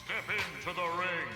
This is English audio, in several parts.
Step into the ring.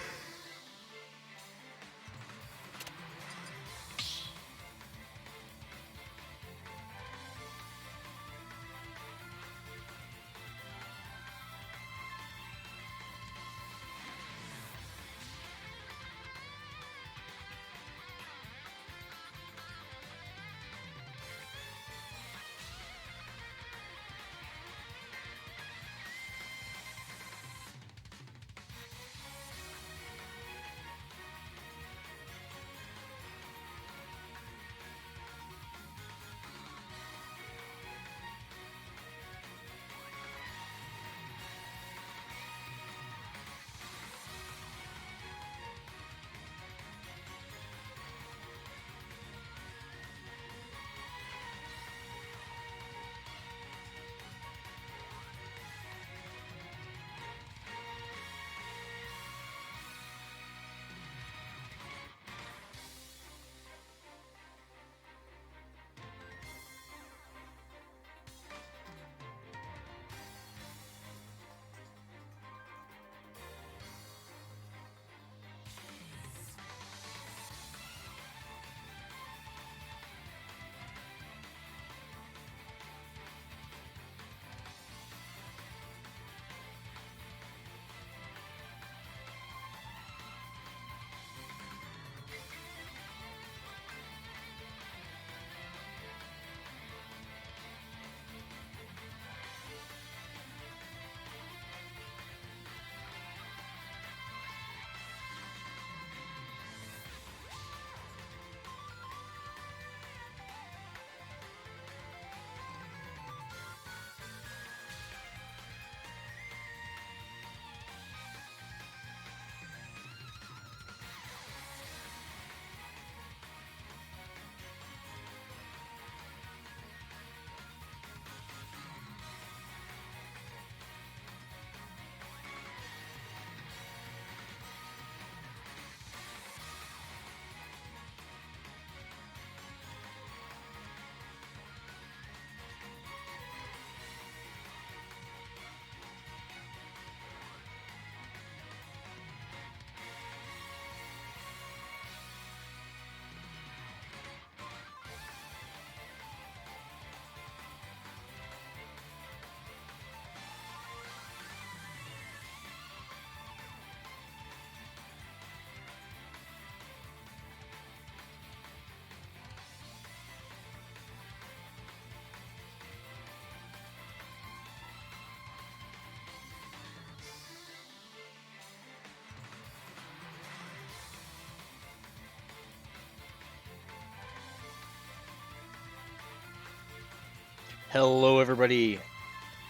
Hello, everybody.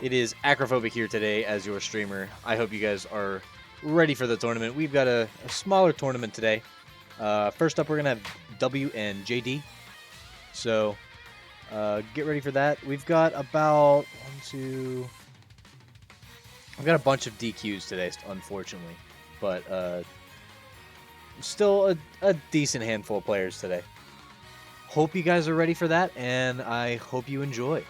It is Acrophobic here today as your streamer. I hope you guys are ready for the tournament. We've got a smaller tournament today. First up, we're going to have W and JD. So, get ready for that. We've got about I've got a bunch of DQs today, unfortunately. But still a decent handful of players today. Hope you guys are ready for that, and I hope you enjoy.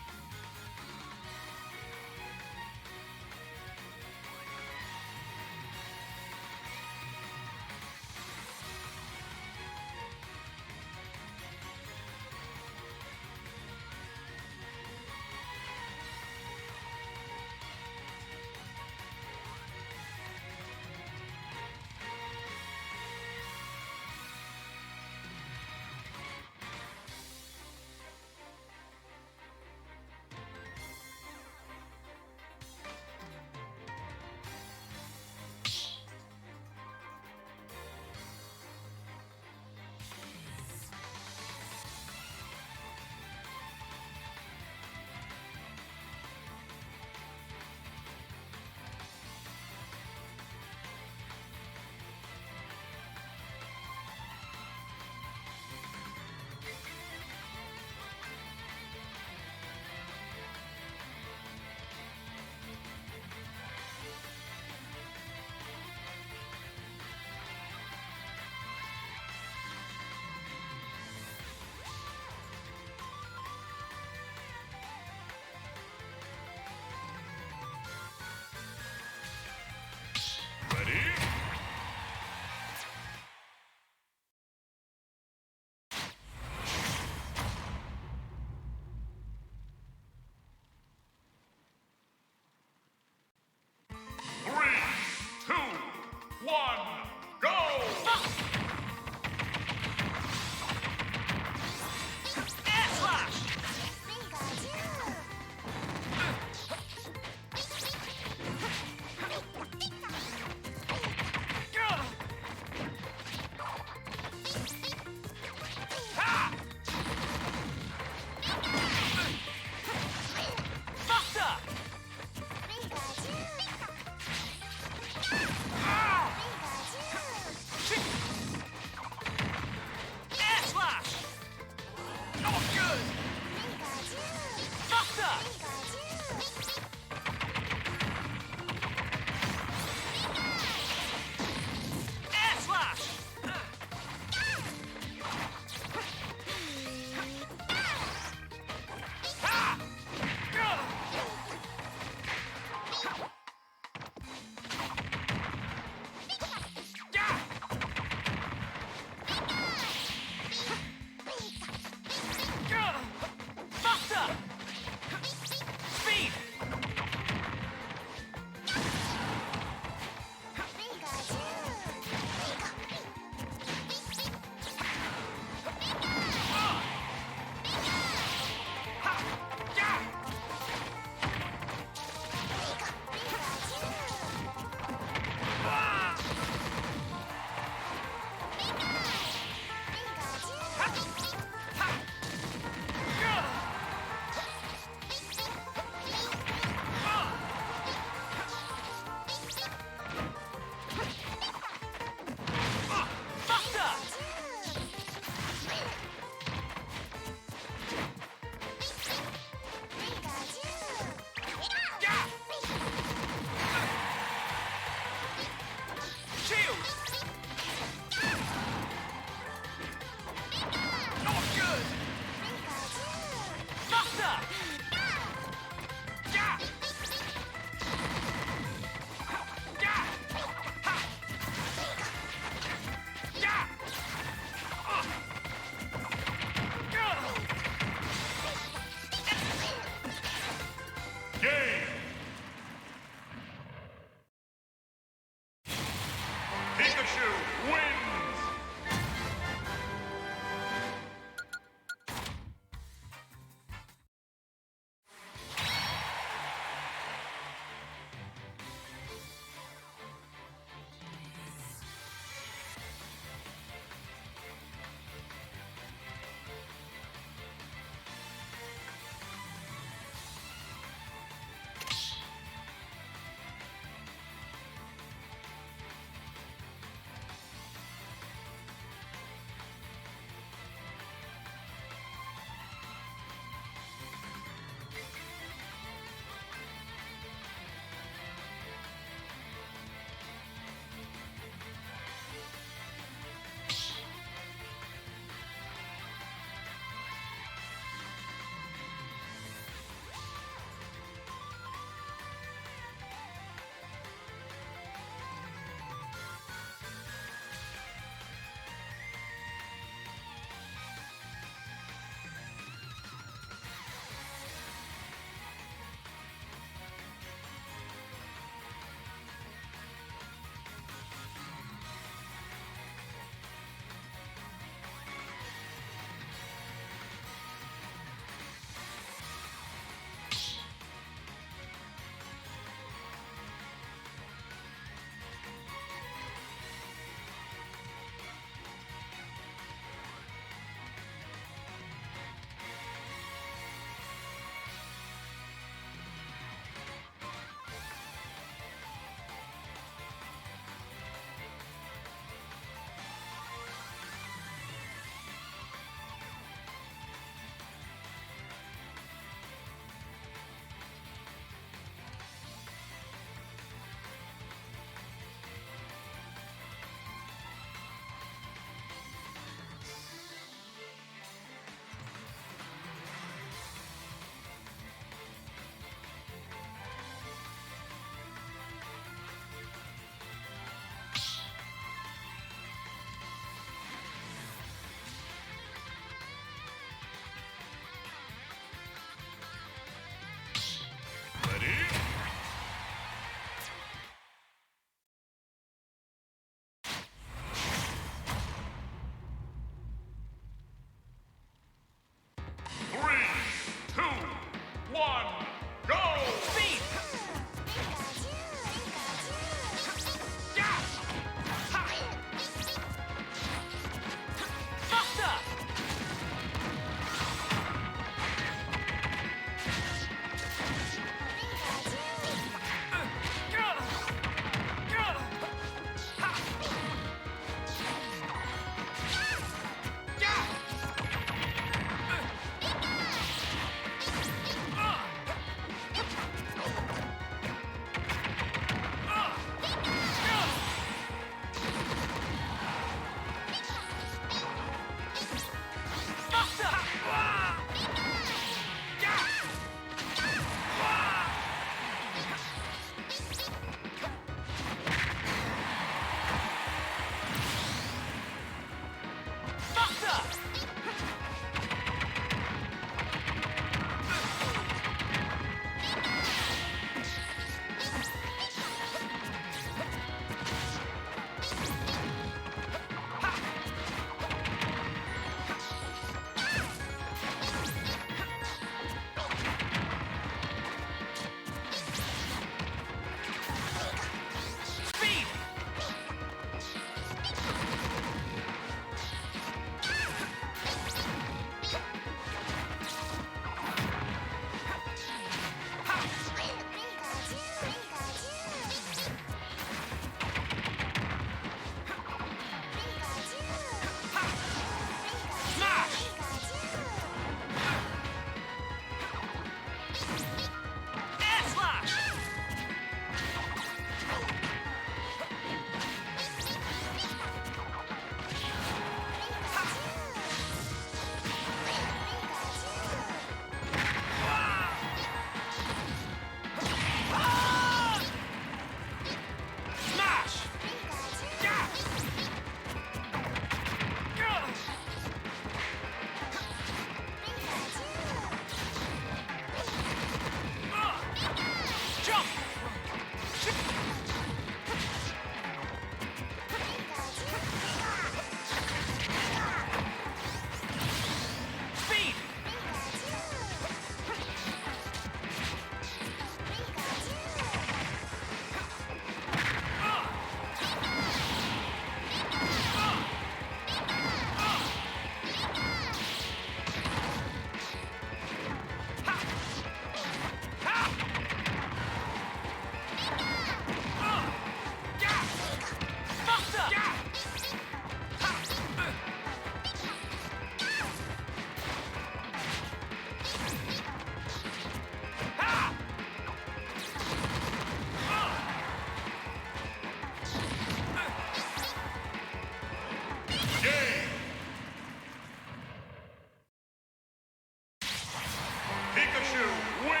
Pikachu wins.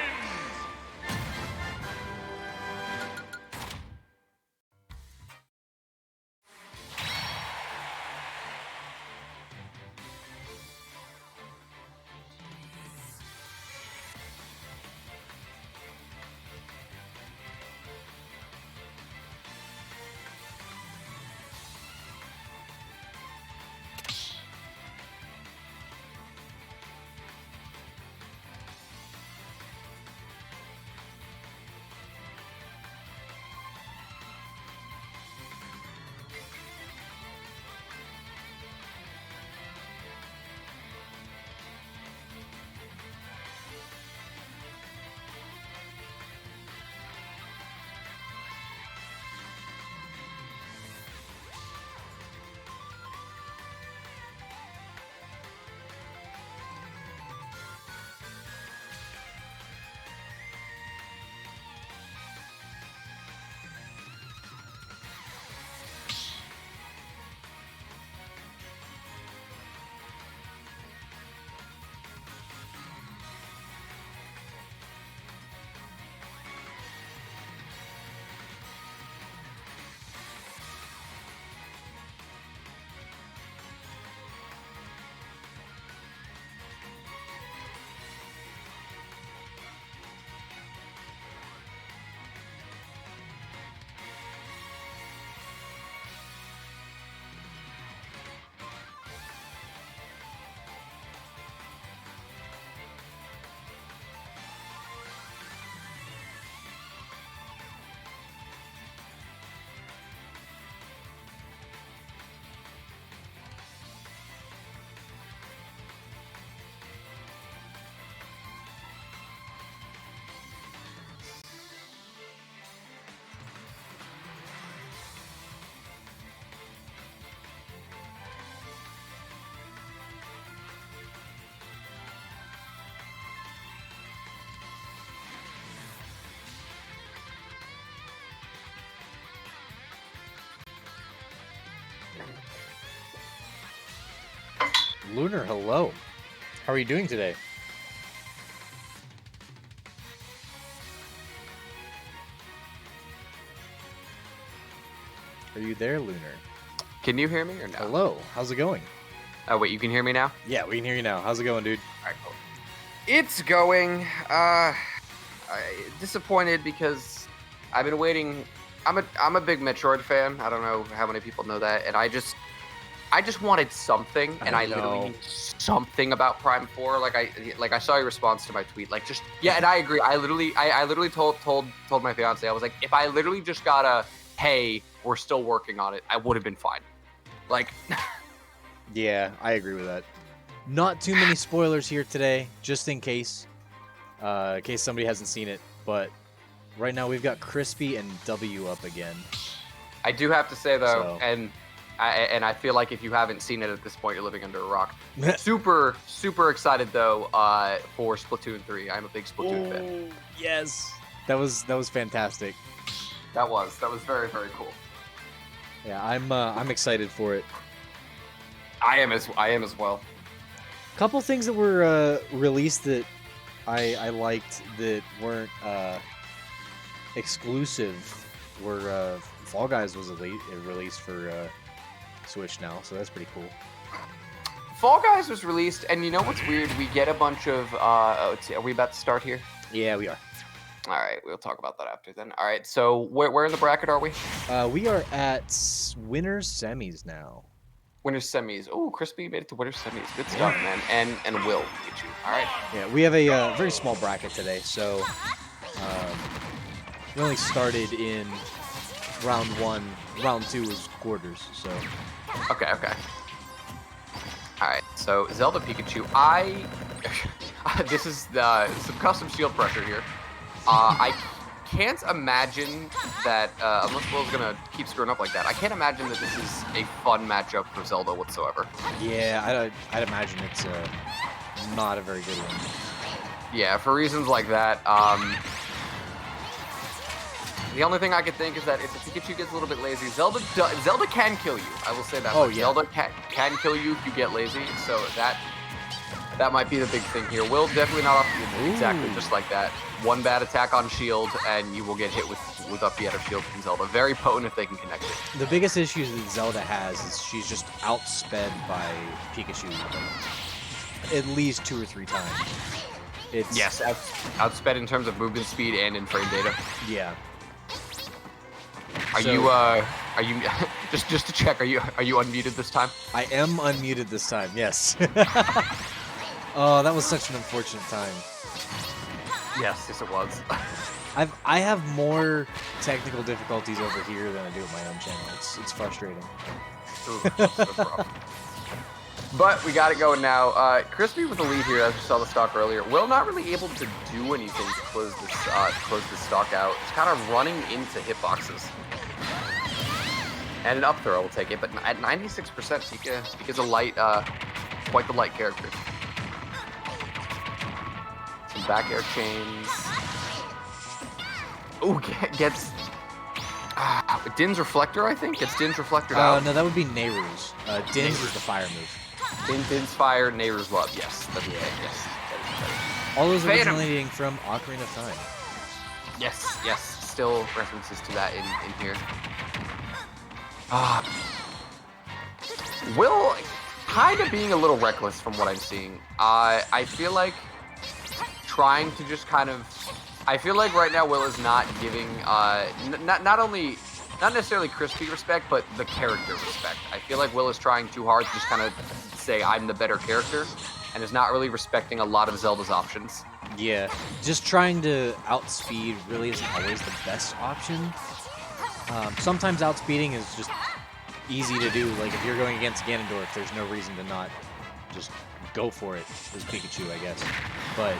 Lunar, hello. How are you doing today? Are you there, Lunar? Can you hear me or no? Hello. How's it going? Oh, wait, you can hear me now? Yeah, we can hear you now. How's it going, dude? All right, cool. It's going. Disappointed because I've been waiting. I'm a big Metroid fan. I don't know how many people know that, and I just wanted something, and I literally need something about Prime 4. Like I saw your response to my tweet. Like just and I agree. I literally told my fiance, I was like, if I literally just got a hey, we're still working on it, I would have been fine. Like. Yeah, I agree with that. Not too many spoilers here today, just in case somebody hasn't seen it. But right now we've got Crispy and W up again. I do have to say though, and I feel like if you haven't seen it at this point, you're living under a rock. super excited though for Splatoon 3. I'm a big Splatoon fan. Yes, that was fantastic. That was very cool. Yeah, I'm excited for it. I am as well. Couple things that were released that I liked that weren't exclusive were Fall Guys was released for Switch now, so that's pretty cool. Fall Guys was released, and you know what's weird? We get a bunch of. Are we about to start here? Yeah, we are. All right, we'll talk about that after then. All right, so where in the bracket are we? We are at winners semis now. Winners semis. Oh, Crispy made it to winners semis. Good stuff, man. And Will get you. All right. Yeah, we have a very small bracket today, so we only started in round 1. Round 2 was quarters, so. Okay. All right. So Zelda Pikachu. This is some custom shield pressure here. I can't imagine that, unless Will's gonna keep screwing up like that, I can't imagine that this is a fun matchup for Zelda whatsoever. Yeah, I'd imagine it's not a very good one. Yeah, for reasons like that. The only thing I could think is that if the Pikachu gets a little bit lazy, Zelda can kill you. I will say that. Oh, yeah. Zelda can kill you if you get lazy, so that That might be the big thing here. Will definitely not off exactly just like that. One bad attack on shield, and you will get hit with up the out of shield from Zelda. Very potent if they can connect it. The biggest issues that Zelda has is she's just outsped by Pikachu like, at least 2 or 3 times. It's yes, outsped in terms of movement speed and in frame data. Yeah. Are you just to check? Are you unmuted this time? I am unmuted this time. Yes. Oh, that was such an unfortunate time. Yes, it was. I have more technical difficulties over here than I do at my own channel. It's frustrating. Ooh, that's rough. But we got it going now. Crispy with the lead here, as we saw the stock earlier. Will not really able to do anything to close this stock out. It's kind of running into hitboxes. And an up throw will take it, but at 96%, Pika's a light, quite the light character. Some back air chains. Ooh, gets Din's Reflector, I think? Gets Din's Reflector out. No, that would be Nehru's. Din's is the fire move. Din's Fire, Nehru's Love, yes. That's yes. All those originating from Ocarina of Time. Yes, yes. Still references to that in here. Will kind of being a little reckless from what I'm seeing. I feel like trying to just kind of... I feel like right now Will is not giving not necessarily Crispy respect, but the character respect. I feel like Will is trying too hard to just kind of say I'm the better character, and is not really respecting a lot of Zelda's options. Yeah, just trying to outspeed really isn't always the best option. Sometimes outspeeding is just easy to do. Like if you're going against Ganondorf, there's no reason to not just go for it as Pikachu, I guess. But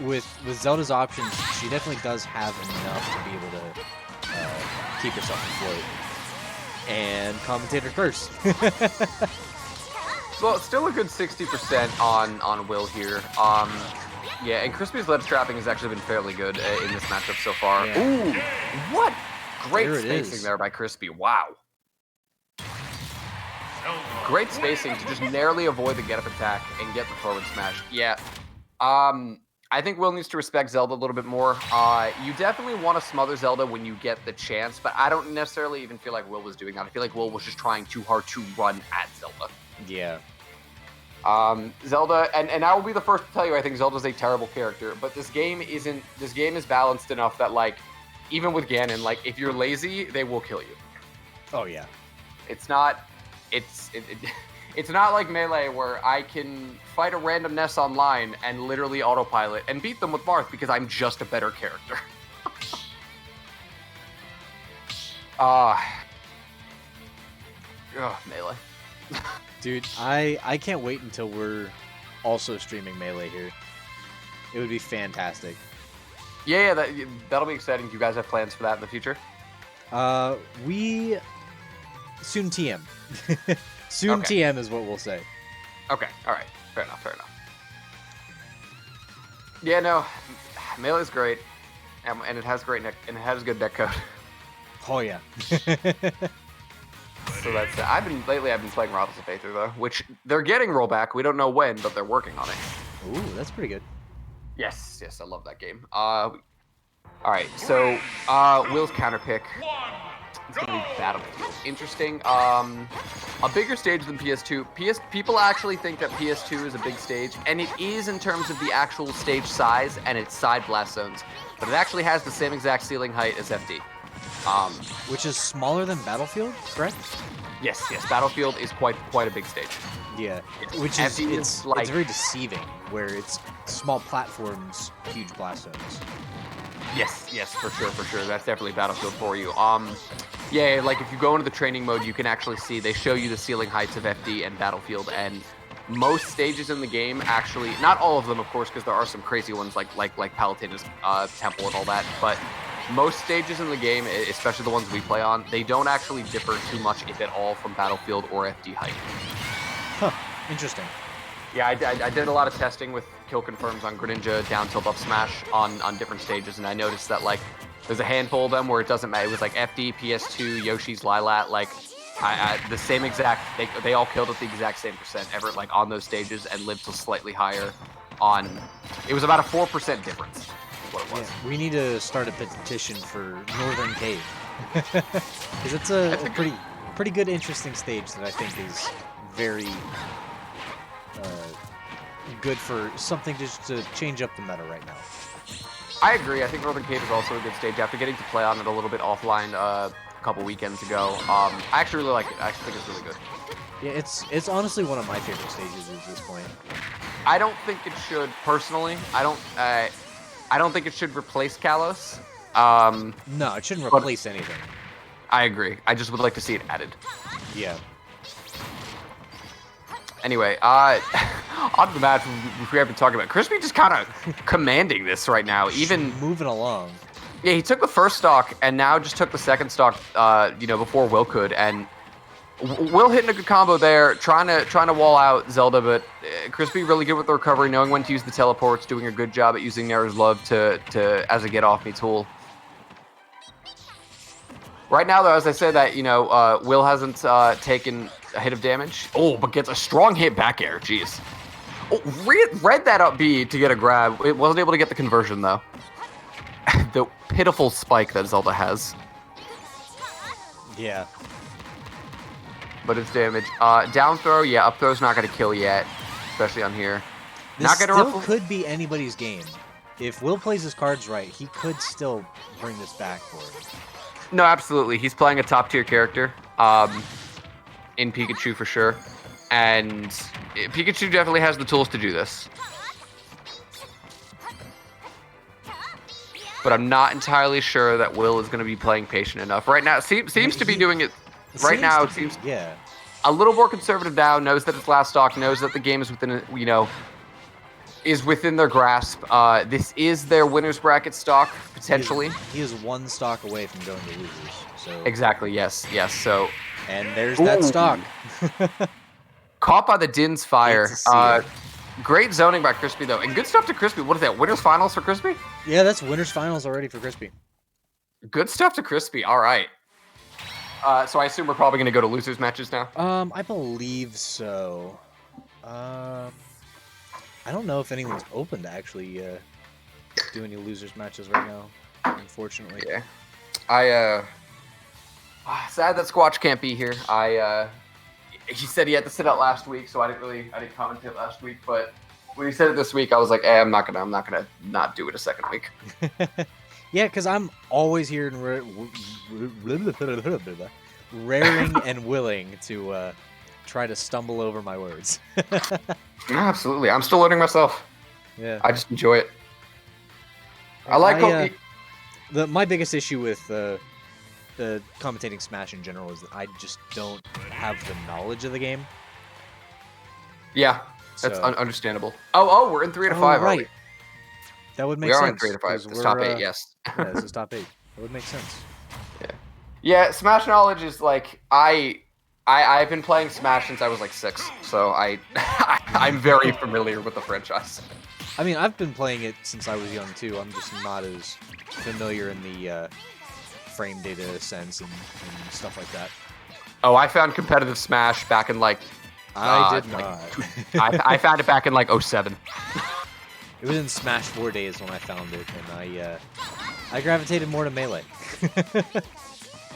with Zelda's options, she definitely does have enough to be able to keep herself afloat. And commentator curse. Well, still a good 60% on Will here. Yeah, and Crispy's ledge trapping has actually been fairly good in this matchup so far. Yeah. Ooh, what great There it spacing is. there by Crispy. Wow. Great spacing to just narrowly avoid the get-up attack and get the forward smash. Yeah. I think Will needs to respect Zelda a little bit more. You definitely want to smother Zelda when you get the chance, but I don't necessarily even feel like Will was doing that. I feel like Will was just trying too hard to run at Zelda. Yeah. Zelda, and I will be the first to tell you, I think Zelda's a terrible character, but this game is balanced enough that, like, even with Ganon, like, if you're lazy, they will kill you. Oh, yeah. It's not like Melee where I can fight a random Ness online and literally autopilot and beat them with Marth because I'm just a better character. Melee. Dude, I can't wait until we're also streaming Melee here. It would be fantastic. Yeah, that'll be exciting. Do you guys have plans for that in the future? We soon TM. Soon Okay. TM is what we'll say. Okay, all right, fair enough. Yeah, no, Melee's great, and it has great and it has good deck code. Oh yeah. So that's I've been playing Robbers of Aether though, which they're getting rollback. We don't know when, but they're working on it. Ooh, that's pretty good. Yes, I love that game. All right, so Will's counter pick. It's gonna be Battlefield. Interesting. A bigger stage than PS2. People actually think that PS2 is a big stage, and it is in terms of the actual stage size and its side blast zones. But it actually has the same exact ceiling height as FD. Which is smaller than Battlefield, correct? Yes. Battlefield is quite a big stage. Yeah. Which is it's very deceiving, where it's small platforms, huge blast zones. Yes, for sure. That's definitely Battlefield for you. Yeah, like if you go into the training mode, you can actually see they show you the ceiling heights of FD and Battlefield, and most stages in the game actually, not all of them, of course, because there are some crazy ones like Palutena's Temple and all that, but most stages in the game, especially the ones we play on, they don't actually differ too much, if at all, from Battlefield or FD height. Huh. Interesting. Yeah, I did a lot of testing with kill confirms on Greninja, down tilt, up smash on different stages, and I noticed that, like, there's a handful of them where it doesn't matter. It was like FD, PS2, Yoshi's Lilat, like, The same exact. They all killed at the exact same percent ever, like on those stages, and lived to slightly higher. It was about a 4% difference. Is what it was. Yeah, we need to start a petition for Northern Cave because it's a pretty good, interesting stage that I think is very good for something just to change up the meta right now. I agree. I think Northern Cave is also a good stage. After getting to play on it a little bit offline a couple weekends ago, I actually really like it. I actually think it's really good. Yeah, it's honestly one of my favorite stages at this point. I don't think it should, personally. I don't think it should replace Kalos. No, it shouldn't replace anything. I agree. I just would like to see it added. Yeah. Anyway, on the match we have been talking about, Crispy just kind of commanding this right now. Even moving along. Yeah, he took the first stock and now just took the second stock. Before Will could, and Will hitting a good combo there, trying to wall out Zelda, but Crispy really good with the recovery, knowing when to use the teleports, doing a good job at using Nara's Love as a get off me tool. Right now, though, as I said that, Will hasn't taken a hit of damage. Oh, but gets a strong hit back air. Jeez. Oh, read that up B to get a grab. It wasn't able to get the conversion, though. The pitiful spike that Zelda has. Yeah. But it's damage. Down throw, yeah, up throw's not going to kill yet, especially on here. This still could be anybody's game. If Will plays his cards right, he could still bring this back for him. No, absolutely. He's playing a top-tier character in Pikachu for sure. And Pikachu definitely has the tools to do this. But I'm not entirely sure that Will is going to be playing patient enough. Right now, seems to be doing it. Right now, it seems a little more conservative now, knows that it's last stock, knows that the game is within their grasp. This is their winner's bracket stock, potentially. He is one stock away from going to losers. So. Exactly, yes. So. And there's that stock. Caught by the Din's fire. Great zoning by Crispy, though. And good stuff to Crispy. What is that, winner's finals for Crispy? Yeah, that's winner's finals already for Crispy. Good stuff to Crispy. All right. So I assume we're probably going to go to losers matches now? I believe so. I don't know if anyone's open to actually do any losers matches right now, unfortunately. Yeah. Sad that Squatch can't be here. He said he had to sit out last week, so I didn't commentate last week, but when he said it this week, I was like, I'm not gonna not do it a second week. Yeah, because I'm always here and raring and willing to try to stumble over my words. Absolutely. I'm still learning myself. Yeah. I just enjoy it. I like my biggest issue with the commentating Smash in general is that I just don't have the knowledge of the game. Yeah, that's understandable. Oh, we're in 3 out of 5, right. Are we? That would make sense. We are in 3 out of 5. It's top 8, yes. Yeah, this is top 8. That would make sense. Yeah, Smash knowledge is like I've been playing Smash since I was like 6, so I'm very familiar with the franchise. I mean, I've been playing it since I was young too. I'm just not as familiar in the frame data sense and stuff like that. Oh, I found competitive Smash back in like I did not. I found it back in like 07. It was in Smash 4 days when I found it, and I gravitated more to Melee.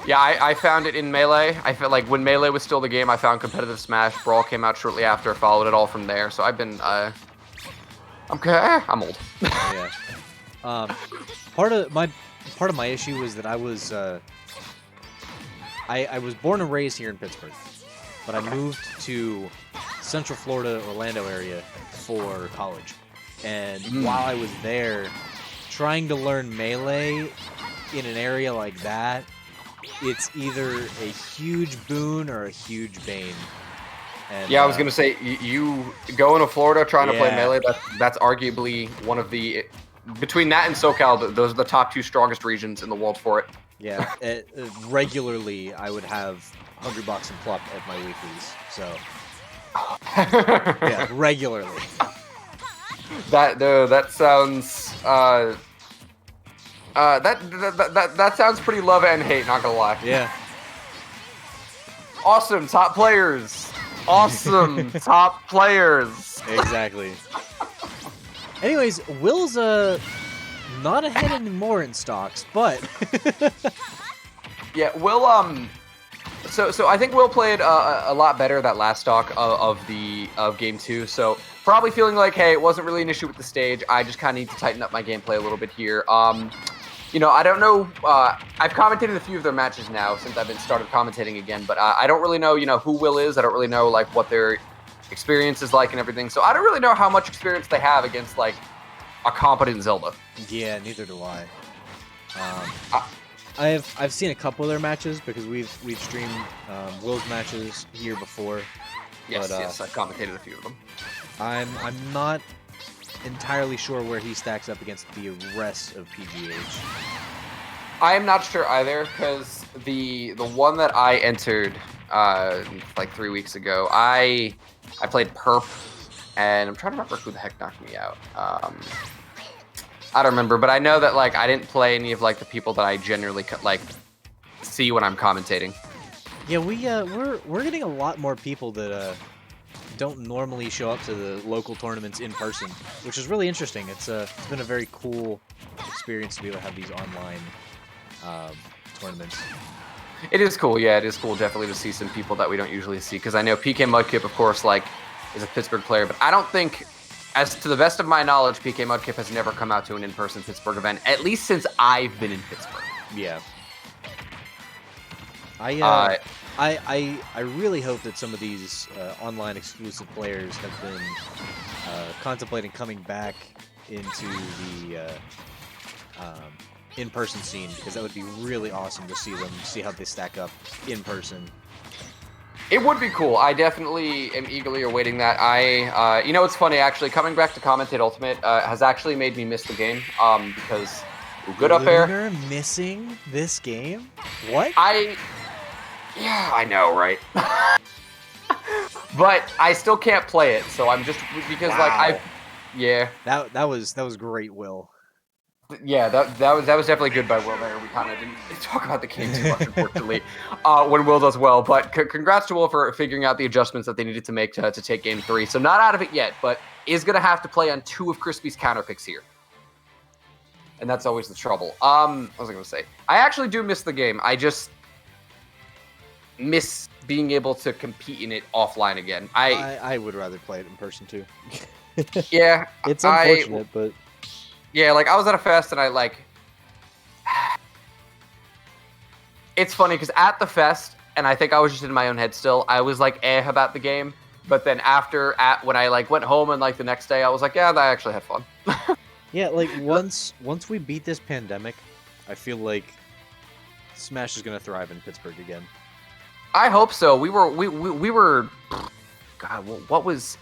Yeah, I found it in Melee. I felt like when Melee was still the game, I found competitive Smash. Brawl came out shortly after. Followed it all from there. So I've been, I'm old. Yeah. Part of my issue was that I was I was born and raised here in Pittsburgh, but I moved to Central Florida, Orlando area for college. And while I was there, trying to learn Melee in an area like that, it's either a huge boon or a huge bane. And, yeah, I was gonna say you going to Florida trying to play Melee. That's arguably one of the between that and SoCal, those are the top 2 strongest regions in the world for it. Yeah, regularly I would have $100 in pluck at my weeklies. So yeah, regularly. That sounds that sounds pretty love and hate, not gonna lie. Yeah. Awesome, top players. Awesome, top players. Exactly. Anyways, Will's not ahead anymore in stocks, but yeah, Will so I think Will played a lot better that last stock of game 2. So probably feeling like, hey, it wasn't really an issue with the stage. I just kind of need to tighten up my gameplay a little bit here. You know, I don't know. I've commentated a few of their matches now since I've started commentating again, but I don't really know, you know, who Will is. I don't really know like what their experience is like and everything. So I don't really know how much experience they have against like a competent Zelda. Yeah, neither do I. I've seen a couple of their matches because we've streamed Will's matches here before. Yes, yes, I've commentated a few of them. I'm not entirely sure where he stacks up against the rest of PGH. I am not sure either, because the one that I entered like 3 weeks ago, I played Perp, and I'm trying to remember who the heck knocked me out. I don't remember, but I know that like I didn't play any of like the people that I generally like see when I'm commentating. Yeah, we're getting a lot more people that don't normally show up to the local tournaments in person, which is really interesting. It's been a very cool experience to be able to have these online tournaments. It is cool, yeah, it is cool definitely to see some people that we don't usually see, because I know PK Mudkip, of course, like, is a Pittsburgh player, but I don't think, as to the best of my knowledge, PK Mudkip has never come out to an in-person Pittsburgh event, at least since I've been in Pittsburgh. Yeah. I really hope that some of these online exclusive players have been contemplating coming back into the in-person scene, because that would be really awesome to see how they stack up in person. It would be cool. I definitely am eagerly awaiting that. You know, it's funny actually. Coming back to Commentate Ultimate has actually made me miss the game because good up air. You're missing this game? What? Yeah, I know, right? But I still can't play it, so I'm just because wow. yeah. That was great, Will. Yeah, that was definitely good by Will there. We kind of didn't talk about the game too much, unfortunately, when Will does well. But congrats to Will for figuring out the adjustments that they needed to make to take Game 3. So not out of it yet, but is going to have to play on 2 of Crispy's counter picks here. And that's always the trouble. What was I going to say? I actually do miss the game. I just miss being able to compete in it offline again. I would rather play it in person, too. Yeah. It's unfortunate, but... Yeah, like, I was at a fest, and I, like... It's funny, because at the fest, and I think I was just in my own head still, I was, like, about the game. But then when I, like, went home and, like, the next day, I was like, yeah, I actually had fun. Yeah, like, once we beat this pandemic, I feel like Smash is going to thrive in Pittsburgh again. I hope so. We were... God, what was...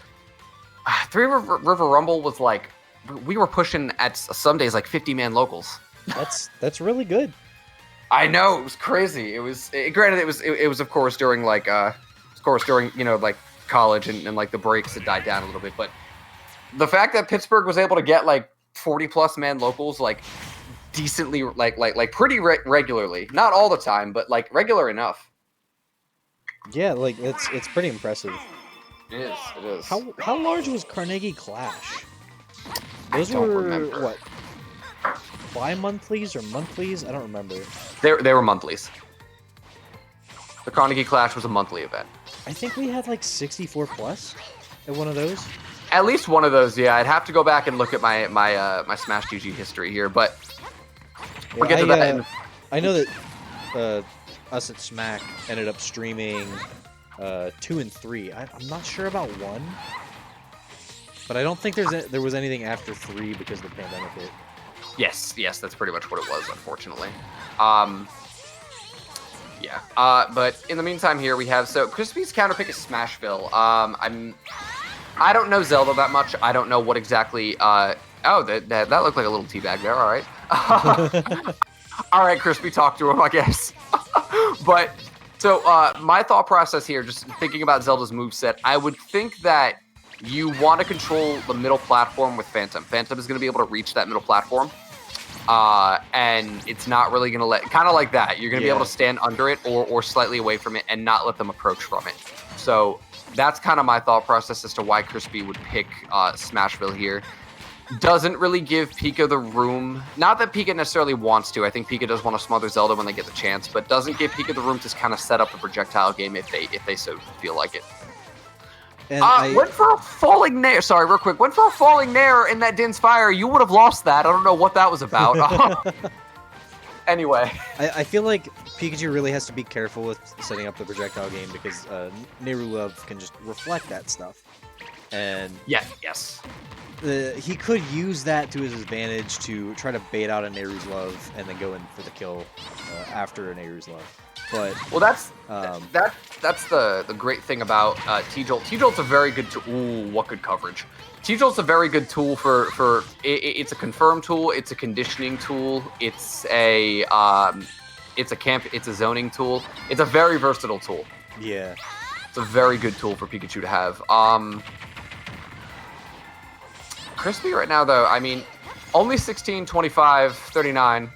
Three River Rumble was, like... We were pushing at some days like 50-man locals. That's really good. I know, it was crazy. It was granted it was of course during like you know, like college and like the breaks had died down a little bit, but the fact that Pittsburgh was able to get like 40+ man locals like decently like pretty regularly, not all the time, but like regular enough. Yeah, like it's pretty impressive. It is. How large was Carnegie Clash? Those I don't were remember. What? Bi-monthlies or monthlies? I don't remember. They were monthlies. The Carnegie Clash was a monthly event. I think we had like 64+ at one of those. At least one of those, yeah. I'd have to go back and look at my Smash GG history here, but we'll get to that. I know that us at SMAK ended up streaming 2 and 3. I'm not sure about 1. But I don't think there was anything after 3 because the pandemic hit. Yes, that's pretty much what it was, unfortunately. Yeah. But in the meantime, here we have Crispy's counterpick is Smashville. I don't know Zelda that much. I don't know what exactly. Oh, that looked like a little teabag there. All right. All right, Crispy, talk to him, I guess. But so my thought process here, just thinking about Zelda's moveset, I would think that you want to control the middle platform with Phantom. Phantom is going to be able to reach that middle platform. and it's not really going to let, kind of like that. You're going to be able to stand under it or slightly away from it and not let them approach from it. So that's kind of my thought process as to why Crispy would pick Smashville here. Doesn't really give Pika the room. Not that Pika necessarily wants to. I think Pika does want to smother Zelda when they get the chance, but doesn't give Pika the room to kind of set up a projectile game if they so feel like it. And went for a falling nair. Sorry, real quick. Went for a falling nair in that Din's Fire. You would have lost that. I don't know what that was about. Anyway. I feel like Pikachu really has to be careful with setting up the projectile game because Nehru Love can just reflect that stuff. And yes. He could use that to his advantage to try to bait out a Nehru's Love and then go in for the kill after a Nehru's Love. But well, that's the great thing about T-Jolt. T-Jolt's a very good tool. Ooh, what good coverage! T-Jolt's a very good tool for it's a confirm tool. It's a conditioning tool. It's a zoning tool. It's a very versatile tool. Yeah, it's a very good tool for Pikachu to have. Crispy right now, though, I mean, only 16, 25, 39.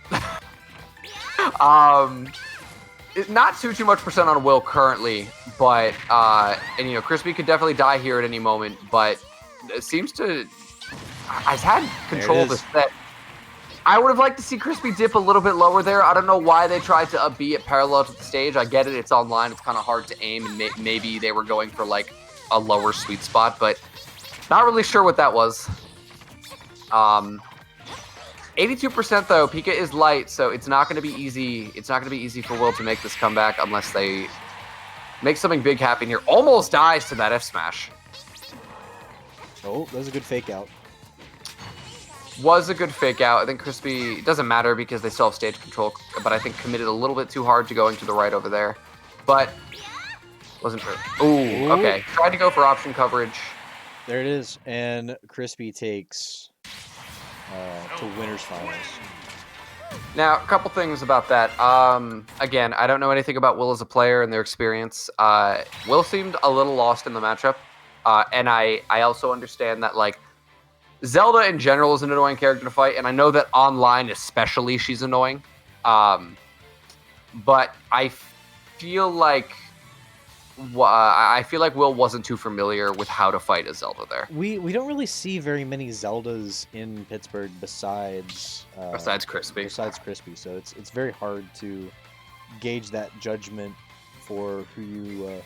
Not too much percent on Will currently, but, and, you know, Crispy could definitely die here at any moment, but it seems to, has had control of the set. I would have liked to see Crispy dip a little bit lower there. I don't know why they tried to be it parallel to the stage. I get it, it's online, it's kind of hard to aim, and maybe they were going for, like, a lower sweet spot, but not really sure what that was. 82% though, Pika is light, so it's not going to be easy. It's not going to be easy for Will to make this comeback unless they make something big happen here. Almost dies to that F smash. Oh, that was a good fake out. Was a good fake out. I think Crispy, it doesn't matter because they still have stage control, but I think committed a little bit too hard to going to the right over there. But wasn't true. Ooh, okay. Tried to go for option coverage. There it is, and Crispy takes to winners finals. Now, a couple things about that. Again, I don't know anything about Will as a player and their experience. Will seemed a little lost in the matchup, and I also understand that like Zelda in general is an annoying character to fight, and I know that online especially she's annoying. But I feel like Will wasn't too familiar with how to fight a Zelda there. We don't really see very many Zeldas in Pittsburgh besides Crispy. Besides Crispy, so it's very hard to gauge that judgment for who you are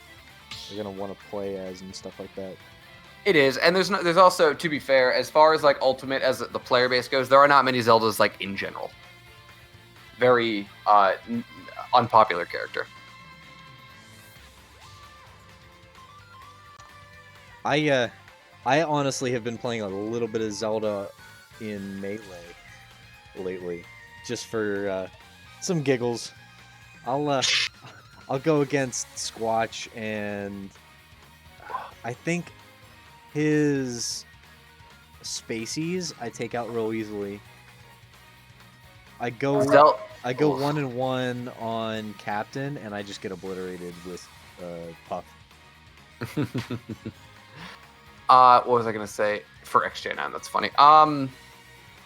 gonna want to play as and stuff like that. It is, and there's also, to be fair, as far as like Ultimate as the player base goes, there are not many Zeldas like in general. Very unpopular character. I honestly have been playing a little bit of Zelda in Melee lately, just for some giggles. I'll go against Squatch, and I think his Spaceys I take out real easily. I go 1-1 on Captain, and I just get obliterated with Puff. What was I gonna say for XJ9? That's funny.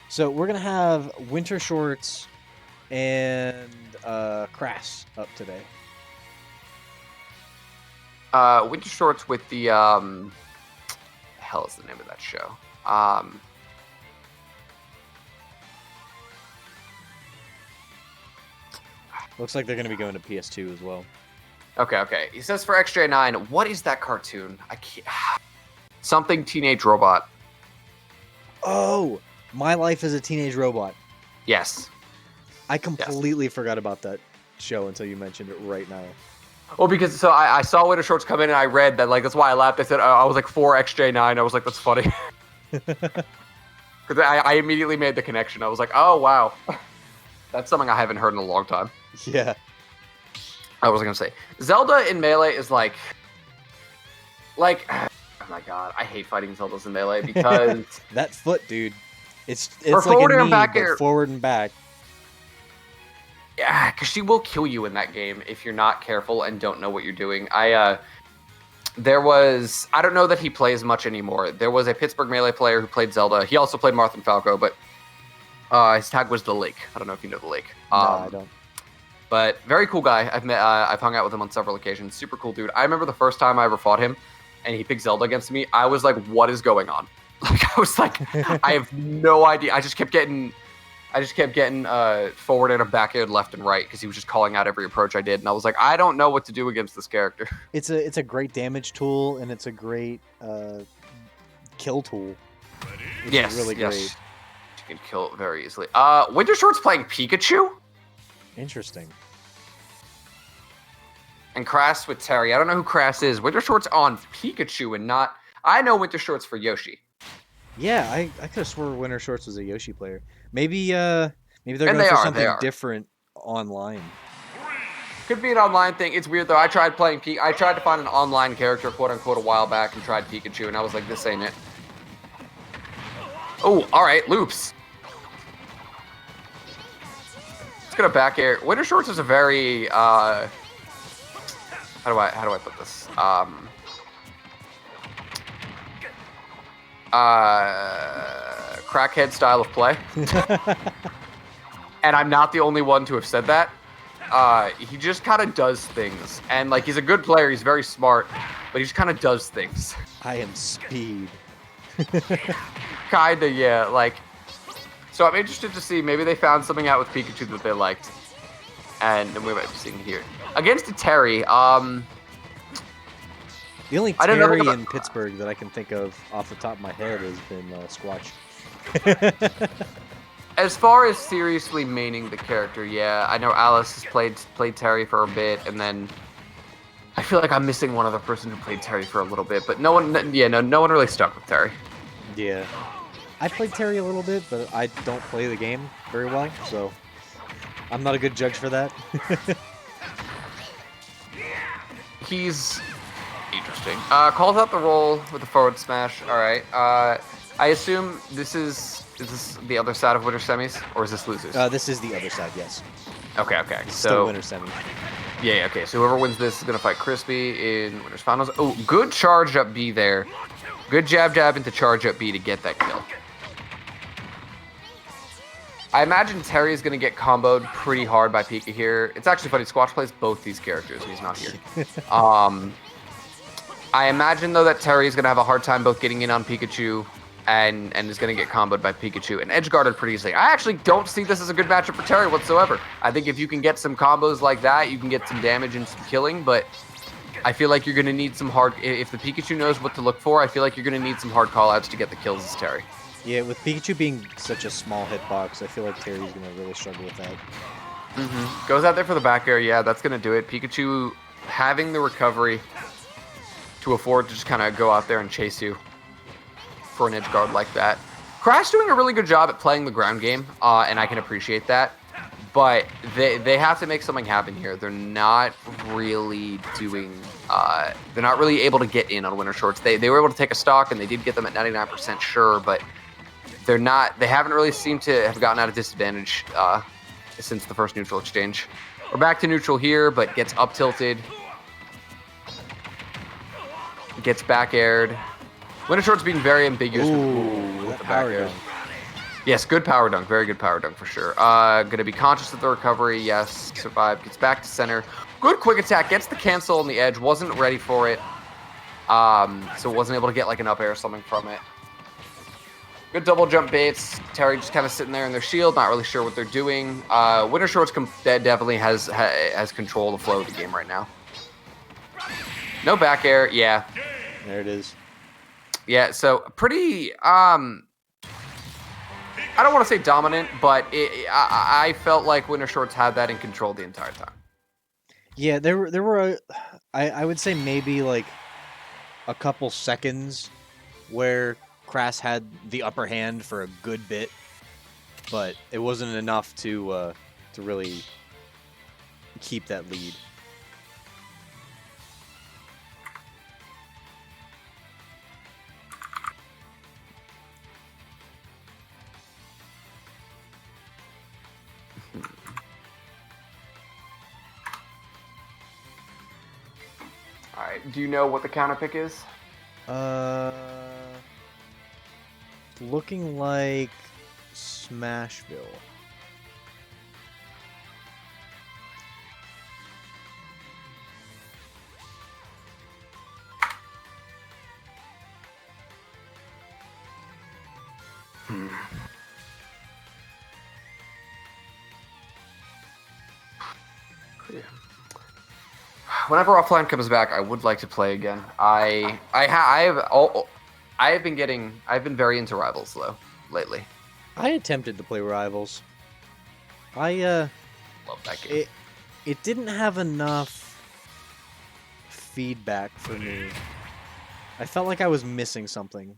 So we're gonna have Winter Shorts and Crass up today. Winter Shorts with the hell is the name of that show? Looks like they're gonna be going to PS2 as well. Okay. He says for XJ9, what is that cartoon? I can't. Something Teenage Robot. Oh, My Life as a Teenage Robot. Yes. I completely forgot about that show until you mentioned it right now. Well, because I saw Winter Shorts come in and I read that, like, that's why I laughed. I said, I was like, 4XJ9. I was like, that's funny. Because I immediately made the connection. I was like, oh, wow. That's something I haven't heard in a long time. Yeah. I was going to say, Zelda in Melee is like, oh my god, I hate fighting Zeldas in Melee because... that foot, dude. It's like a knee, but forward and back. Yeah, because she will kill you in that game if you're not careful and don't know what you're doing. There was... I don't know that he plays much anymore. There was a Pittsburgh Melee player who played Zelda. He also played Marth and Falco, but His tag was the Lake. I don't know if you know the Lake. No, I don't. But very cool guy. I've hung out with him on several occasions. Super cool dude. I remember the first time I ever fought him, and he picked Zelda against me. I was like, "What is going on?" Like I was like, I have no idea. I just kept getting forward and back air left and right because he was just calling out every approach I did, and I was like, I don't know what to do against this character. It's a great damage tool, and it's a great kill tool. Yes, really great. You can kill it very easily. Winter Short's playing Pikachu. Interesting. And Crass with Terry. I don't know who Crass is. Winter Short's on Pikachu and not... I know Winter Short's for Yoshi. Yeah, I could have swore Winter Shorts was a Yoshi player. Maybe they're going for something different online. Could be an online thing. It's weird though. I tried to find an online character, quote unquote, a while back and tried Pikachu, and I was like, this ain't it. Oh, all right, loops. It's gonna back air. Winter Shorts is a very how do I put this? Crackhead style of play. And I'm not the only one to have said that. He just kind of does things, and like he's a good player. He's very smart, but he just kind of does things. I am speed. Kinda, yeah. Like, so I'm interested to see. Maybe they found something out with Pikachu that they liked, and we might be seeing here against a Terry. The only Terry in Pittsburgh that I can think of off the top of my head has been Squatch. As far as seriously maining the character, yeah, I know Alice has played Terry for a bit, and then I feel like I'm missing one other person who played Terry for a little bit, but no one really stuck with Terry. Yeah, I played Terry a little bit, but I don't play the game very well, so I'm not a good judge for that. He's interesting. Calls out the roll with the forward smash. All right. I assume this is this the other side of winter semis, or is this losers? This is the other side, yes. Okay. Still winter semi. Yeah. Okay. So whoever wins this is gonna fight Crispy in winners finals. Oh, good charge up B there. Good jab into charge up B to get that kill. I imagine Terry is gonna get comboed pretty hard by Pika here. It's actually funny. Squatch plays both these characters, and he's not here. I imagine though that Terry is gonna have a hard time both getting in on Pikachu and is going to get comboed by Pikachu and edge guarded pretty easily. I actually don't see this as a good matchup for Terry whatsoever. I think if you can get some combos like that, you can get some damage and some killing, but I feel like you're going to need some hard... If the Pikachu knows what to look for, I feel like you're going to need some hard callouts to get the kills as Terry. Yeah, with Pikachu being such a small hitbox, I feel like Terry's going to really struggle with that. Mm-hmm. Goes out there for the back air. Yeah, that's going to do it. Pikachu having the recovery to afford to just kind of go out there and chase you for an edge guard like that. Crash doing a really good job at playing the ground game, and I can appreciate that. But they have to make something happen here. They're not really doing. They're not really able to get in on Winter Shorts. They were able to take a stock, and they did get them at 99% sure, but they're not. They haven't really seemed to have gotten out of disadvantage since the first neutral exchange. We're back to neutral here, but gets up tilted, gets back aired. Winter Short's being very ambiguous with the back air. Yes, good power dunk. Very good power dunk for sure. Going to be conscious of the recovery. Yes, survive. Gets back to center. Good quick attack. Gets the cancel on the edge. Wasn't ready for it. So wasn't able to get like an up air or something from it. Good double jump baits. Terry just kind of sitting there in their shield. Not really sure what they're doing. Winter Shorts definitely has control of the flow of the game right now. No back air. Yeah. There it is. Yeah, so pretty, I don't want to say dominant, but I felt like Winter Shorts had that in control the entire time. Yeah, there were, I would say maybe like a couple seconds where Crass had the upper hand for a good bit, but it wasn't enough to really keep that lead. Alright, do you know what the counter pick is? Looking like Smashville. Whenever offline comes back, I would like to play again. I've been very into Rivals though lately. I attempted to play Rivals. I Love that game. It didn't have enough feedback for me. I felt like I was missing something.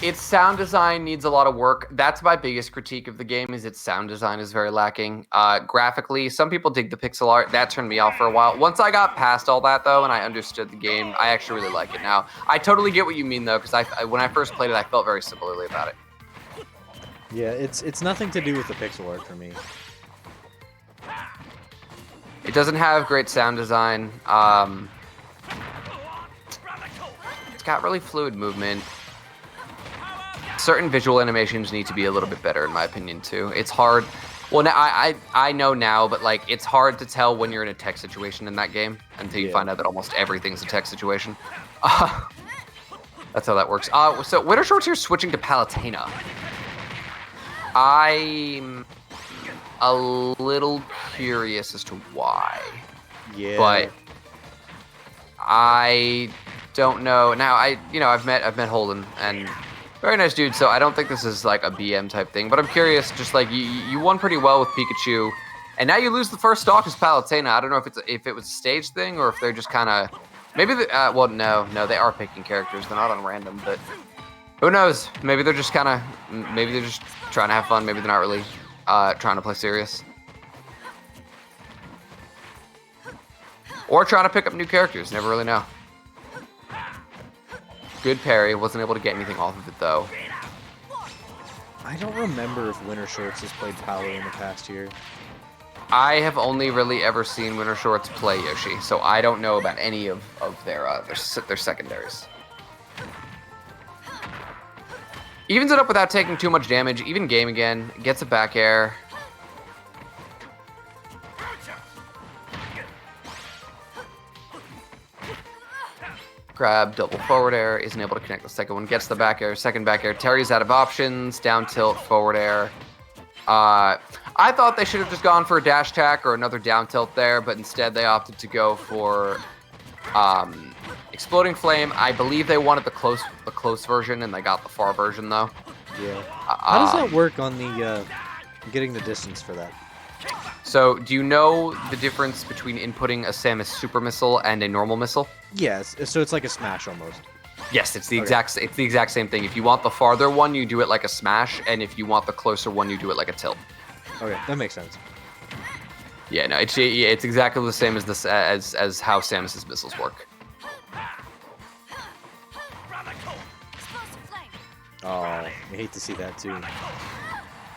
Its sound design needs a lot of work. That's my biggest critique of the game, is its sound design is very lacking. Graphically, some people dig the pixel art. That turned me off for a while. Once I got past all that, though, and I understood the game, I actually really like it now. I totally get what you mean, though, because when I first played it, I felt very similarly about it. Yeah, it's nothing to do with the pixel art for me. It doesn't have great sound design. It's got really fluid movement. Certain visual animations need to be a little bit better, in my opinion, too. It's hard. Well, now, I know now, but like it's hard to tell when you're in a tech situation in that game until you find out that almost everything's a tech situation. That's how that works. So Winter Shorts here switching to Palutena. I'm a little curious as to why. Yeah. But I don't know. Now I've met Holden, and very nice dude, so I don't think this is like a BM type thing, but I'm curious, just like you won pretty well with Pikachu, and now you lose the first stock as Palutena. I don't know if it was a stage thing or if they're just kind of maybe well no they are picking characters, they're not on random, but who knows? Maybe they're just trying to have fun. Maybe they're not really trying to play serious, or trying to pick up new characters. Never really know. Good parry. Wasn't able to get anything off of it, though. I don't remember if Winter Shorts has played Palu in the past year. I have only really ever seen Winter Shorts play Yoshi, so I don't know about any of their secondaries. Evens it up without taking too much damage. Even game again. Gets a back air. Grab, double forward air, isn't able to connect the second one, gets the back air, second back air. Terry's out of options, down tilt, forward air. I thought they should have just gone for a dash attack or another down tilt there, but instead they opted to go for exploding flame. I believe they wanted the close version, and they got the far version though. Yeah. How does that work on the getting the distance for that? So, do you know the difference between inputting a Samus super missile and a normal missile? Yes. So it's like a smash almost. Yes, it's the exact same thing. If you want the farther one, you do it like a smash, and if you want the closer one, you do it like a tilt. Okay, that makes sense. Yeah, no, it's exactly the same as this as how Samus's missiles work. Oh, I hate to see that too.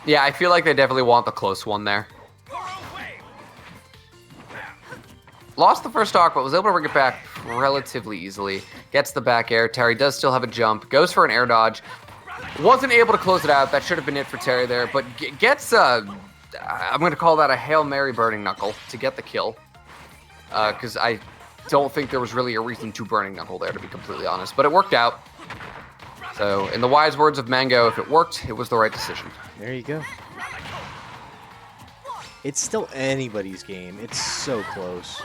Yeah, I feel like they definitely want the close one there. Lost the first stock, but was able to bring it back relatively easily. Gets the back air. Terry does still have a jump. Goes for an air dodge. Wasn't able to close it out. That should have been it for Terry there. But gets I'm going to call that a Hail Mary Burning Knuckle to get the kill. Because I don't think there was really a reason to Burning Knuckle there, to be completely honest. But it worked out. So, in the wise words of Mango, if it worked, it was the right decision. There you go. It's still anybody's game. It's so close.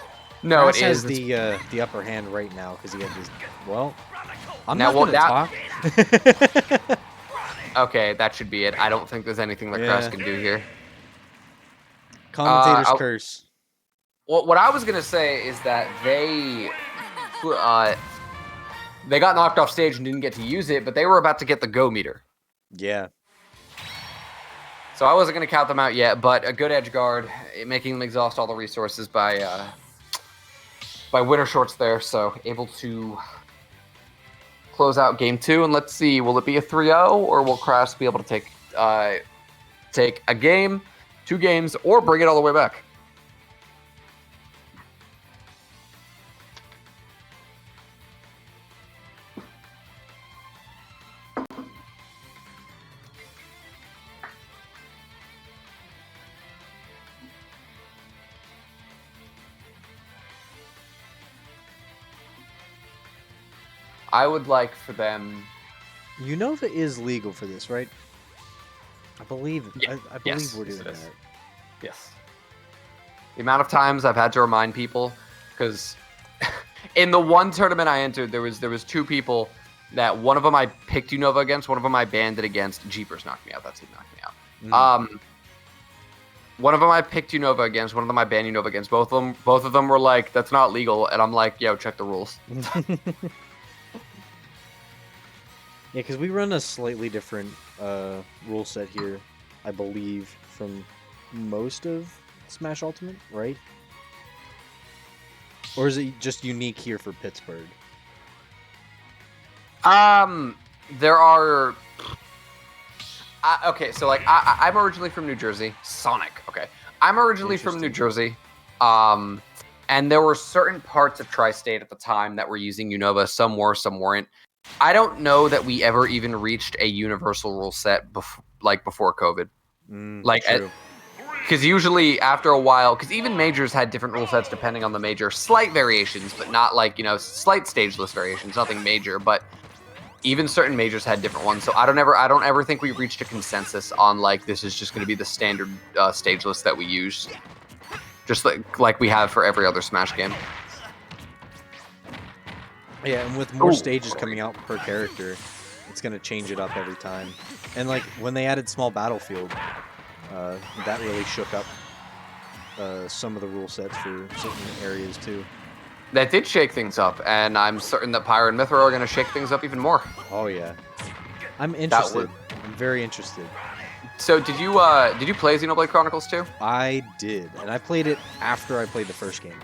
No, Crass it is. has the upper hand right now because he had this. Well, I'm Now, not well, gonna talk. Okay, that should be it. I don't think there's anything that Crass can do here. Commentator's curse. Well, what I was gonna say is that they got knocked off stage and didn't get to use it, but they were about to get the go meter. Yeah. So I wasn't gonna count them out yet, but a good edge guard, making them exhaust all the resources by Winter Shorts there, so able to close out game 2, and let's see, will it be a 3-0, or will Crass be able to take a game, 2 games, or bring it all the way back? I would like for them. Unova is legal for this, right? I believe. Yeah. I believe Yes, we're yes, doing it is. that. Yes. The amount of times I've had to remind people, because in the one tournament I entered, there was 2 people that one of them I picked Unova against, one of them I banned it against. Jeepers knocked me out. That team knocked me out. One of them I picked Unova against, one of them I banned Unova against. Both of them were like, "That's not legal," and I'm like, "Yo, check the rules." Yeah, because we run a slightly different rule set here, I believe, from most of Smash Ultimate, right? Or is it just unique here for Pittsburgh? There are. Okay, so like I'm originally from New Jersey. Sonic. Okay, I'm originally from New Jersey. And there were certain parts of Tri-State at the time that were using Unova. Some were, some weren't. I don't know that we ever even reached a universal rule set before COVID. Because usually after a while, because even majors had different rule sets depending on the major, slight variations, but not like, slight stage list variations, nothing major. But even certain majors had different ones. So I don't ever think we reached a consensus on like this is just going to be the standard stage list that we use, just like we have for every other Smash game. Yeah, and with more stages coming out per character, it's going to change it up every time. And like when they added Small Battlefield, that really shook up some of the rule sets for certain areas too. That did shake things up, and I'm certain that Pyro and Mythra are going to shake things up even more. Oh yeah, I'm interested. I'm very interested. So did you play Xenoblade Chronicles 2? I did, and I played it after I played the first game.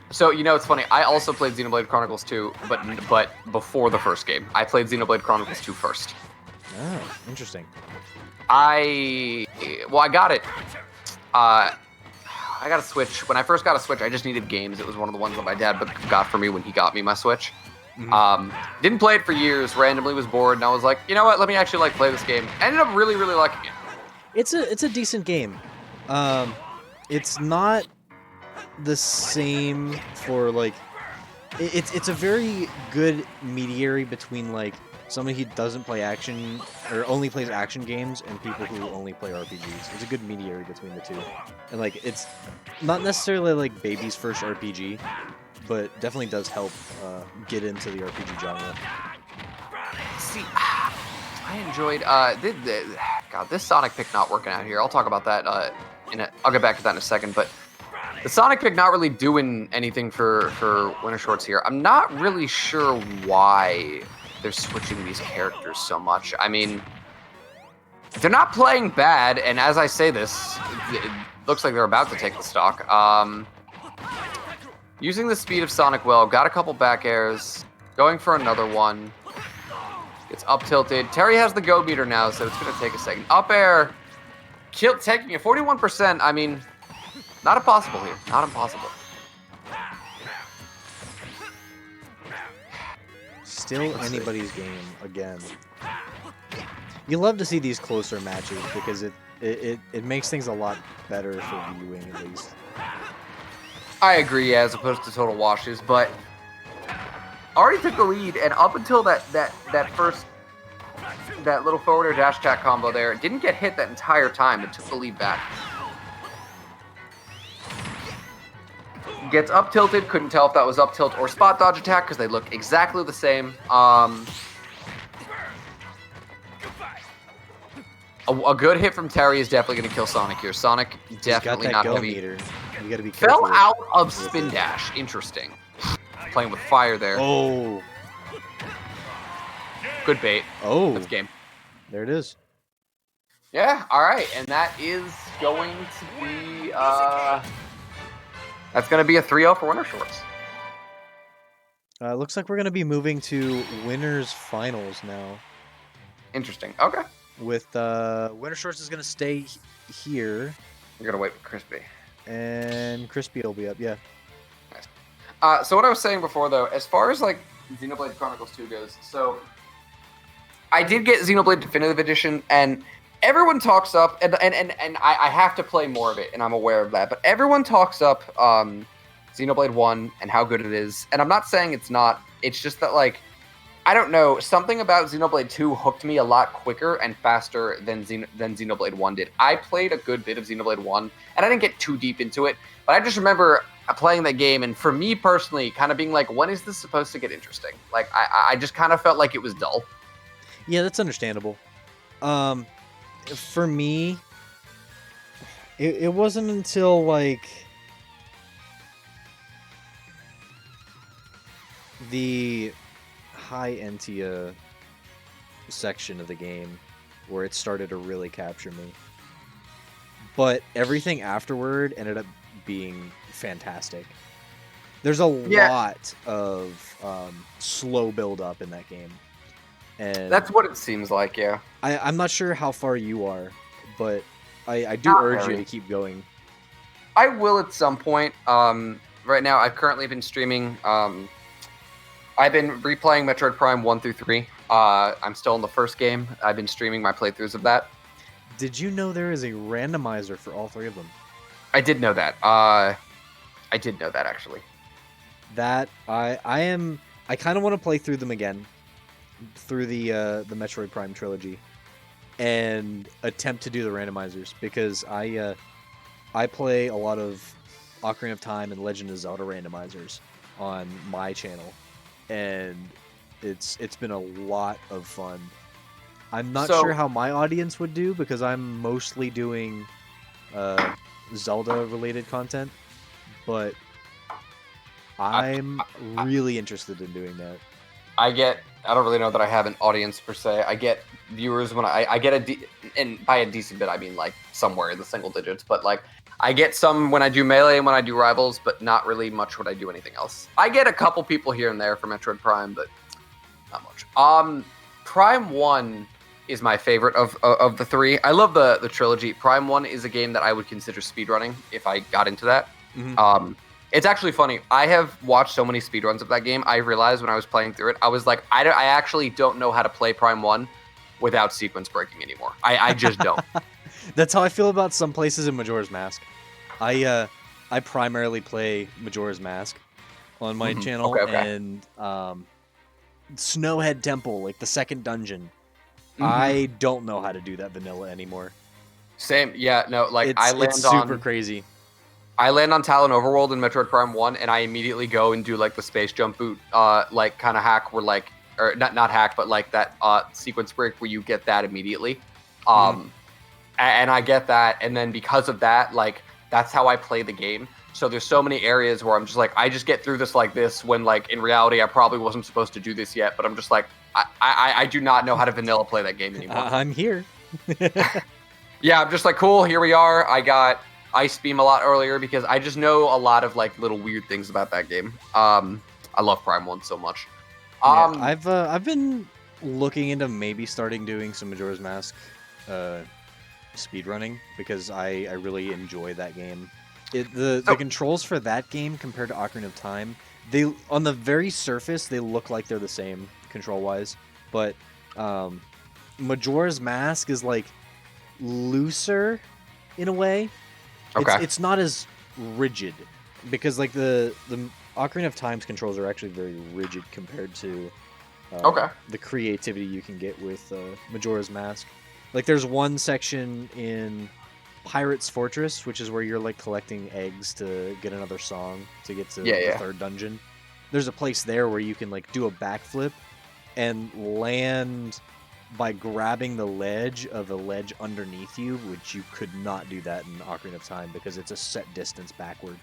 So it's funny. I also played Xenoblade Chronicles 2, but before the first game. I played Xenoblade Chronicles 2 first. Oh, interesting. I got it. I got a Switch. When I first got a Switch, I just needed games. It was one of the ones that my dad got for me when he got me my Switch. Mm-hmm. Didn't play it for years. Randomly was bored, and I was like, you know what? Let me actually play this game. Ended up really, really liking it. It's a decent game. It's not the same for like. It's a very good mediary between like somebody who doesn't play action or only plays action games and people who only play RPGs. It's a good mediary between the two. And like it's not necessarily like baby's first RPG, but definitely does help get into the RPG genre. See, I enjoyed God, this Sonic pick not working out here. I'll talk about that I'll get back to that in a second, but the Sonic pick not really doing anything for Winter Shorts here. I'm not really sure why they're switching these characters so much. I mean, they're not playing bad, and as I say this, it looks like they're about to take the stock. Using the speed of Sonic well, got a couple back airs, going for another one. It's up tilted. Terry has the go meter now, so it's going to take a second. Up air, taking it 41%. I mean, not impossible here. Not impossible. Still anybody's game again. You love to see these closer matches because it makes things a lot better for viewing at least. I agree, as opposed to total washes, but already took the lead, and up until that little forward or dash attack combo there, it didn't get hit that entire time. It took the lead back. Gets up tilted, couldn't tell if that was up tilt or spot dodge attack because they look exactly the same. A good hit from Terry is definitely going to kill Sonic here. Sonic definitely not heavy. Meter. You gotta be careful. Fell out of spin dash. Interesting. Playing with fire there. Oh. Good bait. Oh. That's game. There it is. Yeah, all right. And that is going to be... That's going to be a 3-0 for Winter Shorts. Looks like we're going to be moving to Winners Finals now. Interesting. Okay. With Winter Shorts is going to stay here. You're going to wait for Crispy. And Crispy will be up, yeah. Nice. So what I was saying before, though, as far as like Xenoblade Chronicles 2 goes, so I did get Xenoblade Definitive Edition, and everyone talks up, and I have to play more of it, and I'm aware of that, but everyone talks up Xenoblade 1 and how good it is, and I'm not saying it's not, it's just that, like, I don't know. Something about Xenoblade 2 hooked me a lot quicker and faster than Xenoblade 1 did. I played a good bit of Xenoblade 1, and I didn't get too deep into it, but I just remember playing that game, and for me personally, kind of being like, when is this supposed to get interesting? Like, I just kind of felt like it was dull. Yeah, that's understandable. For me, it wasn't until, like, the high Entia section of the game where it started to really capture me. But everything afterward ended up being fantastic. There's a lot of slow build up in that game. And that's what it seems like, yeah. I'm not sure how far you are, but I do Not urge very. you to keep going. I will at some point. Right now, I've currently been streaming. I've been replaying Metroid Prime 1 through 3. I'm still in the first game. I've been streaming my playthroughs of that. Did you know there is a randomizer for all 3 of them? I did know that. I did know that, actually. That I kind of want to play through them again, through the Metroid Prime trilogy, and attempt to do the randomizers, because I play a lot of Ocarina of Time and Legend of Zelda randomizers on my channel, and it's been a lot of fun. I'm not sure how my audience would do, because I'm mostly doing Zelda related content, but I'm really interested in doing that. I don't really know that I have an audience per se. I get viewers when I get and by a decent bit I mean like somewhere in the single digits, but like I get some when I do Melee and when I do Rivals, but not really much when I do anything else. I get a couple people here and there for Metroid Prime, but not much. Prime 1 is my favorite of the 3. I love the trilogy. Prime 1 is a game that I would consider speedrunning if I got into that. Mm-hmm. It's actually funny. I have watched so many speedruns of that game. I realized when I was playing through it, I was like, I actually don't know how to play Prime 1 without sequence breaking anymore. I just don't. That's how I feel about some places in Majora's Mask. I primarily play Majora's Mask on my channel, and Snowhead Temple, like the second dungeon. I don't know how to do that vanilla anymore. Same, yeah, no, like it's super crazy. I land on Talon Overworld in Metroid Prime 1, and I immediately go and do like the space jump boot, like kind of hack where like, or not hack, but like that sequence break where you get that immediately. And I get that, and then because of that, like that's how I play the game. So there's so many areas where I'm just like, I just get through this like this, when like in reality I probably wasn't supposed to do this yet, but I'm just like, I do not know how to vanilla play that game anymore. I'm here. Yeah, I'm just like, cool, here we are. I got Ice Beam a lot earlier because I just know a lot of like little weird things about that game. I love Prime 1 so much. I've been looking into maybe starting doing some Majora's Mask speedrunning, because I really enjoy that game. The controls for that game compared to Ocarina of Time, they on the very surface they look like they're the same control wise, but Majora's Mask is like looser in a way. It's not as rigid, because like the Ocarina of Time's controls are actually very rigid compared to the creativity you can get with Majora's Mask. Like there's one section in Pirate's Fortress, which is where you're like collecting eggs to get another song to get to the third dungeon. There's a place there where you can like do a backflip and land by grabbing the ledge of a ledge underneath you, which you could not do that in Ocarina of Time because it's a set distance backward.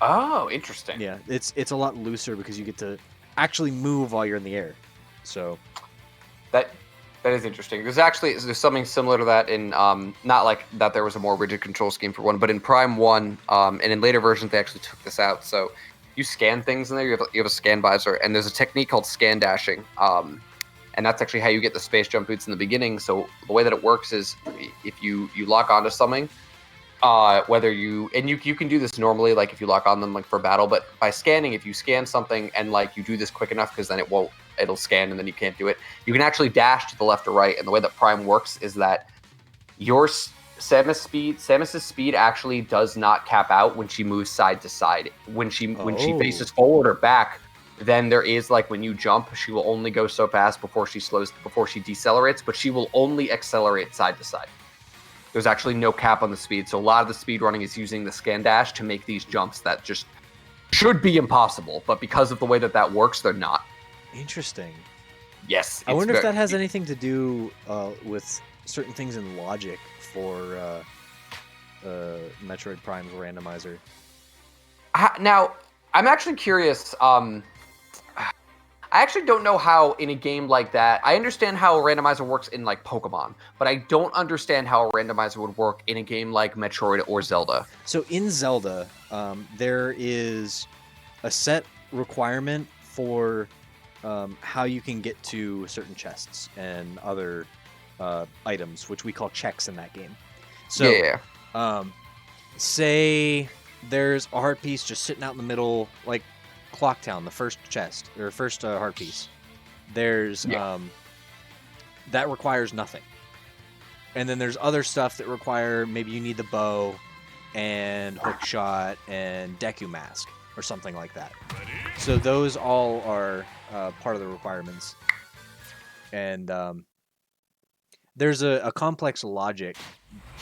Oh, interesting. Yeah, it's a lot looser because you get to actually move while you're in the air. So that is interesting. There's something similar to that in not like that there was a more rigid control scheme for one, but in Prime 1 and in later versions they actually took this out. So you scan things in there. You have a scan visor, and there's a technique called scan dashing. And that's actually how you get the space jump boots in the beginning. So the way that it works is if you lock onto something, whether you can do this normally, like if you lock on them like for battle, but by scanning, if you scan something and like you do this quick enough, because then it'll scan and then you can't do it. You can actually dash to the left or right. And the way that Prime works is that your Samus's speed actually does not cap out when she moves side to side. When she faces forward or back, Then there is like when you jump, she will only go so fast before she decelerates, but she will only accelerate side to side. There's actually no cap on the speed, so a lot of the speed running is using the scan dash to make these jumps that just should be impossible, but because of the way that works, they're not. Interesting. Yes. I wonder if that has anything to do with certain things in logic for Metroid Prime's randomizer. Now, I'm actually curious. I actually don't know how in a game like that. I understand how a randomizer works in like Pokemon, but I don't understand how a randomizer would work in a game like Metroid or Zelda. So in Zelda, there is a set requirement for how you can get to certain chests and other items, which we call checks in that game. So, yeah. Say there's a heart piece just sitting out in the middle, like Clock Town, the first chest or first heart piece. There's that requires nothing, and then there's other stuff that require maybe you need the bow and hook shot and Deku mask or something like that. So those all are part of the requirements, and there's a complex logic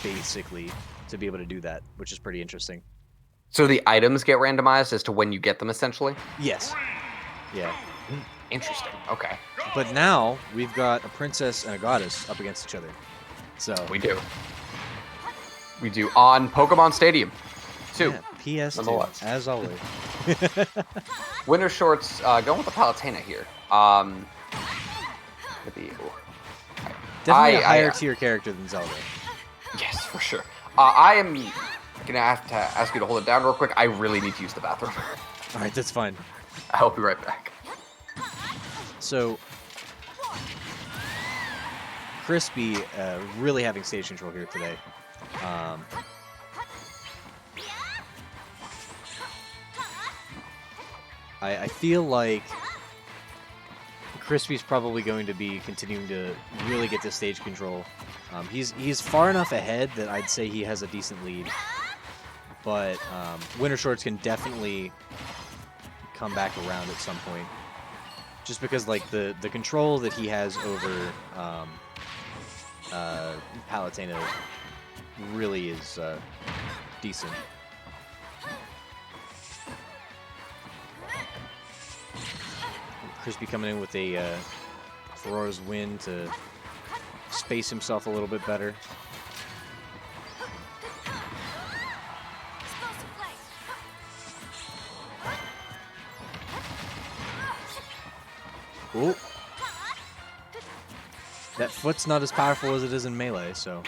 basically to be able to do that, which is pretty interesting. So the items get randomized as to when you get them, essentially? Yes. Yeah. Interesting. Okay. But now we've got a princess and a goddess up against each other. So we do. We do on Pokemon Stadium 2. Yeah, PS2, as always. Winter Shorts going with the Palutena here. Definitely a higher tier character than Zelda. Yes, for sure. I am gonna have to ask you to hold it down real quick. I really need to use the bathroom. All right, that's fine. I'll be right back. So, Crispy really having stage control here today. I feel like Crispy's probably going to be continuing to really get this stage control. He's far enough ahead that I'd say he has a decent lead. But Winter Shorts can definitely come back around at some point. Just because like the control that he has over Palutena really is decent. Crispy coming in with a Aurora's Wind to space himself a little bit better. Ooh. That foot's not as powerful as it is in Melee, so...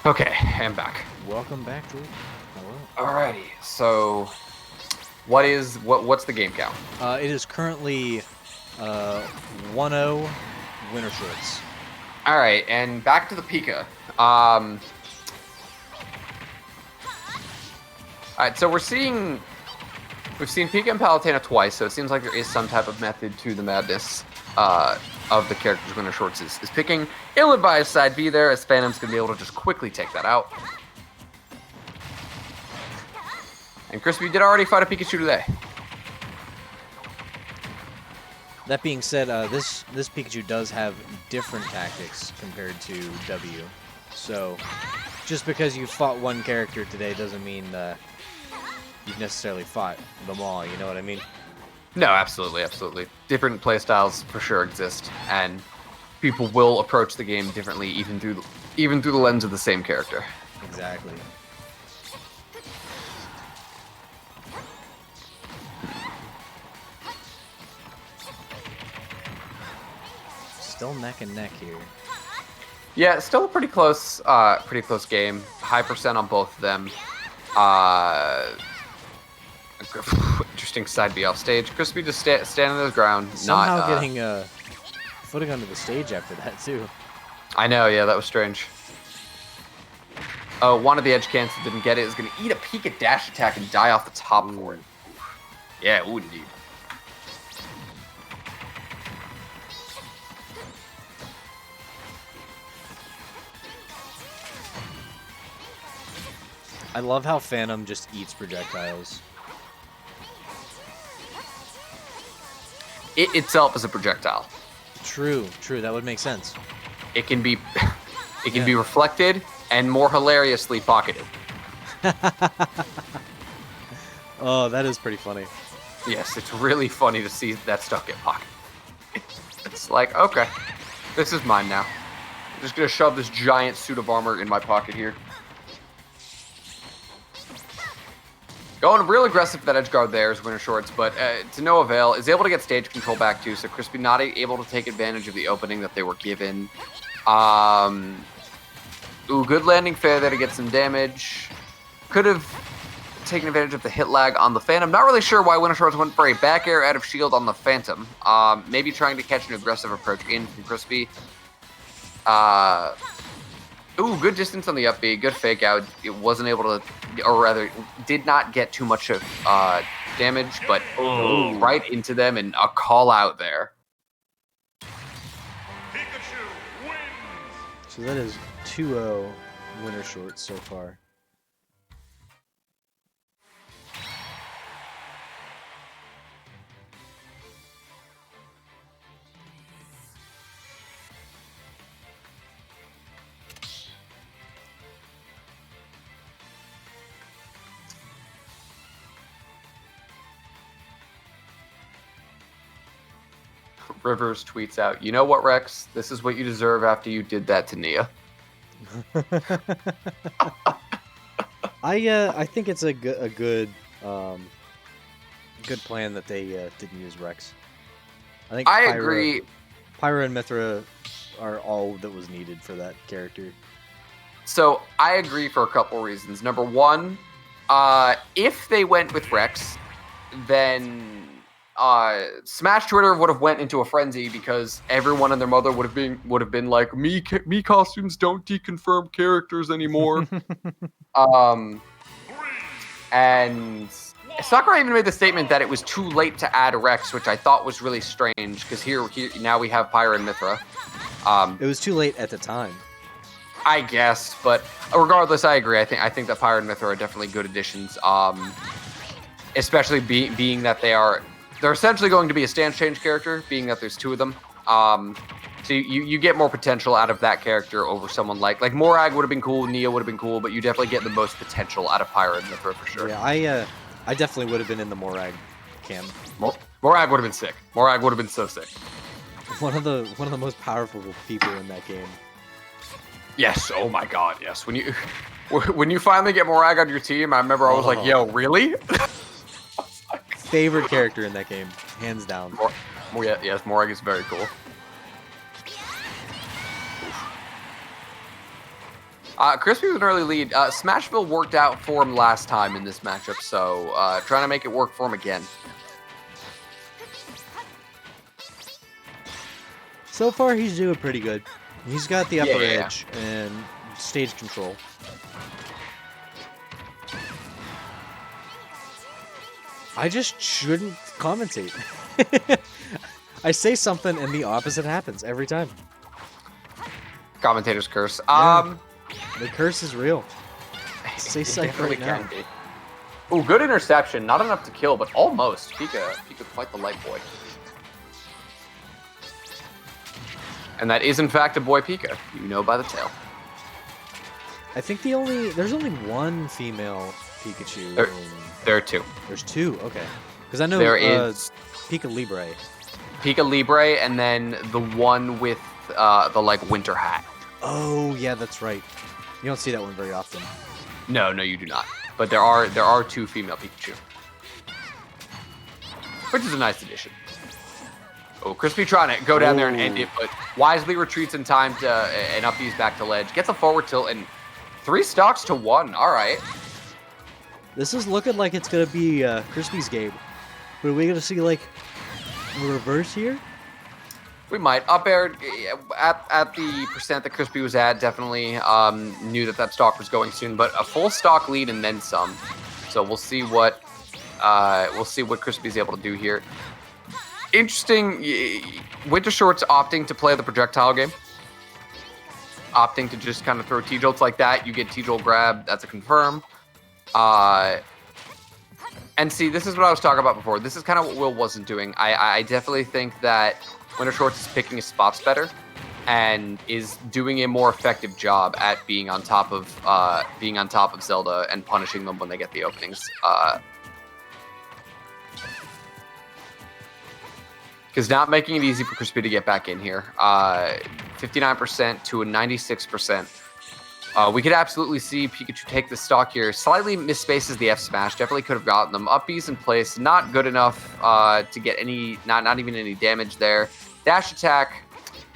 Okay, I'm back. Welcome back, Drew. Hello. Alrighty, so what's the game count? It is currently 1-0 winner shorts. Alright, and back to the Pika. Alright, so we've seen Pika and Palutena twice, so it seems like there is some type of method to the madness of the characters winner shorts is picking ill-advised side B there, as Phantom's going to be able to just quickly take that out. And Crispy did already fight a Pikachu today. That being said, this Pikachu does have different tactics compared to W. So, just because you fought one character today doesn't mean you've necessarily fought them all, you know what I mean? No, absolutely, absolutely. Different playstyles for sure exist, and people will approach the game differently, even through the lens of the same character. Exactly. Still neck and neck here. Yeah, still a pretty close game. High percent on both of them. Interesting side B off stage. Crispy just standing his ground. Somehow getting footing onto the stage after that too. I know, yeah, that was strange. Oh, one of the edge cancels didn't get it. Is going to eat a Pika dash attack and die off the top for it. Yeah, ooh, indeed. I love how Phantom just eats projectiles. It itself is a projectile. True, that would make sense. It can be be reflected and more hilariously pocketed. Oh, that is pretty funny. Yes, it's really funny to see that stuff get pocketed. It's like, okay, this is mine now. I'm just gonna shove this giant suit of armor in my pocket here. Going real aggressive for that edge guard there is winner shorts, but to no avail. Is able to get stage control back too, so Crispy not able to take advantage of the opening that they were given. Ooh, good landing fair there to get some damage. Could have taken advantage of the hit lag on the Phantom. Not really sure why winner shorts went for a back air out of shield on the Phantom. Maybe trying to catch an aggressive approach in from Crispy. Ooh, good distance on the up B, good fake out. It wasn't able to, or rather, did not get too much of damage, but ooh, right into them and a call out there. So that is 2-0 winner shorts so far. Rivers tweets out, "You know what, Rex? This is what you deserve after you did that to Nia." I think it's a good plan that they didn't use Rex. I think I agree. Pyra and Mithra are all that was needed for that character. So I agree for a couple reasons. Number one, if they went with Rex, then Smash Twitter would have went into a frenzy because everyone and their mother would have been like, me costumes don't deconfirm characters anymore. And Sakura even made the statement that it was too late to add Rex, which I thought was really strange because here now we have Pyra and Mithra. It was too late at the time, I guess, but regardless, I agree. I think that Pyra and Mithra are definitely good additions. Especially being that they're essentially going to be a stance change character, being that there's two of them. So you get more potential out of that character over someone like Morag would have been cool, Nia would have been cool, but you definitely get the most potential out of Pyra and Mithra for sure. Yeah, I definitely would have been in the Morag camp. Morag would have been sick. Morag would have been so sick. One of the most powerful people in that game. Yes. Oh my God. Yes. When you finally get Morag on your team, I remember I was like, "Yo, really?" Favorite character in that game, hands down. Yes, Morag is very cool. Crispy with an early lead. Smashville worked out for him last time in this matchup, so trying to make it work for him again. So far, he's doing pretty good. He's got the upper edge and stage control. I just shouldn't commentate. I say something and the opposite happens every time. Commentator's curse. Yeah. The curse is real. Say psych right now. Ooh, good interception. Not enough to kill, but almost. Pika quite the light boy. And that is, in fact, a boy Pika. You know by the tail. I think there's only one female Pikachu. There are two. There's two, okay. Because I know there is Pika Libre. Pika Libre, and then the one with the like winter hat. Oh yeah, that's right. You don't see that one very often. No, you do not. But there are two female Pikachu, which is a nice addition. Oh, Crispy trying to go down there and end it, but wisely retreats in time to and up B's back to ledge. Gets a forward tilt and 3 stocks to 1. All right. This is looking like it's gonna be Crispy's game. But are we gonna see like a reverse here? We might. Up air at the percent that Crispy was at, definitely knew that stock was going soon, but a full stock lead and then some. So we'll see what Crispy's able to do here. Interesting. Winter Shorts opting to play the projectile game. Opting to just kind of throw T-jolts like that. You get T-jolt grab. That's a confirm. And see, this is what I was talking about before. This is kind of what Will wasn't doing. I definitely think that Winter Shorts is picking his spots better and is doing a more effective job at being on top of Zelda and punishing them when they get the openings. Because not making it easy for Crispy to get back in here. 59% to a 96%. We could absolutely see Pikachu take the stock here. Slightly misspaces the F smash. Definitely could have gotten them. Up B's in place. Not good enough to get any, not even any damage there. Dash attack.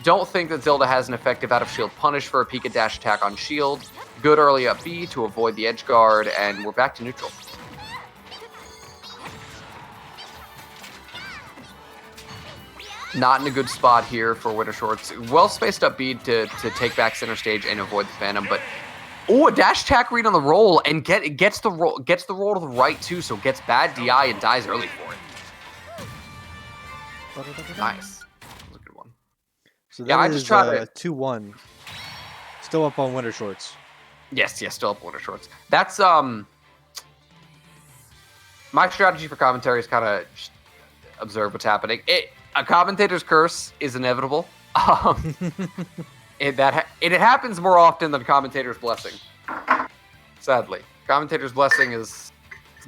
Don't think that Zelda has an effective out of shield punish for a Pika dash attack on shield. Good early up B to avoid the edge guard, and we're back to neutral. Not in a good spot here for Winter Shorts. Well spaced up B to take back center stage and avoid the Phantom, but a dash attack read on the roll and gets the roll to the right too, so gets bad DI and dies early for it. Nice. That was a good one. So that I just tried 2-1. Still up on Winter Shorts. Yes, still up on Winter Shorts. That's my strategy for commentary is kind of observe what's happening. A commentator's curse is inevitable. It happens more often than commentator's blessing. Sadly, commentator's blessing is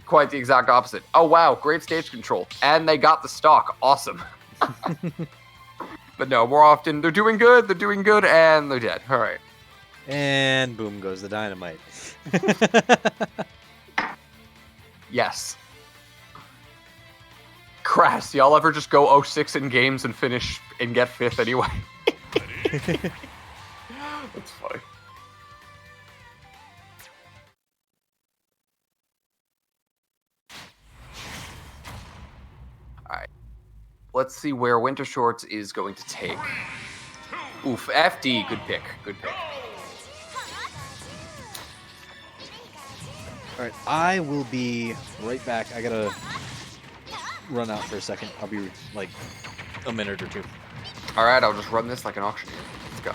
quite the exact opposite. Oh wow, great stage control, and they got the stock. Awesome. But no, more often they're doing good, and they're dead. All right. And boom goes the dynamite. Yes. Crass, y'all ever just go 0-6 in games and finish and get 5th anyway? That's funny. Alright. Let's see where Winter Shorts is going to take. Oof, FD, good pick. Alright, I will be right back. I gotta run out for a second. I'll be like a minute or two. All right, I'll just run this like an auctioneer. Let's go.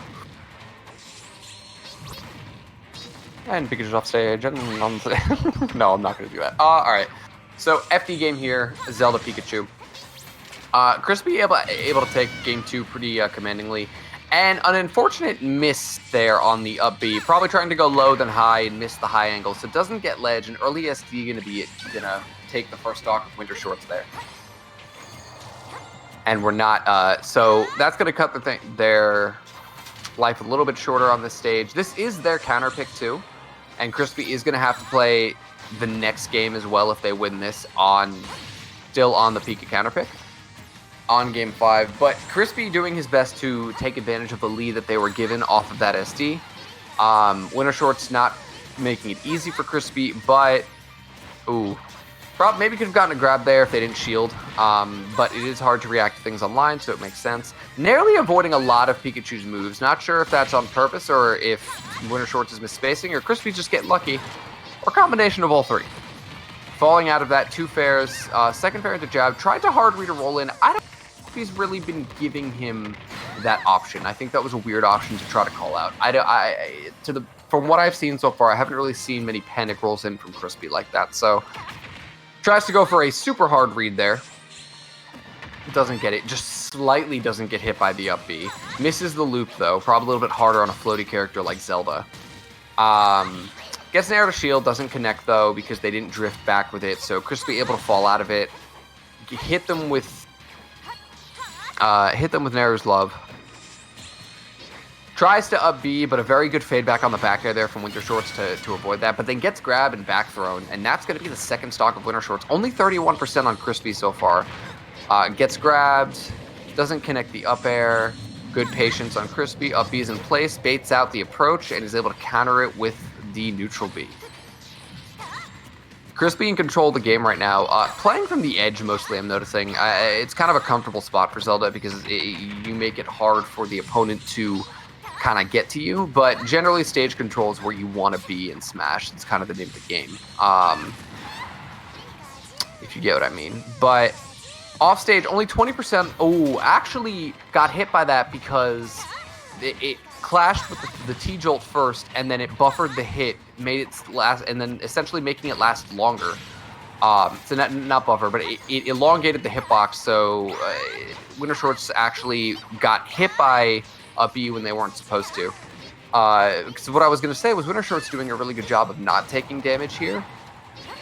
And Pikachu's off stage. And no, I'm not going to do that. All right. So FD game here, Zelda Pikachu. Crispy able to take game 2 pretty commandingly. And an unfortunate miss there on the up B. Probably trying to go low than high and miss the high angle. So it doesn't get ledge. And early SD gonna take the first stock of Winter Shorts there. And we're not, so that's going to cut their life a little bit shorter on this stage. This is their counter pick too. And Crispy is going to have to play the next game as well if they win this still on the Pika counter pick on game 5. But Crispy doing his best to take advantage of the lead that they were given off of that SD. Winter Shorts not making it easy for Crispy, but ooh, maybe could have gotten a grab there if they didn't shield. But it is hard to react to things online, so it makes sense. Narrowly avoiding a lot of Pikachu's moves. Not sure if that's on purpose or if Winter Shorts is misspacing or Crispy's just getting lucky, or a combination of all three. Falling out of that, 2 fairs, second fair into jab, tried to hard read a roll in. I don't know if he's really been giving him that option. I think that was a weird option to try to call out. From what I've seen so far, I haven't really seen many panic rolls in from Crispy like that. So tries to go for a super hard read there. Doesn't get it. Just slightly doesn't get hit by the up B. Misses the loop though. Probably a little bit harder on a floaty character like Zelda. Gets an air to shield, doesn't connect though because they didn't drift back with it. So Crispy able to fall out of it. Hit them with Naru's Love. Tries to up B, but a very good fade back on the back air there from Winter Shorts to avoid that. But then gets grabbed and back thrown, and that's going to be the second stock of Winter Shorts. Only 31% on Crispy so far. Gets grabbed, doesn't connect the up air. Good patience on Crispy. Up B is in place, baits out the approach, and is able to counter it with the neutral B. Crispy in control of the game right now. Playing from the edge mostly, I'm noticing. It's kind of a comfortable spot for Zelda because you make it hard for the opponent to kind of get to you, but generally stage control is where you want to be in Smash. It's kind of the name of the game, if you get what I mean. But off stage, only 20%. Oh, actually got hit by that because it clashed with the T-Jolt first, and then it buffered the hit, made it last, and then essentially making it last longer. So not buffer, but it elongated the hitbox, so Winter Shorts actually got hit by up B when they weren't supposed to. Because what I was going to say was Winter Shorts doing a really good job of not taking damage here.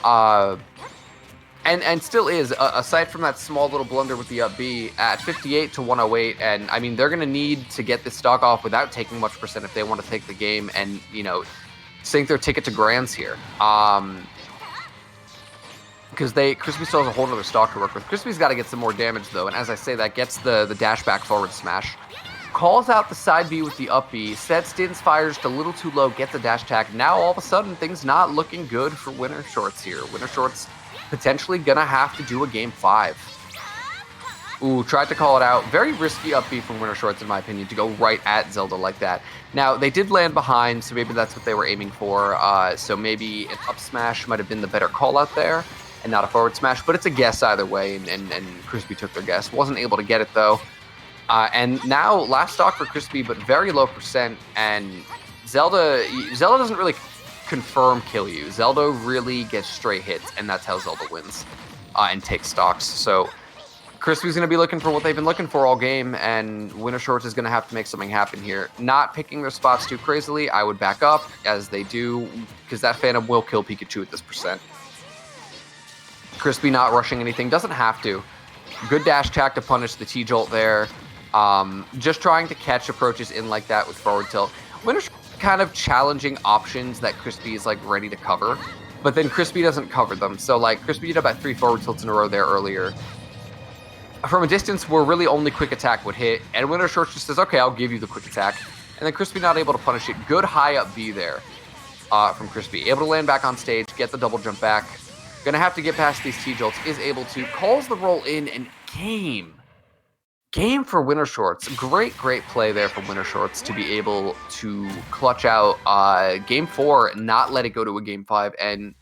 And still is, aside from that small little blunder with the up B, at 58 to 108, and I mean, they're going to need to get this stock off without taking much percent if they want to take the game and, you know, sink their ticket to grands here. Because Crispy still has a whole other stock to work with. Crispy's got to get some more damage, though, and as I say, that gets the dash back forward smash. Calls out the side B with the up B, sets Din's fire just a little too low, gets a dash attack. Now, all of a sudden, things not looking good for Winter Shorts here. Winter Shorts potentially gonna have to do a game 5. Ooh, tried to call it out. Very risky up B from Winter Shorts, in my opinion, to go right at Zelda like that. Now, they did land behind, so maybe that's what they were aiming for. So maybe an up smash might have been the better call out there, and not a forward smash, but it's a guess either way, and Crispy took their guess. Wasn't able to get it, though. And now, last stock for Crispy, but very low percent, and Zelda doesn't really confirm kill you. Zelda really gets straight hits, and that's how Zelda wins and takes stocks. So Crispy's going to be looking for what they've been looking for all game, and Winter Shorts is going to have to make something happen here. Not picking their spots too crazily. I would back up, as they do, because that Phantom will kill Pikachu at this percent. Crispy not rushing anything. Doesn't have to. Good dash attack to punish the T-Jolt there. Just trying to catch approaches in like that with forward tilt. Winter Shorts kind of challenging options that Crispy is like ready to cover, but then Crispy doesn't cover them. So like Crispy did about 3 forward tilts in a row there earlier. From a distance where really only quick attack would hit, and Winter Shorts just says, okay, I'll give you the quick attack. And then Crispy not able to punish it. Good high up B there from Crispy. Able to land back on stage, get the double jump back. Gonna have to get past these T-Jolts. Is able to, calls the roll in, and game for Winter Shorts. Great play there from Winter Shorts to be able to clutch out game 4, not let it go to a game 5, and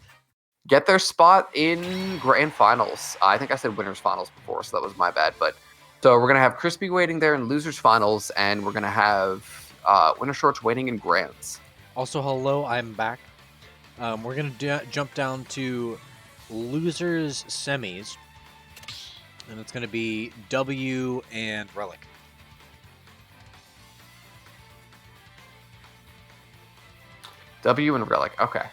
get their spot in grand finals. I think I said winners finals before, so that was my bad. But so we're gonna have Crispy waiting there in losers finals, and we're gonna have Winter Shorts waiting in grands. Also, hello, I'm back. We're gonna jump down to losers semis. And it's going to be W and Relic. W and Relic, okay.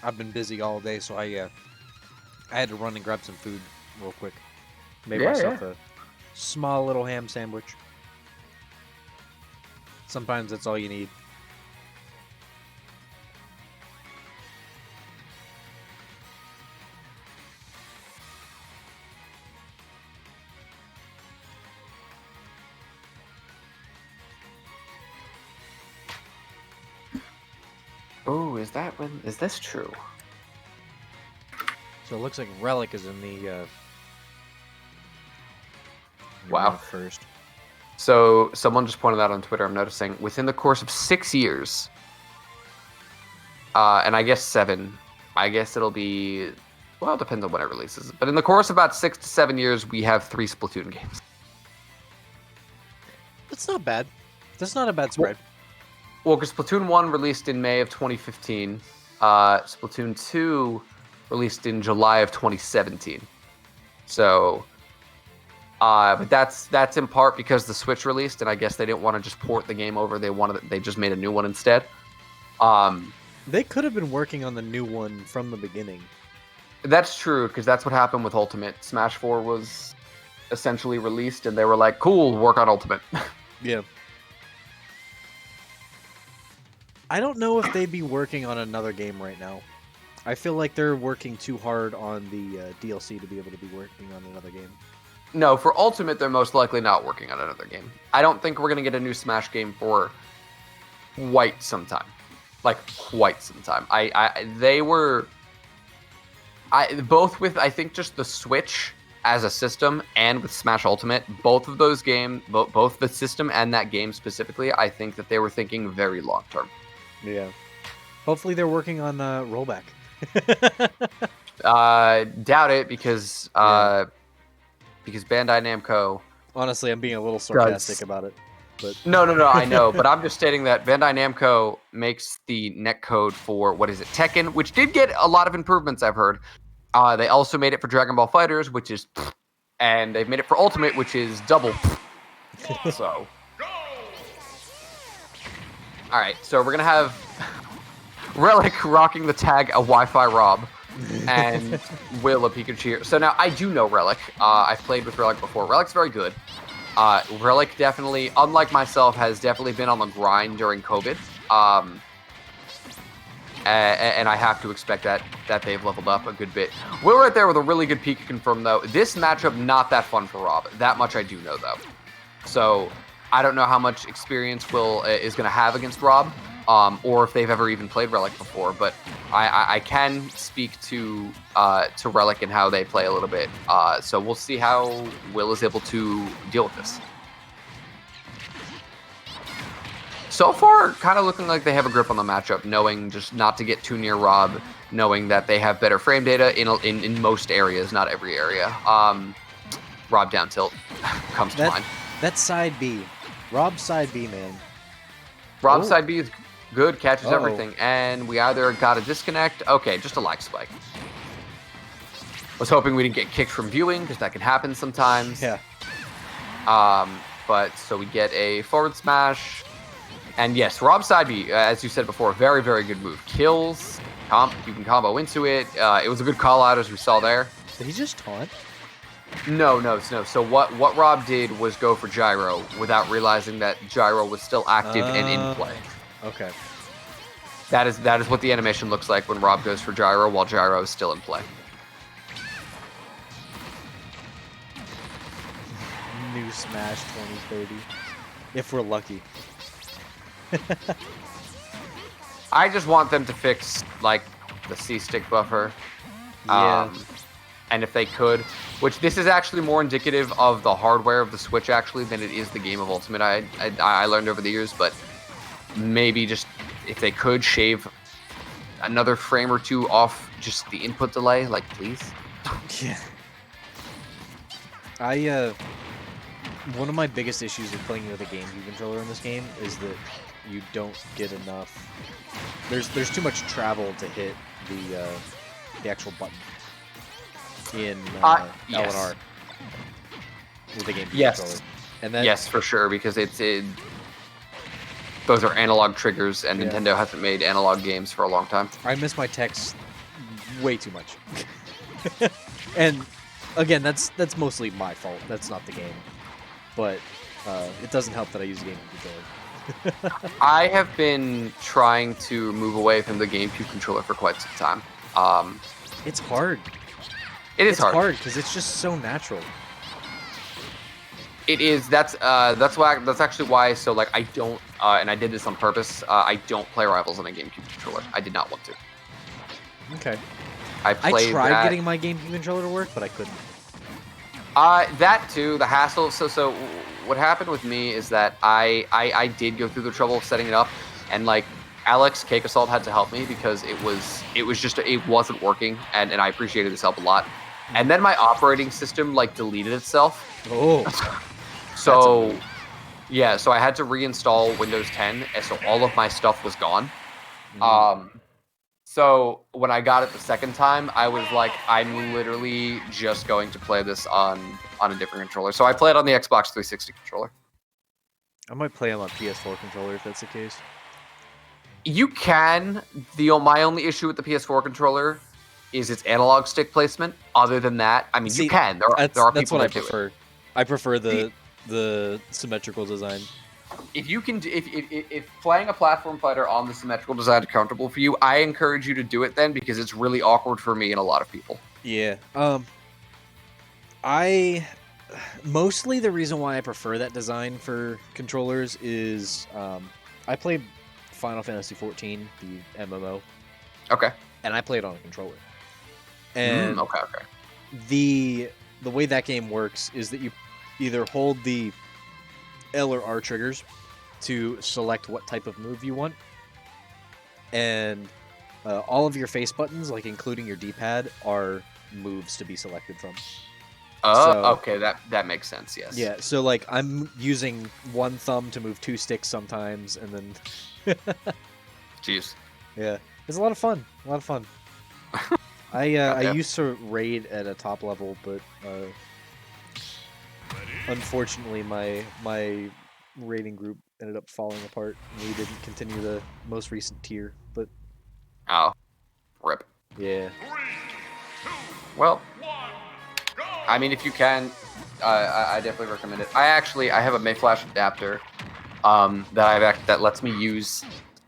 I've been busy all day, so I had to run and grab some food real quick. Made myself a small little ham sandwich. Sometimes that's all you need. Oh, is this true? So it looks like Relic is in the Wow. first. So someone just pointed out on Twitter, I'm noticing, within the course of 6 years, and I guess 7, I guess it'll be, well, it depends on when it releases. But in the course of about 6 to 7 years, we have 3 Splatoon games. That's not bad. That's not a bad spread. Well, because Splatoon 1 released in May of 2015. Splatoon 2 released in July of 2017. So, but that's in part because the Switch released, and I guess they didn't want to just port the game over. They just made a new one instead. They could have been working on the new one from the beginning. That's true, because that's what happened with Ultimate. Smash 4 was essentially released, and they were like, cool, work on Ultimate. Yeah. I don't know if they'd be working on another game right now. I feel like they're working too hard on the DLC to be able to be working on another game. No, for Ultimate, they're most likely not working on another game. I don't think we're going to get a new Smash game for quite some time. Like, quite some time. Both with, I think, just the Switch as a system and with Smash Ultimate, both of those games, both the system and that game specifically, I think that they were thinking very long term. Yeah. Hopefully they're working on rollback. Doubt it because Bandai Namco. Honestly, I'm being a little sarcastic about it. But No, I know, but I'm just stating that Bandai Namco makes the netcode for what is it, Tekken, which did get a lot of improvements, I've heard. They also made it for Dragon Ball FighterZ, which is, and they've made it for Ultimate, which is double. So. All right, so we're gonna have Relic rocking the tag a Wi-Fi Rob, and Will a Pikachu. So now I do know Relic. I've played with Relic before. Relic's very good. Relic definitely, unlike myself, has definitely been on the grind during COVID. And I have to expect that they've leveled up a good bit. Will right there with a really good peek confirm though. This matchup not that fun for Rob. That much I do know though. So I don't know how much experience Will is going to have against Rob, or if they've ever even played Relic before. But I can speak to Relic and how they play a little bit. So we'll see how Will is able to deal with this. So far, kind of looking like they have a grip on the matchup, knowing just not to get too near Rob, knowing that they have better frame data in most areas, not every area. Rob down tilt comes to mind. That's side B. Rob's side B, man. Rob's side B is good, catches everything, and we either got a disconnect. Okay, just a lag spike. Was hoping we didn't get kicked from viewing, because that can happen sometimes. Yeah. But so we get a forward smash. And yes, Rob's side B, as you said before, very, very good move. Kills, you can combo into it. It was a good call out as we saw there. Did he just taunt? No. So what Rob did was go for gyro without realizing that gyro was still active and in play. Okay. That is what the animation looks like when Rob goes for gyro while gyro is still in play. New Smash 2030. If we're lucky. I just want them to fix like the C-stick buffer. Yeah. And if they could, which this is actually more indicative of the hardware of the Switch actually than it is the game of Ultimate. I learned over the years, but maybe just if they could shave another frame or two off just the input delay, like please. Yeah. One of my biggest issues with playing with a GameCube controller in this game is that you don't get enough. There's too much travel to hit the actual button in L&R with the GameCube controller. And that, yes, for sure, because those are analog triggers, and Nintendo hasn't made analog games for a long time. I miss my text way too much. And again, that's mostly my fault. That's not the game, but it doesn't help that I use the GameCube controller. I have been trying to move away from the GameCube controller for quite some time. It's hard. It's hard because it's just so natural. It is. That's actually why. So like I don't, and I did this on purpose. I don't play Rivals on a GameCube controller. I did not want to. Okay. I tried getting my GameCube controller to work, but I couldn't. That too, the hassle. So what happened with me is that I did go through the trouble of setting it up, and like Alex Cake Assault had to help me because it wasn't working, and I appreciated his help a lot. And then my operating system like deleted itself. Oh. So yeah, so I had to reinstall Windows 10, and so all of my stuff was gone. So when I got it the second time, I was like, I'm literally just going to play this on a different controller. So I played on the Xbox 360 controller. I might play on my PS4 controller if that's the case. You can. My only issue with the PS4 controller is its analog stick placement. Other than that, I mean, you can. There are people that prefer. Do it. I prefer the symmetrical design. If you can, if playing a platform fighter on the symmetrical design is comfortable for you, I encourage you to do it then, because it's really awkward for me and a lot of people. Yeah. Mostly the reason why I prefer that design for controllers is I played Final Fantasy XIV, the MMO. Okay. And I played on a controller. And okay. The way that game works is that you either hold the L or R triggers to select what type of move you want, and all of your face buttons, like including your D-pad, are moves to be selected from. Okay, that makes sense. Yes. Yeah. So like I'm using one thumb to move two sticks sometimes, and then. Jeez. Yeah, it's a lot of fun. I used to raid at a top level, but unfortunately my raiding group ended up falling apart, and we didn't continue the most recent tier. But rip. Yeah. Well, I mean, if you can, I definitely recommend it. I have a Mayflash adapter that lets me use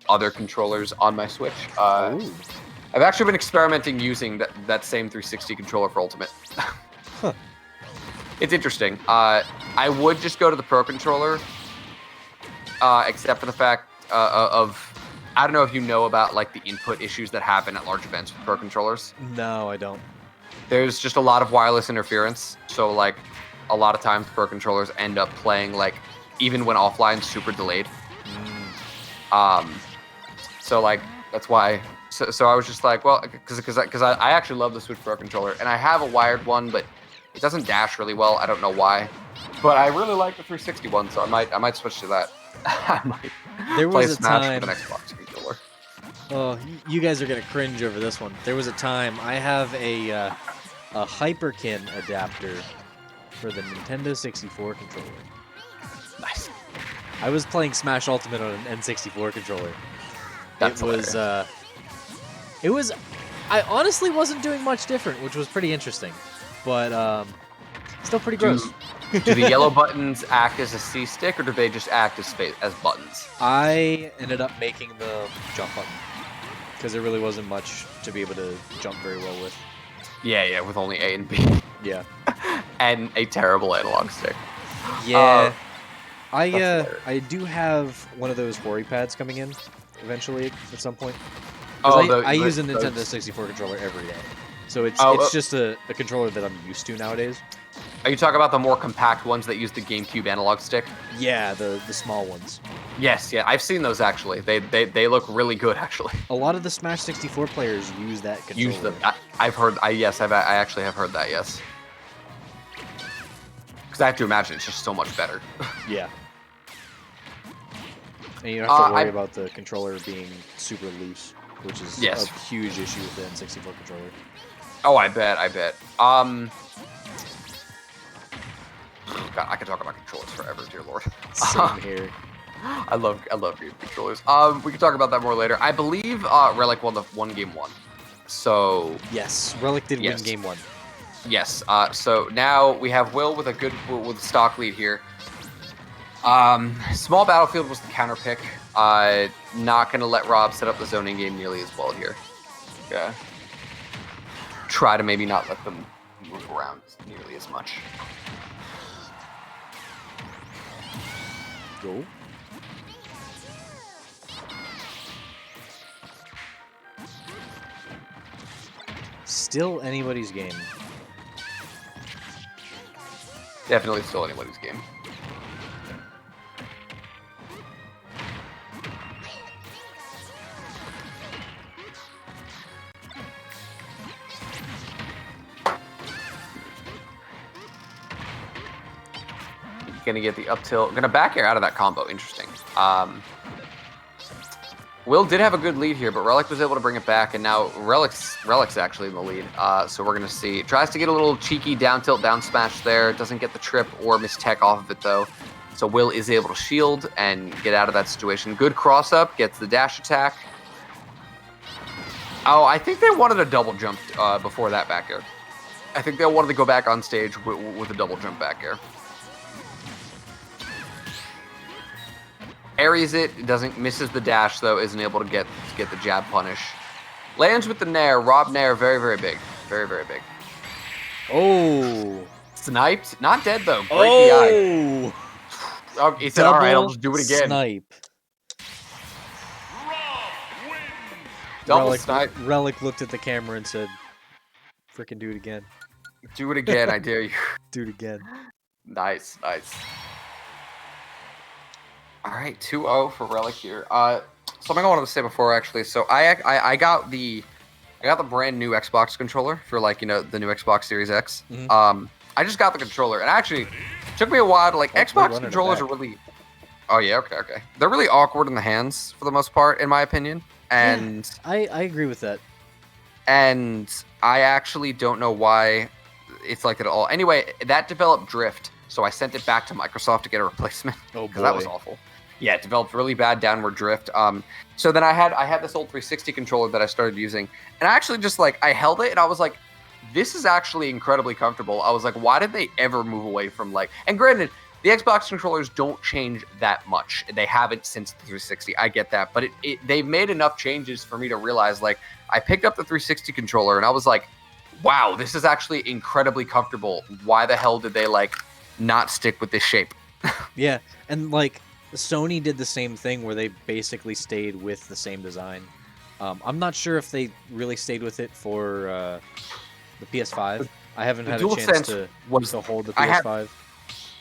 other controllers on my Switch. I've actually been experimenting using that same 360 controller for Ultimate. Huh. It's interesting. I would just go to the Pro controller, except for the fact of I don't know if you know about like the input issues that happen at large events with Pro controllers. No, I don't. There's just a lot of wireless interference, so like a lot of times Pro controllers end up playing like even when offline super delayed. So like that's why. So I was just like, well, because I actually love the Switch Pro controller, and I have a wired one, but it doesn't dash really well. I don't know why, but I really like the 360 one, so I might switch to that. I might there play was a Smash time. with an Xbox controller. Oh, you guys are gonna cringe over this one. There was a time I have a Hyperkin adapter for the Nintendo 64 controller. Nice. I was playing Smash Ultimate on an N64 controller. That's It was. I honestly wasn't doing much different, which was pretty interesting, but still pretty gross. Do the yellow buttons act as a C stick, or do they just act as buttons? I ended up making the jump button because there really wasn't much to be able to jump very well with. Yeah, with only A and B. Yeah. And a terrible analog stick. Yeah. I do have one of those Hori pads coming in eventually at some point. I use a Nintendo 64 controller every day, so it's just a controller that I'm used to nowadays. Are you talking about the more compact ones that use the GameCube analog stick? Yeah, the small ones. Yes, yeah, I've seen those actually. They look really good actually. A lot of the Smash 64 players use that controller. Use them. I actually have heard that. Yes. Because I have to imagine it's just so much better. Yeah. And you don't have to worry about the controller being super loose, which is a huge issue with the N64 controller. Oh, I bet. God, I could talk about controllers forever, dear lord. Same here. I love game controllers. We can talk about that more later. I believe Relic won the one game one. So Yes, Relic did Yes. win game 1. yes. So now we have Will with a stock lead here. Small battlefield was the counter pick. Not gonna let Rob set up the zoning game nearly as well here. Yeah. Try to maybe not let them move around nearly as much. Go. Still anybody's game. Definitely still anybody's game. Gonna get the up tilt. Gonna back air out of that combo. Interesting. Will did have a good lead here, but Relic was able to bring it back, and now Relic's actually in the lead. So we're gonna see. Tries to get a little cheeky down tilt, down smash there. Doesn't get the trip or miss tech off of it though. So Will is able to shield and get out of that situation. Good cross up, gets the dash attack. Oh, I think they wanted a double jump before that back air. I think they wanted to go back on stage with a double jump back air. Aries it, doesn't misses the dash though, isn't able to get the jab punish. Lands with the nair, Rob nair, very, very big. Very, very big. Oh. Sniped, not dead though. Great DI. Oh, he said, all right, I'll just do it again. Snipe. Double snipe. Relic looked at the camera and said, "Frickin' do it again. Do it again, I dare you." Do it again." Nice, nice. All right, 2-0 for Relic here. Something I wanted to say before actually. So I got the brand new Xbox controller for the new Xbox Series X. Mm-hmm. I just got the controller, and actually it took me a while to Xbox controllers are really. Oh yeah, okay. They're really awkward in the hands for the most part, in my opinion. And yeah, I agree with that. And I actually don't know why it's like that at all. Anyway, that developed drift, so I sent it back to Microsoft to get a replacement. Oh boy, that was awful. Yeah, it developed really bad downward drift. So then I had this old 360 controller that I started using, and I actually just I held it and I was like, this is actually incredibly comfortable. I was like, why did they ever move away from And granted, the Xbox controllers don't change that much. They haven't since the 360. I get that, but they've made enough changes for me to realize I picked up the 360 controller and I was like, wow, this is actually incredibly comfortable. Why the hell did they not stick with this shape? Yeah, and Sony did the same thing where they basically stayed with the same design. I'm not sure if they really stayed with it for the PS5. I haven't had a chance to hold the PS5.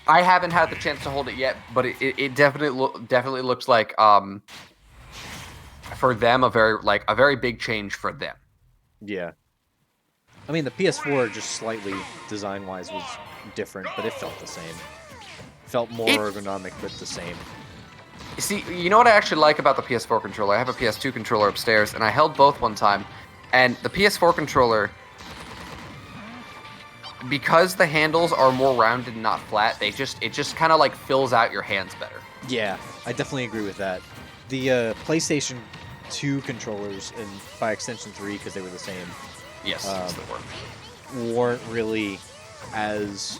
I haven't had the chance to hold it yet, but it definitely looks like for them a very big change for them. Yeah. I mean, the PS4 just slightly design-wise was different, but it felt the same. Felt more ergonomic, but the same. See, you know what I actually like about the PS4 controller? I have a PS2 controller upstairs, and I held both one time. And the PS4 controller, because the handles are more rounded and not flat, it just kind of fills out your hands better. Yeah, I definitely agree with that. The PlayStation 2 controllers, and by extension 3, because they were the same, yes, they weren't really as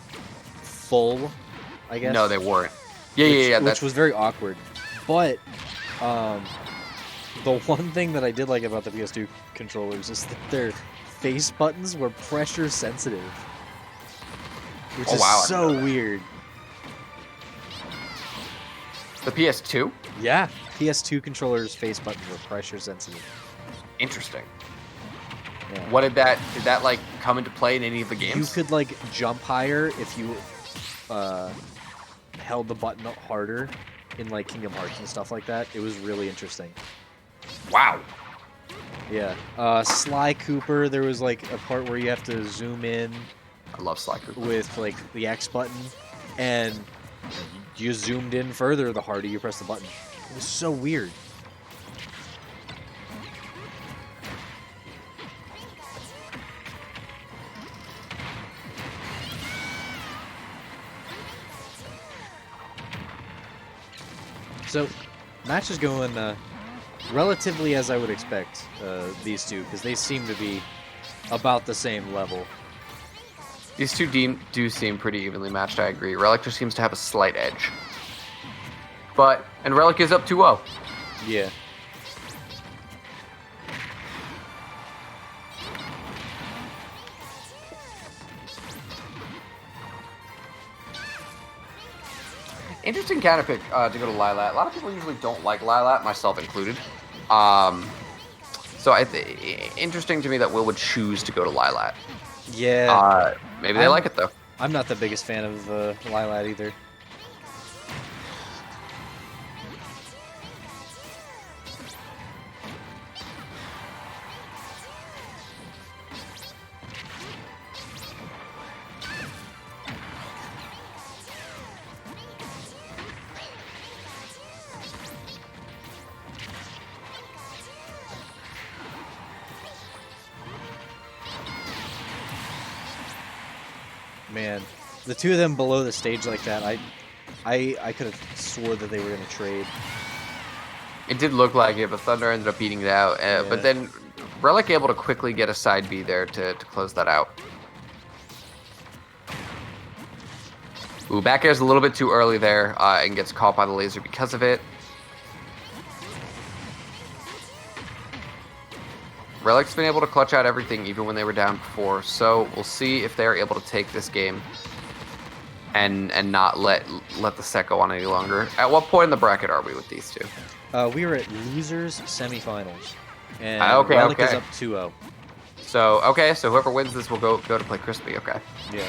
full, I guess. No, they weren't. Yeah. Which was very awkward. But the one thing that I did like about the PS2 controllers is that their face buttons were pressure sensitive. Which is so weird. The PS2? Yeah, PS2 controllers' face buttons were pressure sensitive. Interesting. Yeah. What did that come into play in any of the games? You could jump higher if you held the button up harder in Kingdom Hearts and stuff like that. It was really interesting. Wow. Yeah. Sly Cooper, there was a part where you have to zoom in. I love Sly Cooper. With the X button, and you zoomed in further the harder you press the button. It was so weird. So, match is going relatively as I would expect, these two, because they seem to be about the same level. These two do seem pretty evenly matched, I agree. Relic just seems to have a slight edge. And Relic is up 2-0. Yeah. Interesting counter pick to go to Lilat. A lot of people usually don't like Lilat, myself included. So interesting to me that Will would choose to go to Lilat. Yeah. Maybe they like it, though. I'm not the biggest fan of Lilat either. Man, the two of them below the stage like that, I could have swore that they were going to trade. It did look like it, but Thunder ended up beating it out. Yeah. But then Relic able to quickly get a side B there to close that out. Ooh, back air's a little bit too early there and gets caught by the laser because of it. Relic's been able to clutch out everything even when they were down before, so we'll see if they're able to take this game and not let the set go on any longer. At what point in the bracket are we with these two? We were at losers semifinals, and okay, Relic okay. is up 2-0. So whoever wins this will go to play Crispy. Okay. Yeah.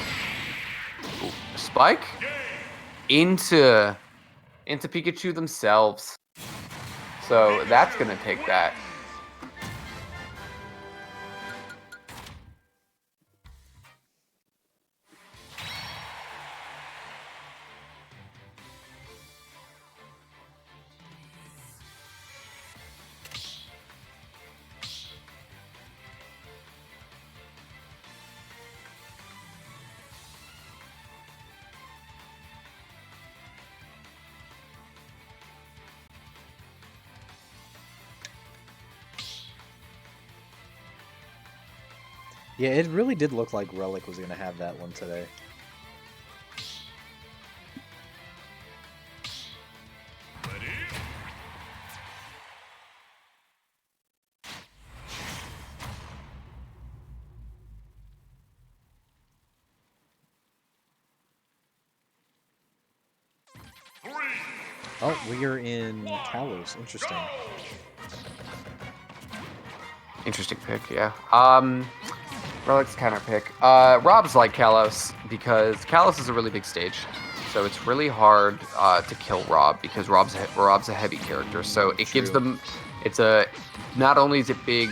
Ooh, Spike into Pikachu themselves. So that's gonna take that. Yeah, it really did look like Relic was going to have that one today. Oh, we are in Talos. Interesting. Interesting pick, yeah. Relic's counter pick. Rob's like Kalos because Kalos is a really big stage, so it's really hard to kill Rob because Rob's a heavy character. So it gives them. It's not only is it big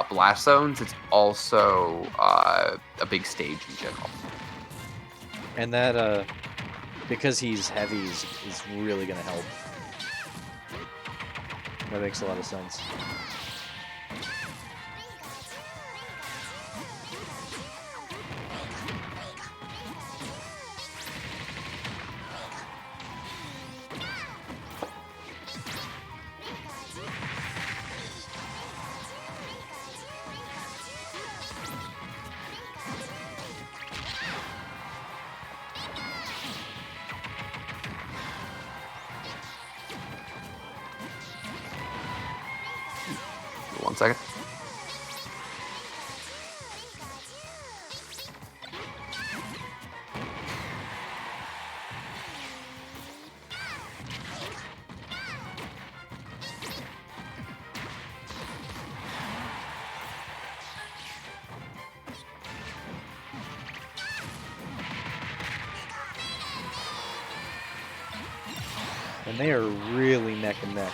blast zones, it's also a big stage in general. And that because he's heavy is really going to help. That makes a lot of sense. One second. And they are really neck and neck.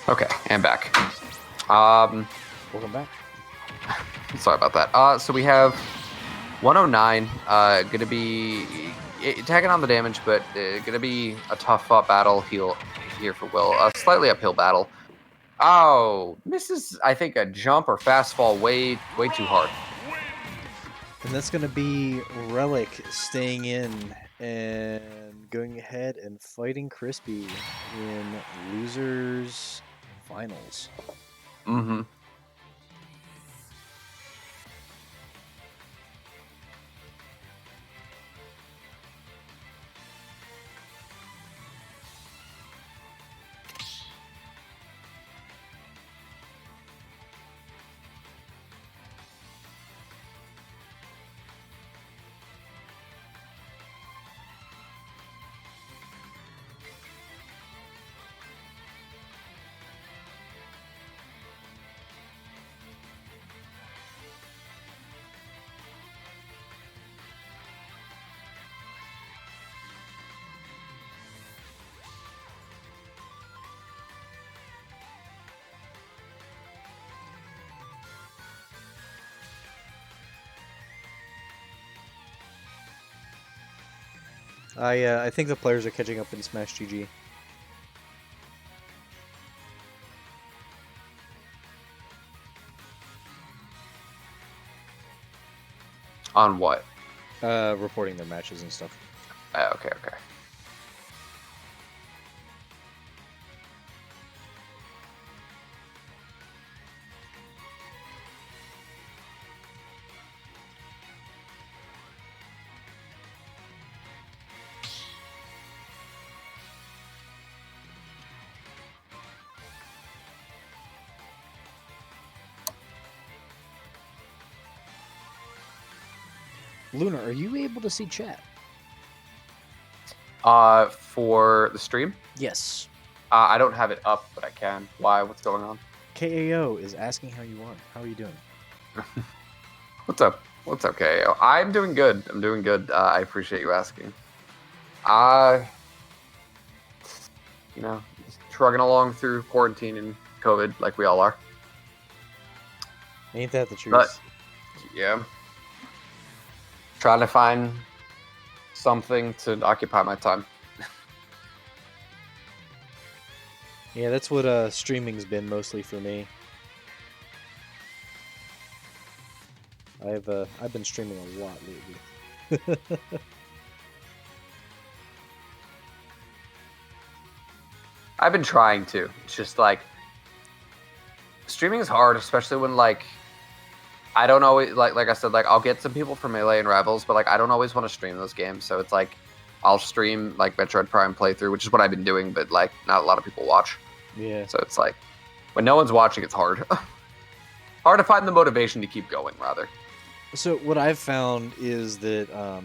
Okay, and back. Welcome back. Sorry about that. So we have 109. Gonna be tagging on the damage, but gonna be a tough fought battle here for Will. A slightly uphill battle. Oh, misses, I think, a jump or fast fall way too hard. And that's going to be Relic staying in and going ahead and fighting Crispy in losers finals. Mm-hmm. I think the players are catching up in Smash GG. On what? Reporting their matches and stuff. Okay. Luna, are you able to see chat? For the stream? Yes. I don't have it up, but I can. Why? What's going on? KAO is asking how you are. How are you doing? What's up? What's up, KO? I'm doing good. I'm doing good. I appreciate you asking. Just trugging along through quarantine and COVID like we all are. Ain't that the truth? But, yeah. Trying to find something to occupy my time. Yeah, that's what streaming's been mostly for me. I've been streaming a lot lately. I've been trying to. It's just like streaming is hard, especially when like I don't always like I said, like I'll get some people from Melee and Rivals, but like I don't always want to stream those games. So it's like I'll stream like Metroid Prime playthrough, which is what I've been doing, but like not a lot of people watch. Yeah. So it's like when no one's watching, it's hard. Hard to find the motivation to keep going, rather. So what I've found is that I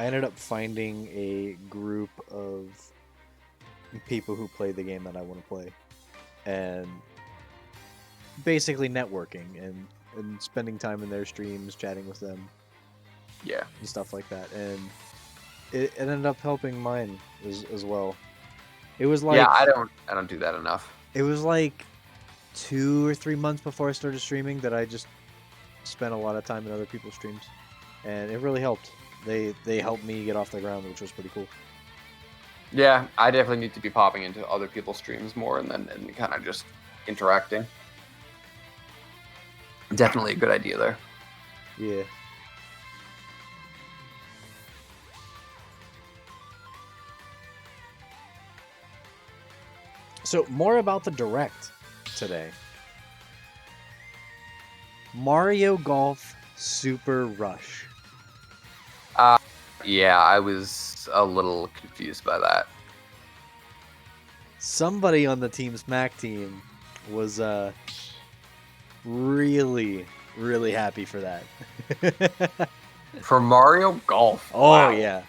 ended up finding a group of people who play the game that I want to play, and basically networking and spending time in their streams, chatting with them, Yeah, and stuff like that. And it ended up helping mine as well. It was like, yeah, I don't do that enough. It was like 2 or 3 months before I started streaming that I just spent a lot of time in other people's streams, and it really helped. They helped me get off the ground, which was pretty cool. Yeah, I definitely need to be popping into other people's streams more and kind of just interacting. Definitely a good idea there. Yeah. So more about the Direct today. Mario Golf Super Rush. Yeah, I was a little confused by that. Somebody on the Team SMAK team was really happy for that. For Mario Golf. Oh wow. Yeah.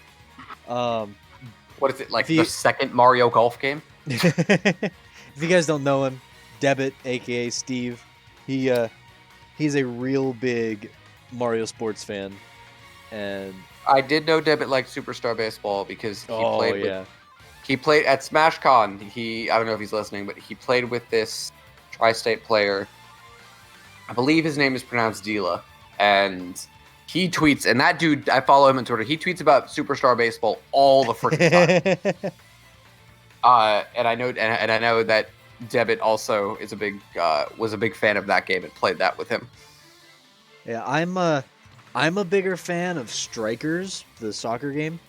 What is it, like the second Mario Golf game? If you guys don't know him, Debit, aka Steve, he's a real big Mario sports fan, and I did know Debit liked Superstar Baseball because he played with He played at SmashCon. I don't know if he's listening, but he played with this tri-state player. I believe his name is pronounced Dila, and he tweets. And that dude, I follow him on Twitter. He tweets about Superstar Baseball all the freaking time. And I know that Debit also is was a big fan of that game and played that with him. Yeah, I'm a bigger fan of Strikers, the soccer game.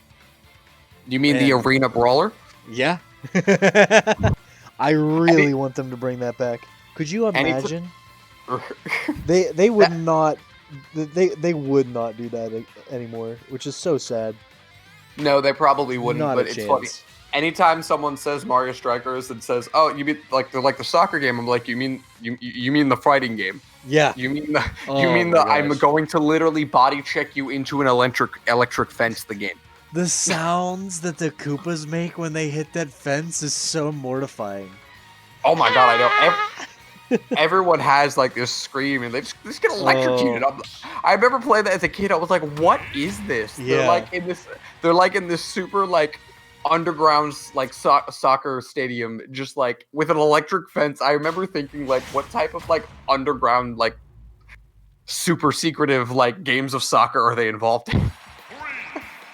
You mean the Arena Brawler? Yeah. I really want them to bring that back. Could you imagine? They would not they would not do that anymore, which is so sad. No, they probably wouldn't, Not but a it's chance. funny. Anytime someone says Mario Strikers and says, "Oh, you mean like the soccer game?" I'm like, "You mean the fighting game?" Yeah. You mean the Oh my I'm gosh. going to literally body check you into an electric fence the game. The sounds that the Koopas make when they hit that fence is so mortifying. Oh my god, I know. Everyone has like this scream and they just get electrocuted. I remember playing that as a kid. I was like, "What is this?" Yeah. They're like in this super like underground like soccer stadium, just like with an electric fence. I remember thinking like, what type of like underground like super secretive like games of soccer are they involved in?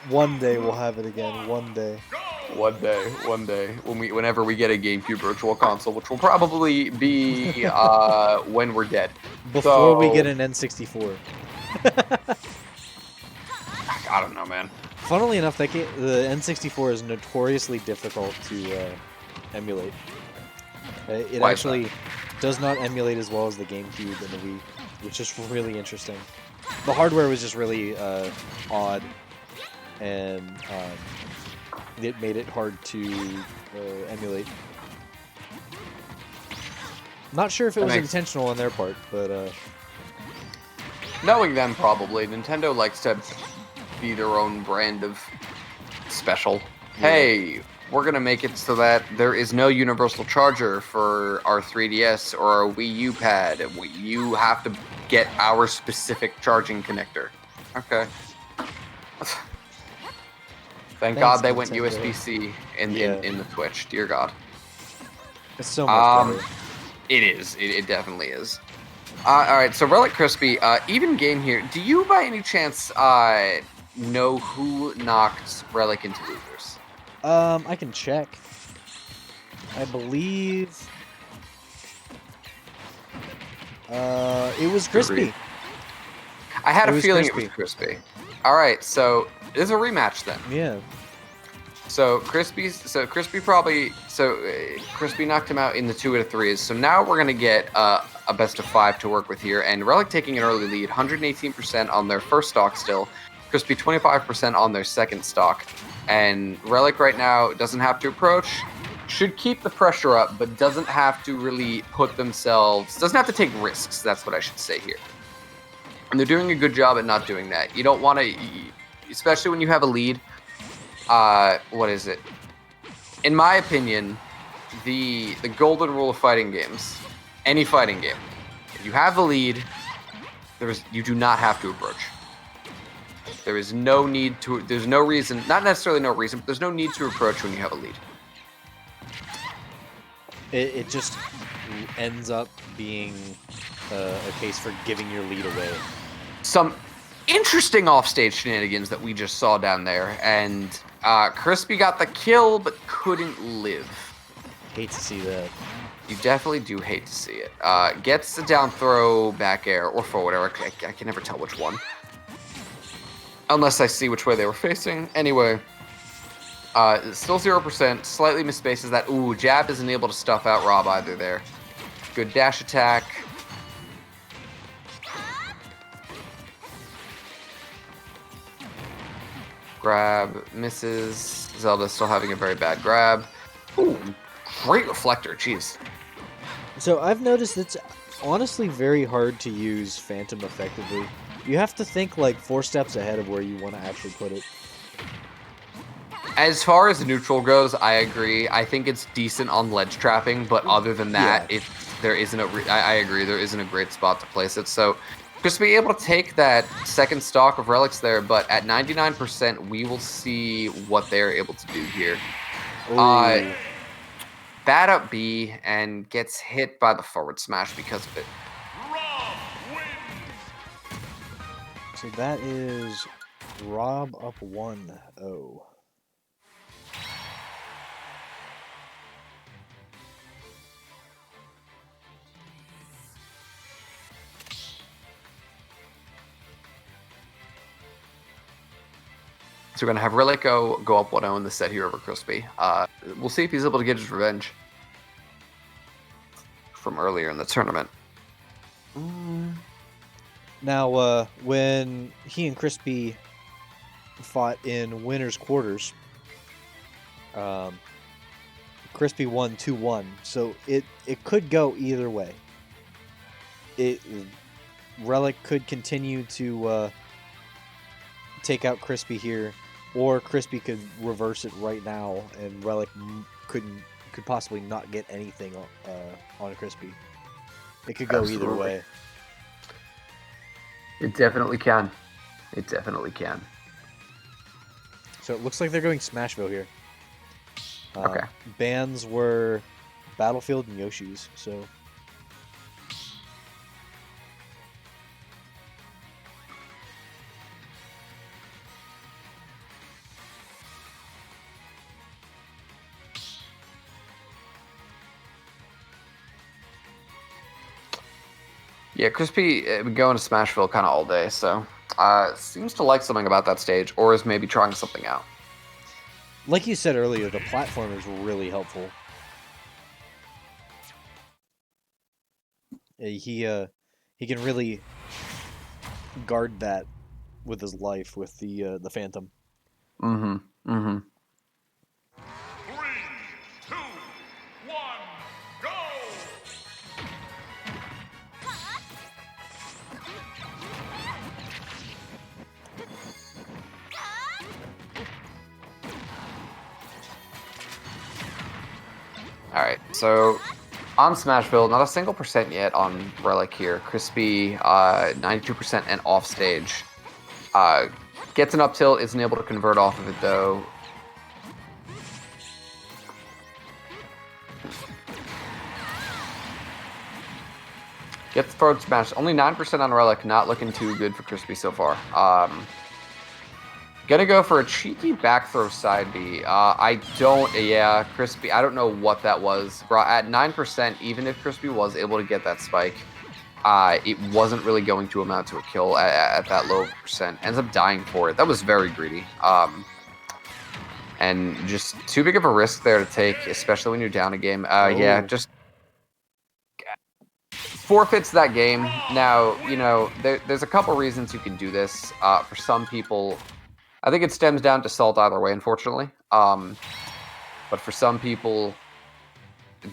One day we'll have it again. One day. One day, whenever we get a GameCube Virtual Console, which will probably be when we're dead. Before we get an N64. I don't know, man. Funnily enough, the N64 is notoriously difficult to emulate. It Why is actually does not emulate as well as the GameCube and the Wii, which is really interesting. The hardware was just really odd, and it made it hard to emulate. Not sure if it was intentional on their part, but knowing them, probably. Nintendo likes to be their own brand of special. Yeah. Hey, we're gonna make it so that there is no universal charger for our 3DS or our Wii U pad. You have to get our specific charging connector. Okay. Thank God they went Nintendo. USB-C in the Switch. Dear God. it's so much better. It is. It definitely is. All right. So Relic Crispy, even game here. Do you by any chance know who knocked Relic into losers? I can check. I believe it was Crispy. I had It a was feeling Crispy. it was Crispy. All right. So there's a rematch then. Yeah. So Crispy knocked him out in the 2 out of 3s. So now we're gonna get a best of 5 to work with here, and Relic taking an early lead, 118% on their first stock still. Crispy 25% on their second stock, and Relic right now doesn't have to approach. Should keep the pressure up, but doesn't have to really doesn't have to take risks. That's what I should say here. And they're doing a good job at not doing that. You don't want to, especially when you have a lead. What is it? In my opinion, the golden rule of fighting games, any fighting game, if you have a lead, you do not have to approach. There is no need to. There's no reason, not necessarily no reason, but there's no need to approach when you have a lead. It just ends up being a case for giving your lead away. Some interesting offstage shenanigans that we just saw down there, and Crispy got the kill but couldn't live. Hate to see that. You definitely do hate to see it. Gets the down throw, back air, or forward air. I can never tell which one. Unless I see which way they were facing. Anyway, still 0%. Slightly misspaces that. Ooh, jab isn't able to stuff out Rob either there. Good dash attack. Grab misses. Zelda still having a very bad grab. Ooh, great reflector. Jeez. So I've noticed it's honestly very hard to use Phantom effectively. You have to think like 4 steps ahead of where you want to actually put it. As far as neutral goes, I agree. I think it's decent on ledge trapping, but other than that, there isn't I agree, there isn't a great spot to place it. So just be able to take that second stock of relics there, but at 99%, we will see what they're able to do here. Ooh. Bad up B and gets hit by the forward smash because of it. So that is Rob up 1-0. So we're going to have Relic go up 1-0 in the set here over Crispy. We'll see if he's able to get his revenge from earlier in the tournament. Now, when he and Crispy fought in winners quarters, Crispy won 2-1, so it could go either way. Relic could continue to take out Crispy here, or Crispy could reverse it right now, and Relic could possibly not get anything on Crispy. It could go either way. It definitely can. It definitely can. So it looks like they're going Smashville here. Okay. Bans were Battlefield and Yoshi's, so... Yeah, Crispy been going to Smashville kind of all day, so seems to like something about that stage, or is maybe trying something out. Like you said earlier, the platform is really helpful. He can really guard that with his life with the Phantom. Mm-hmm. Mm-hmm. 3, 2, 1, go! All right, so on Smashville, not a single percent yet on Relic here. Crispy, 92% and off stage. Gets an up tilt, isn't able to convert off of it though. Gets the forward smash. Only 9% on Relic, not looking too good for Crispy so far. Gonna go for a cheeky back throw side B. Yeah, Crispy, I don't know what that was. Bro, at 9%, even if Crispy was able to get that spike, it wasn't really going to amount to a kill at that low percent. Ends up dying for it. That was very greedy. And just too big of a risk there to take, especially when you're down a game. Yeah, just forfeits that game. Now, you know, there's a couple reasons you can do this. For some people, I think it stems down to salt either way, unfortunately. But for some people,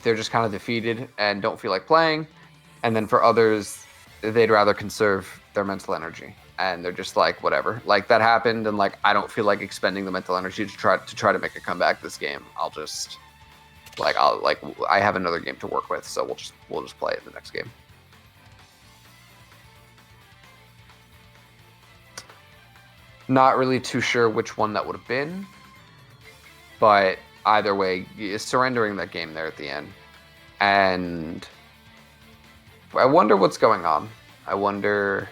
they're just kind of defeated and don't feel like playing. And then for others, they'd rather conserve their mental energy. And they're just like, whatever. Like, that happened, and like, I don't feel like expending the mental energy to try to make a comeback this game. I have another game to work with, so we'll just play it in the next game. Not really too sure which one that would have been, but either way, surrendering that game there at the end. And I wonder what's going on. I wonder...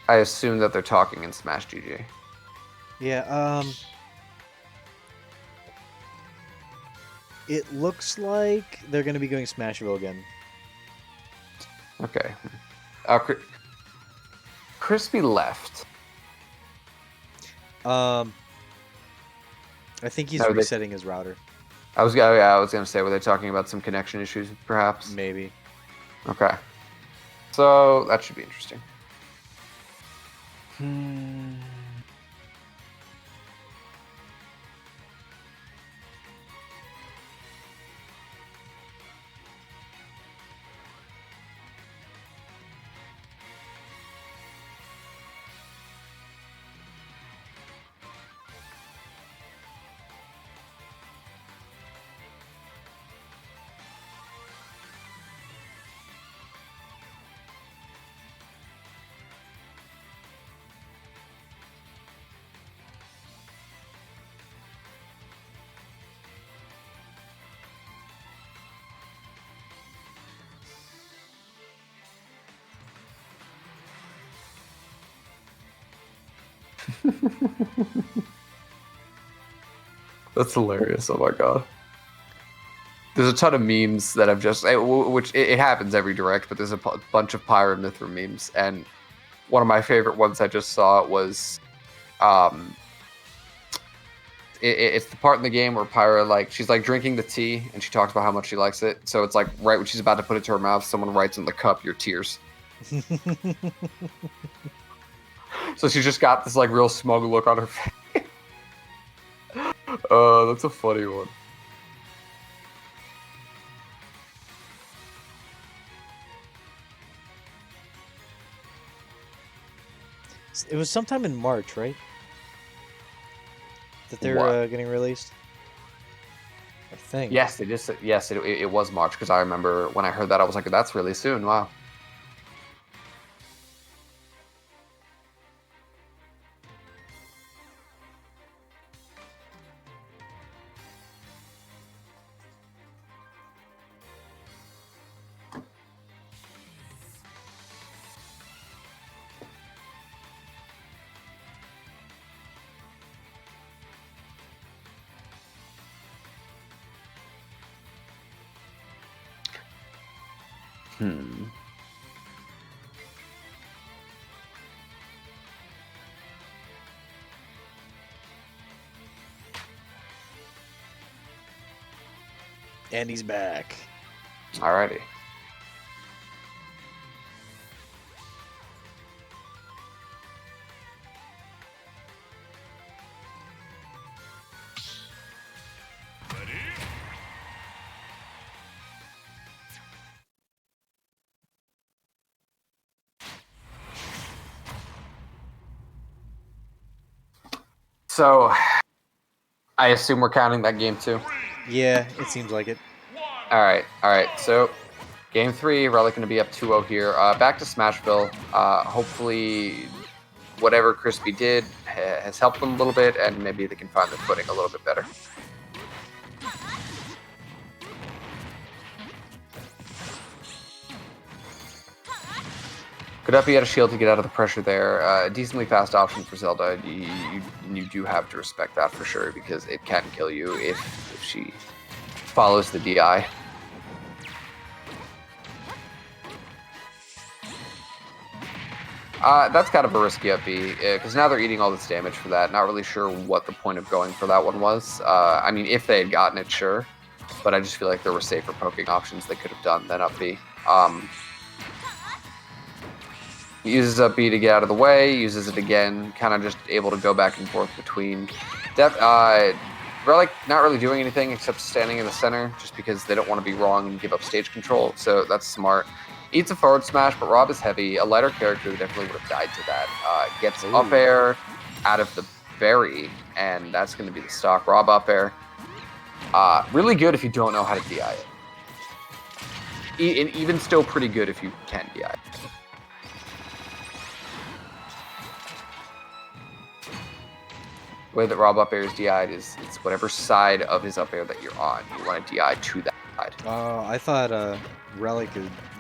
I assume that they're talking in Smash GG. Yeah, it looks like they're going to be going Smashville again. Okay. Crispy left. I think he's resetting his router. I was gonna say, were they talking about some connection issues, perhaps? Maybe. Okay. So that should be interesting. That's hilarious. Oh my god. There's a ton of memes that I've just, which it happens every direct, but there's a bunch of Pyro and Mithra memes, and one of my favorite ones I just saw was, it's the part in the game where Pyra, like, she's like drinking the tea and she talks about how much she likes it. So it's like right when she's about to put it to her mouth, someone writes in the cup, "Your tears." So she's just got this like real smug look on her face. That's a funny one. It was sometime in March, right? That they're getting released. I think. Yes, it is. Yes, it was March, because I remember when I heard that I was like, "That's really soon." Wow. And he's back. Alrighty. So, I assume we're counting that game too. Yeah, it seems like it. All right. So, game 3, Relic going to be up 2-0 here. Back to Smashville. Hopefully, whatever Crispy did has helped them a little bit, and maybe they can find their footing a little bit better. Good up, he had a shield to get out of the pressure there. Decently fast option for Zelda. You do have to respect that for sure, because it can kill you if she follows the DI. That's kind of a risky up B, because now they're eating all this damage for that. Not really sure what the point of going for that one was. I mean, if they had gotten it, sure. But I just feel like there were safer poking options they could have done than up B. Uses up B to get out of the way, uses it again, kind of just able to go back and forth between. Relic not really doing anything except standing in the center, just because they don't want to be wrong and give up stage control, so that's smart. Eats a forward smash, but Rob is heavy. A lighter character definitely would have died to that. Gets up air out of the berry, and that's going to be the stock. Rob up air. Really good if you don't know how to DI it. And even still pretty good if you can DI it. The way that Rob up air is DI'd is it's whatever side of his up air that you're on. You want to DI to that side. I thought Relic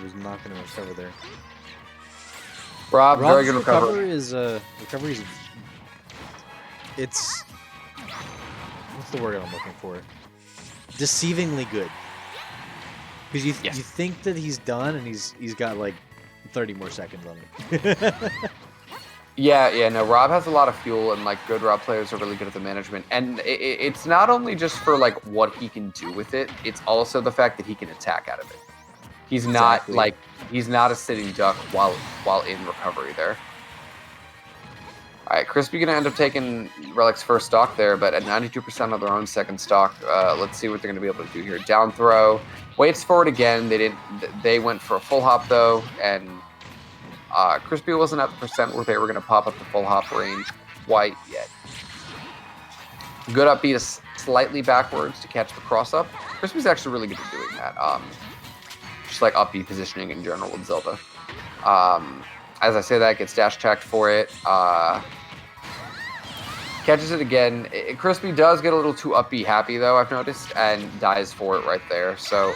was not going to recover there. Rob, very good recovery is it's what's the word I'm looking for? Deceivingly good. Because you think that he's done, and he's got like 30 more seconds on it. Yeah, no, Rob has a lot of fuel, and like good Rob players are really good at the management. And it's not only just for like what he can do with it, it's also the fact that he can attack out of it. He's not he's not a sitting duck while in recovery there. All right, Crispy gonna end up taking Relic's first stock there, but at 92% of their own second stock, let's see what they're gonna be able to do here. Down throw, waits forward again. They went for a full hop though, and Crispy wasn't at the percent where they were gonna pop up the full hop range quite yet. Good up B to slightly backwards to catch the cross up. Crispy's actually really good at doing that. Just like up B positioning in general with Zelda. As I say that, gets dash attacked for it. Catches it again. Crispy does get a little too up B happy though, I've noticed, and dies for it right there. So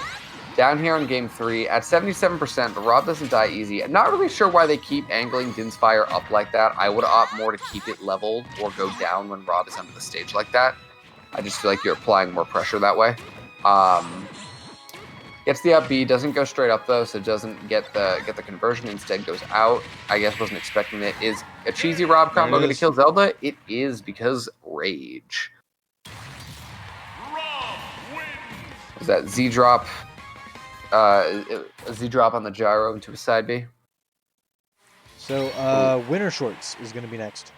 Down here on game 3 at 77%, but Rob doesn't die easy. I'm not really sure why they keep angling Din's Fire up like that. I would opt more to keep it leveled or go down when Rob is under the stage like that. I just feel like you're applying more pressure that way. Gets the up B, doesn't go straight up though, so doesn't get the conversion. Instead goes out. I guess wasn't expecting it. Is a cheesy Rob combo going to kill Zelda? It is, because rage. Is that Z drop? A Z drop on the gyro into a side B. So winter shorts is going to be next.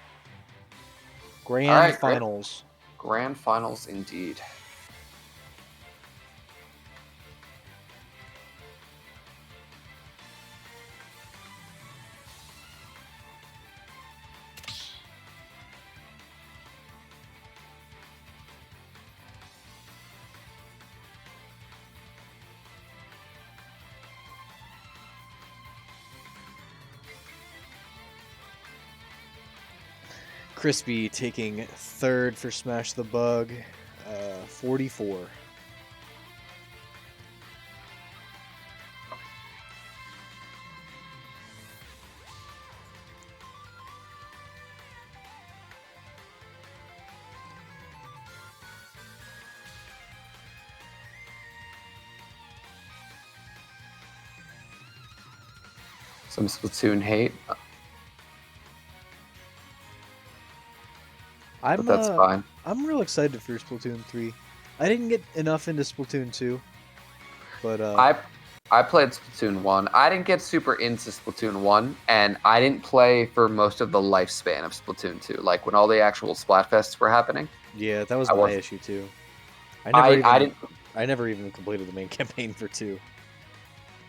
Grand finals. Grand finals indeed. Crispy taking third for Smash the Bug, 44. Some Splatoon hate. But that's fine. I'm real excited for Splatoon 3. I didn't get enough into Splatoon 2, but I played Splatoon 1. I didn't get super into Splatoon 1, and I didn't play for most of the lifespan of Splatoon 2, like when all the actual Splatfests were happening. Yeah, that was my issue too. I never even completed the main campaign for 2.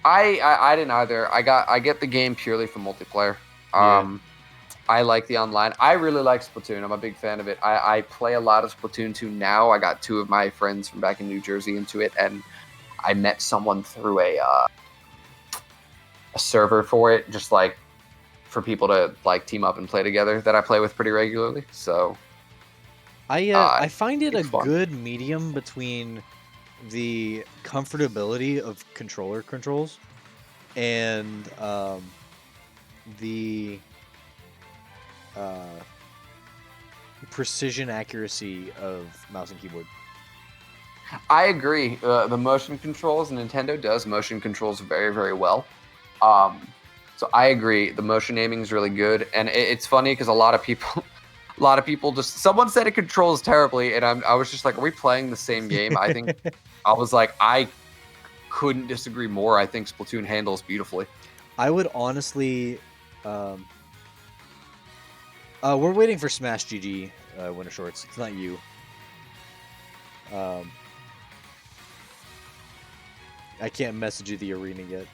I didn't either. I get the game purely for multiplayer. Yeah. I like the online. I really like Splatoon. I'm a big fan of it. I play a lot of Splatoon 2 now. I got 2 of my friends from back in New Jersey into it, and I met someone through a server for it, just like for people to like team up and play together that I play with pretty regularly. So I find it a fun. good medium between the comfortability of controller controls and the precision accuracy of mouse and keyboard. I agree. The motion controls, Nintendo does motion controls very, very well. So I agree. The motion aiming is really good, and it's funny because a lot of people just, someone said it controls terribly, and I was just like, are we playing the same game? I think I was like, I couldn't disagree more. I think Splatoon handles beautifully. I would honestly. We're waiting for Smash GG winter shorts. It's not you. I can't message you the arena yet.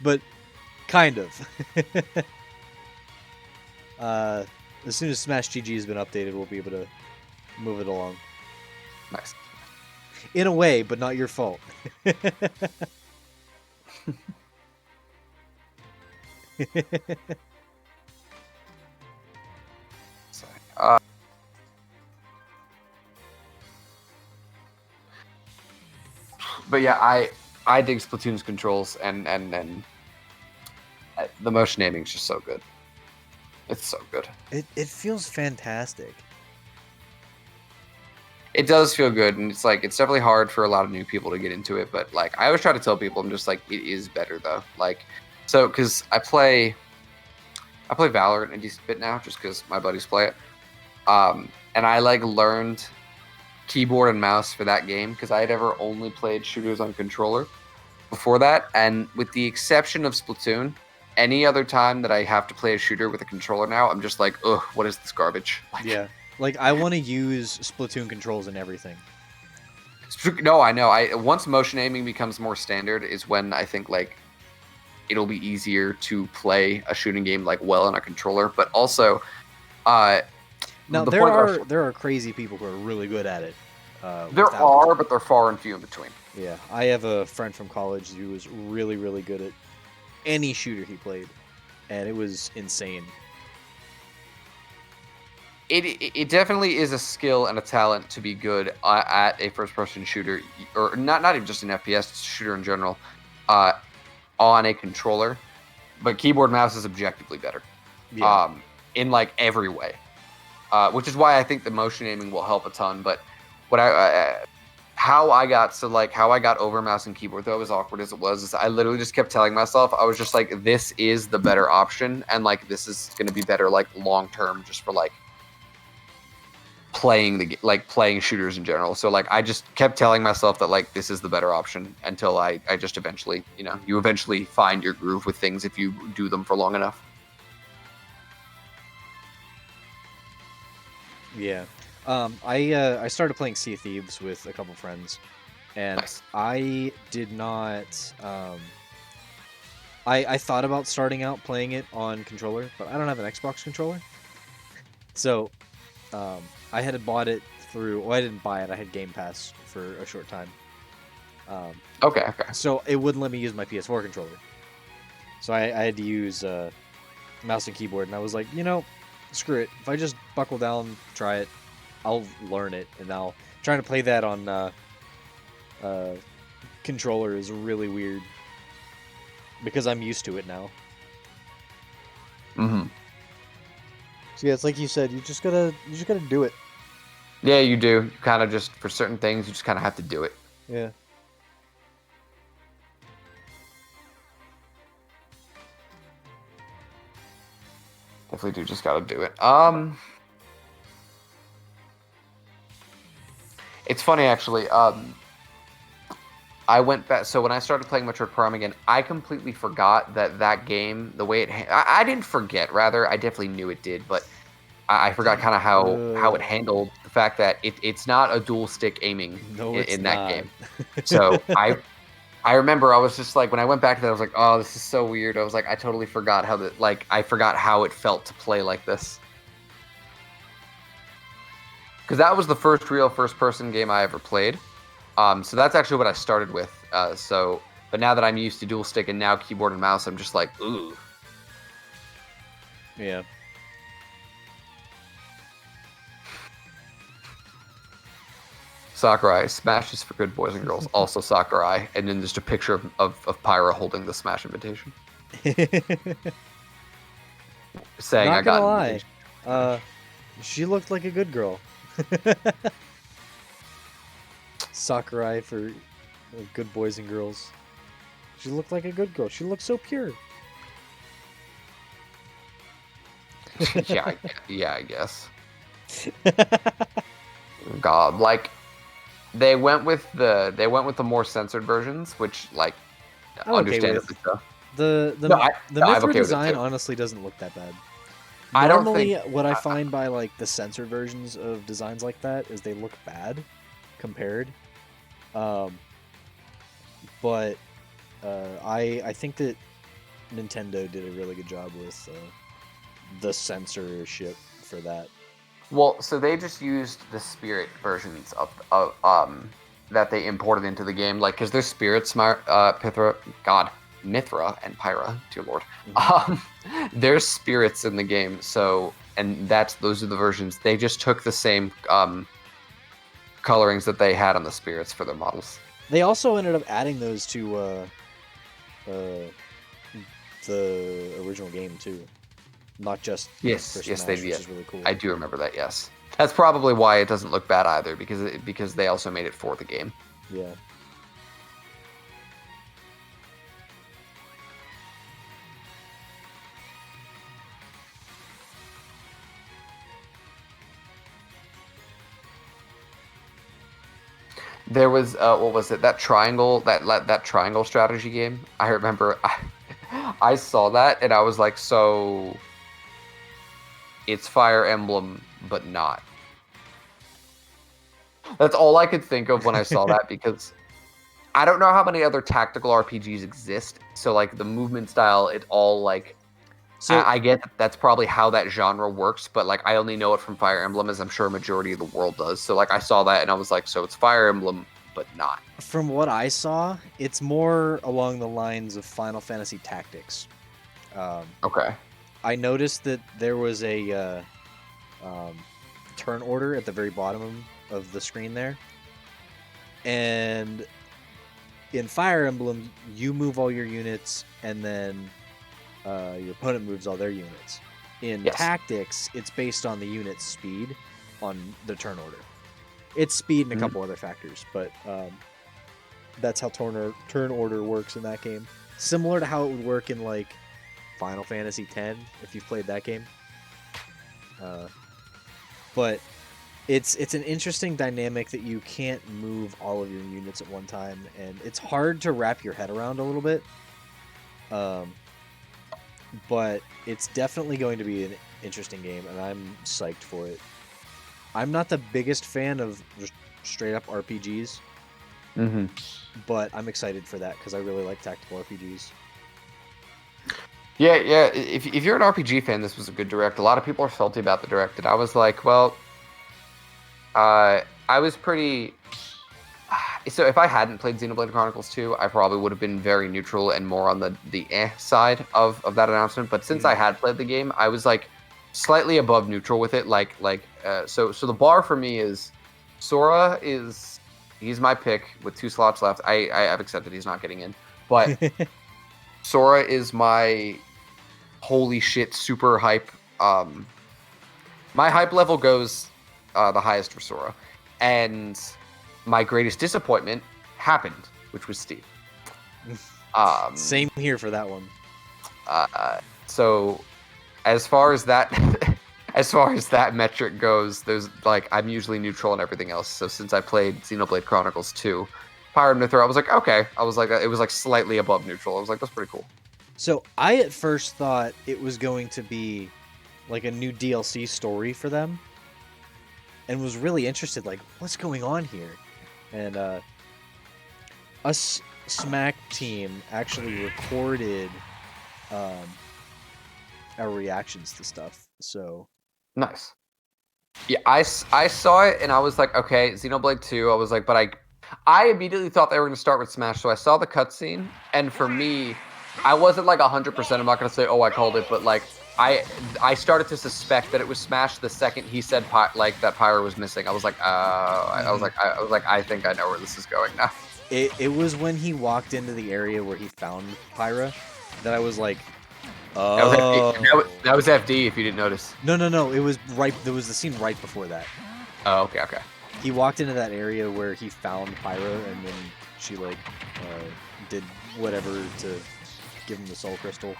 But kind of. As soon as Smash GG has been updated, we'll be able to move it along. Nice. In a way, but not your fault. Sorry. But yeah, I dig Splatoon's controls, and the motion aiming is just so good. It's so good. It feels fantastic. It does feel good, and it's like, it's definitely hard for a lot of new people to get into it, but like, I always try to tell people, I'm just like, it is better though. Like, so, because I play Valorant a decent bit now, just because my buddies play it. And I like learned keyboard and mouse for that game because I had ever only played shooters on controller before that, and with the exception of Splatoon, any other time that I have to play a shooter with a controller now, I'm just like, ugh, what is this garbage? Like, Yeah. Like, I want to use Splatoon controls in everything. No, I know. Once motion aiming becomes more standard is when I think like it'll be easier to play a shooting game like well on a controller. But also, now there are crazy people who are really good at it. But they're far and few in between. Yeah, I have a friend from college who was really, really good at any shooter he played, and it was insane. it definitely is a skill and a talent to be good at a first-person shooter, or not even just an FPS shooter in general, on a controller. But keyboard mouse is objectively better, in like every way, which is why I think the motion aiming will help a ton. But what how I got over mouse and keyboard, though, as awkward as it was, is I literally just kept telling myself, I was just like, this is the better option, and like this is going to be better like long term, just for like playing shooters in general. So like I just kept telling myself that like this is the better option until I just eventually, you eventually find your groove with things if you do them for long enough. Yeah. I started playing Sea of Thieves with a couple friends, and Nice. I did not. I thought about starting out playing it on controller, but I don't have an Xbox controller, so I had bought it through. Well, I didn't buy it. I had Game Pass for a short time. Okay. So it wouldn't let me use my PS4 controller, so I had to use mouse and keyboard, and I was like, screw it. If I just buckle down, try it, I'll learn it, and now trying to play that on controller is really weird because I'm used to it now. Mm-hmm. So yeah, it's like you said, you just gotta do it. Yeah, you do. You kind of just, for certain things, you just kind of have to do it. Yeah. Definitely do just gotta do it. It's funny actually. I went back. So when I started playing Metroid Prime again, I completely forgot that game, the way it. I didn't forget. Rather, I definitely knew it did, but I forgot kind of how it handled the fact that it's not a dual stick aiming in that game. So I remember I was just like, when I went back to that, I was like, oh, this is so weird. I was like, I totally forgot I forgot how it felt to play like this. Because that was the first real first-person game I ever played. So that's actually what I started with. But now that I'm used to dual stick and now keyboard and mouse, I'm just like, ooh. Yeah. Sakurai, Smash is for good boys and girls. Also Sakurai, and then just a picture of Pyra holding the Smash invitation. Saying Not I got gonna an lie, invitation. she looked like a good girl. Sakurai for good boys and girls. She looked like a good girl. She looked so pure. yeah, I guess. God, like they went with the more censored versions, which like I'm okay understandably so. The I'm Mithra okay with it, design too. honestly doesn't look that bad. I don't Normally, think what I find by like the censored versions of designs like that is they look bad compared. But I think that Nintendo did a really good job with the censorship for that. Well, so they just used the spirit versions of that they imported into the game, like because there's spirits, Mithra and Pyra, dear lord. There's spirits in the game, so and those are the versions. They just took the same colorings that they had on the spirits for their models. They also ended up adding those to the original game too, not just Yes, for yes, Smash, they which did. is really cool. I do remember that. Yes, that's probably why it doesn't look bad either, because they also made it for the game. Yeah. There was what was it? That triangle strategy game. I remember I saw that and I was like, so it's Fire Emblem, but not. That's all I could think of when I saw that, because I don't know how many other tactical RPGs exist. So like the movement style, it all like. So I get that's probably how that genre works, but like I only know it from Fire Emblem, as I'm sure a majority of the world does. So like I saw that and I was like, so it's Fire Emblem, but not. from what I saw, it's more along the lines of Final Fantasy Tactics. Okay. I noticed that there was turn order at the very bottom of the screen there. And in Fire Emblem, you move all your units, and then your opponent moves all their units. In Tactics, it's based on the unit's speed on the turn order. It's speed and a couple other factors, but that's how turn order works in that game. Similar to how it would work in like Final Fantasy X, if you've played that game. But it's an interesting dynamic that you can't move all of your units at one time, and it's hard to wrap your head around a little bit. But it's definitely going to be an interesting game, and I'm psyched for it. I'm not the biggest fan of just straight up RPGs, but I'm excited for that because I really like tactical RPGs. Yeah. If you're an RPG fan, this was a good direct. A lot of people are salty about the direct, and I was like, well, I was pretty. So if I hadn't played Xenoblade Chronicles 2, I probably would have been very neutral and more on the side of that announcement. But since I had played the game, I was like slightly above neutral with it. So the bar for me is Sora he's my pick with 2 slots left. I've accepted he's not getting in, but Sora is my holy shit super hype. My hype level goes the highest for Sora, and my greatest disappointment happened, which was Steve. Same here for that one. So as far as that metric goes, there's like I'm usually neutral on everything else. So since I played Xenoblade Chronicles 2, Pyre Mythra, I was like, okay. I was like, it was like slightly above neutral. I was like, that's pretty cool. So I at first thought it was going to be like a new DLC story for them, and was really interested, like, what's going on here? And us SMAK team actually recorded our reactions to stuff. So nice. Yeah, I saw it and I was like, okay, Xenoblade 2. I was like, but I immediately thought they were going to start with Smash. So I saw the cutscene, and for me, I wasn't like 100%. I'm not going to say, oh, I called it, but like I started to suspect that it was Smash the second he said that Pyra was missing. I was like, I think I know where this is going now. It was when he walked into the area where he found Pyra that I was like, oh. That was FD if you didn't notice. No. It was right. There was the scene right before that. Oh, okay. He walked into that area where he found Pyra, and then she like did whatever to give him the soul crystal.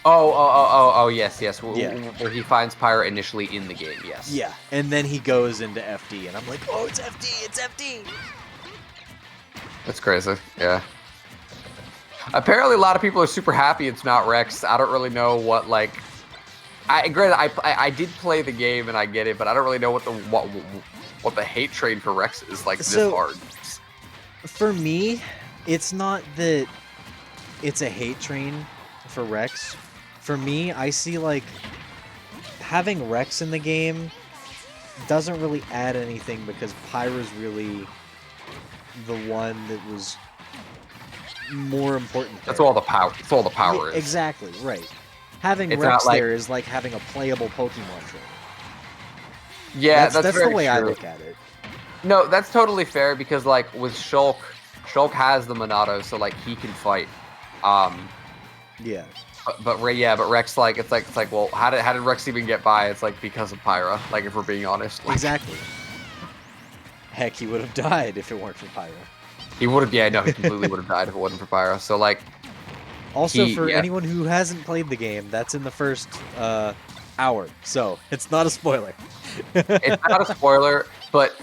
Oh, yes. Where he finds Pyra initially in the game, yes. Yeah, and then he goes into FD, and I'm like, oh, it's FD. That's crazy, yeah. Apparently, a lot of people are super happy it's not Rex. I don't really know what, like... I did play the game, and I get it, but I don't really know what the hate train for Rex is, like, this hard. For me, it's not that it's a hate train for Rex. For me, I see like having Rex in the game doesn't really add anything because Pyra's really the one that was more important there. That's all the power. That's all the power is. Exactly, right. Having it's Rex there is like having a playable Pokemon trainer. Yeah, that's very the way true. I look at it. No, that's totally fair because like with Shulk has the Monado, so like he can fight. Yeah. But Rex, like it's like well, how did Rex even get by? It's like because of Pyra. Like if we're being honest. Like, exactly. Heck, he would have died if it weren't for Pyra. He would have. Yeah, no, he completely would have died if it wasn't for Pyra. So like. Also, for anyone who hasn't played the game, that's in the first hour, so it's not a spoiler. It's not a spoiler, but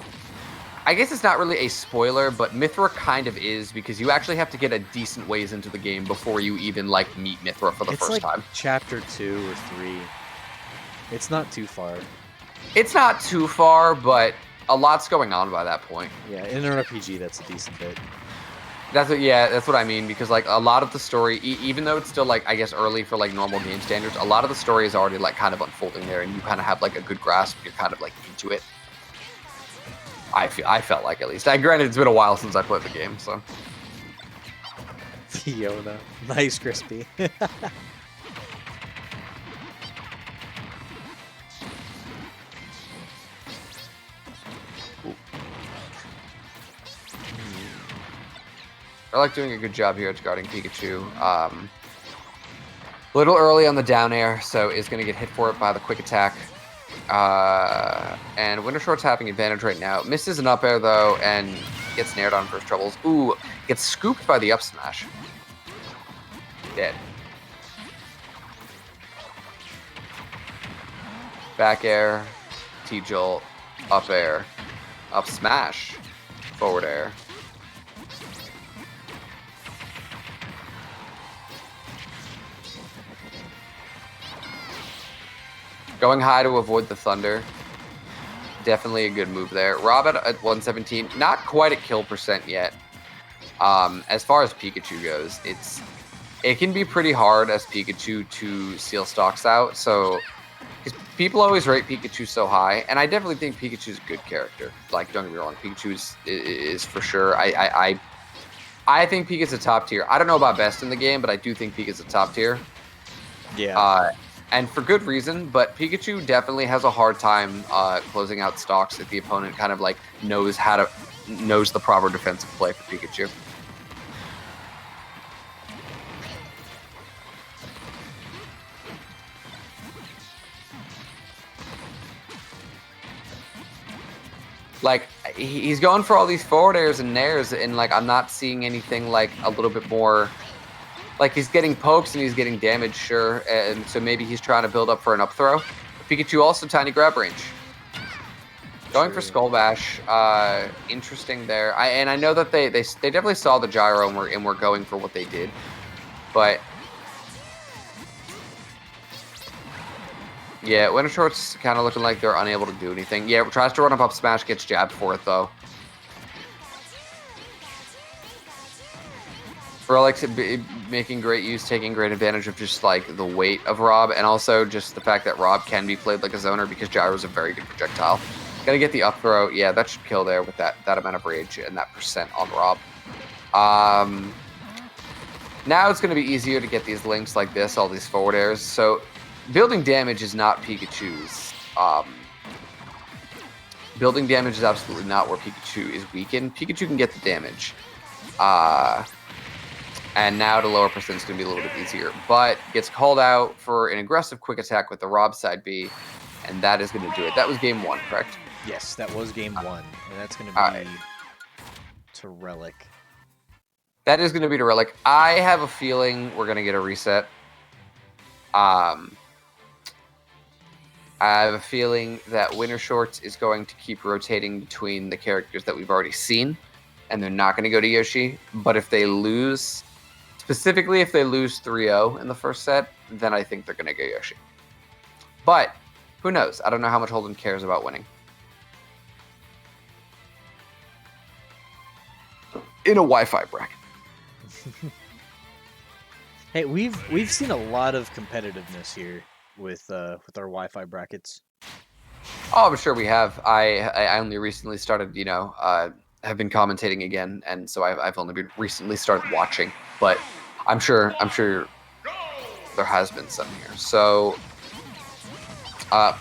I guess it's not really a spoiler, but Mythra kind of is because you actually have to get a decent ways into the game before you even like meet Mythra for the first time. Chapter 2 or 3. It's not too far. It's not too far, but a lot's going on by that point. Yeah, in an RPG, that's a decent bit. That's what I mean, because like a lot of the story, even though it's still like I guess early for like normal game standards, a lot of the story is already like kind of unfolding there, and you kind of have like a good grasp. You're kind of like into it. I felt like at least. Granted, it's been a while since I played the game, so. Fiona, nice crispy. Relic doing a good job here at guarding Pikachu. A little early on the down air, so is going to get hit for it by the quick attack. And Winter Short's having advantage right now. Misses an up air, though, and gets nared on first troubles. Ooh, gets scooped by the up smash. Dead. Back air, T-Jolt, up air, up smash, forward air. Going high to avoid the thunder. Definitely a good move there. Rob at 117, not quite at kill percent yet. As far as Pikachu goes, it can be pretty hard as Pikachu to steal stocks out. So, because people always rate Pikachu so high, and I definitely think Pikachu's a good character. Like, don't get me wrong, Pikachu is for sure. I think Pikachu's a top tier. I don't know about best in the game, but I do think Pikachu's a top tier. Yeah. And for good reason, but Pikachu definitely has a hard time closing out stocks if the opponent kind of like knows the proper defensive play for Pikachu. Like, he's going for all these forward airs and nairs, and like I'm not seeing anything like a little bit more. Like, he's getting pokes and he's getting damage, sure, and so maybe he's trying to build up for an up throw. Pikachu also tiny grab range. Going for Skull Bash, interesting there. I know that they definitely saw the gyro and were going for what they did, but yeah, Winter Short's kind of looking like they're unable to do anything. Yeah, tries to run up smash, gets jabbed for it though. Relic's making great use, taking great advantage of just like the weight of Rob, and also just the fact that Rob can be played like a zoner because Gyro's a very good projectile. Gonna get the up throw. Yeah, that should kill there with that amount of rage and that percent on Rob. Now it's gonna be easier to get these links like this, all these forward airs. So building damage is not Pikachu's. Building damage is absolutely not where Pikachu is weakened. Pikachu can get the damage. And now to lower percent is going to be a little bit easier. But gets called out for an aggressive quick attack with the Rob side B. And that is going to do it. That was game 1, correct? Yes, that was game 1. And that's going to be to Relic. That is going to be to Relic. I have a feeling we're going to get a reset. I have a feeling that Winter Shorts is going to keep rotating between the characters that we've already seen. And they're not going to go to Yoshi. But if they lose... Specifically, if they lose 3-0 in the first set, then I think they're going to go Yoshi. But, who knows? I don't know how much Holden cares about winning. In a Wi-Fi bracket. Hey, we've seen a lot of competitiveness here with our Wi-Fi brackets. Oh, I'm sure we have. I only recently started, have been commentating again, and so I've only been recently started watching. But I'm sure there has been some here. So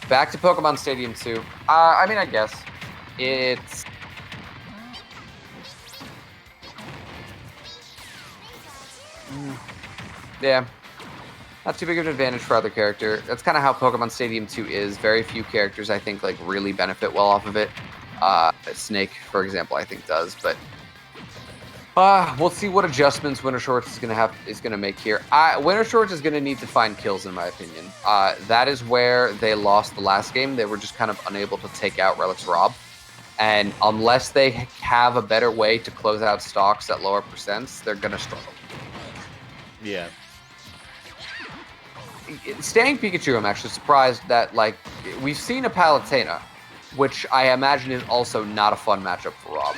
back to Pokemon Stadium 2. I mean, I guess it's yeah, not too big of an advantage for other character. That's kind of how Pokemon Stadium 2 is. Very few characters I think like really benefit well off of it. Snake, for example, I think does, but we'll see what adjustments Winter Shorts is gonna make here. Winter Shorts is gonna need to find kills, in my opinion. That is where they lost the last game. They were just kind of unable to take out Relic's Rob, and unless they have a better way to close out stocks at lower percents, they're gonna struggle. Yeah. Staying Pikachu, I'm actually surprised that like we've seen a Palutena, which I imagine is also not a fun matchup for Rob.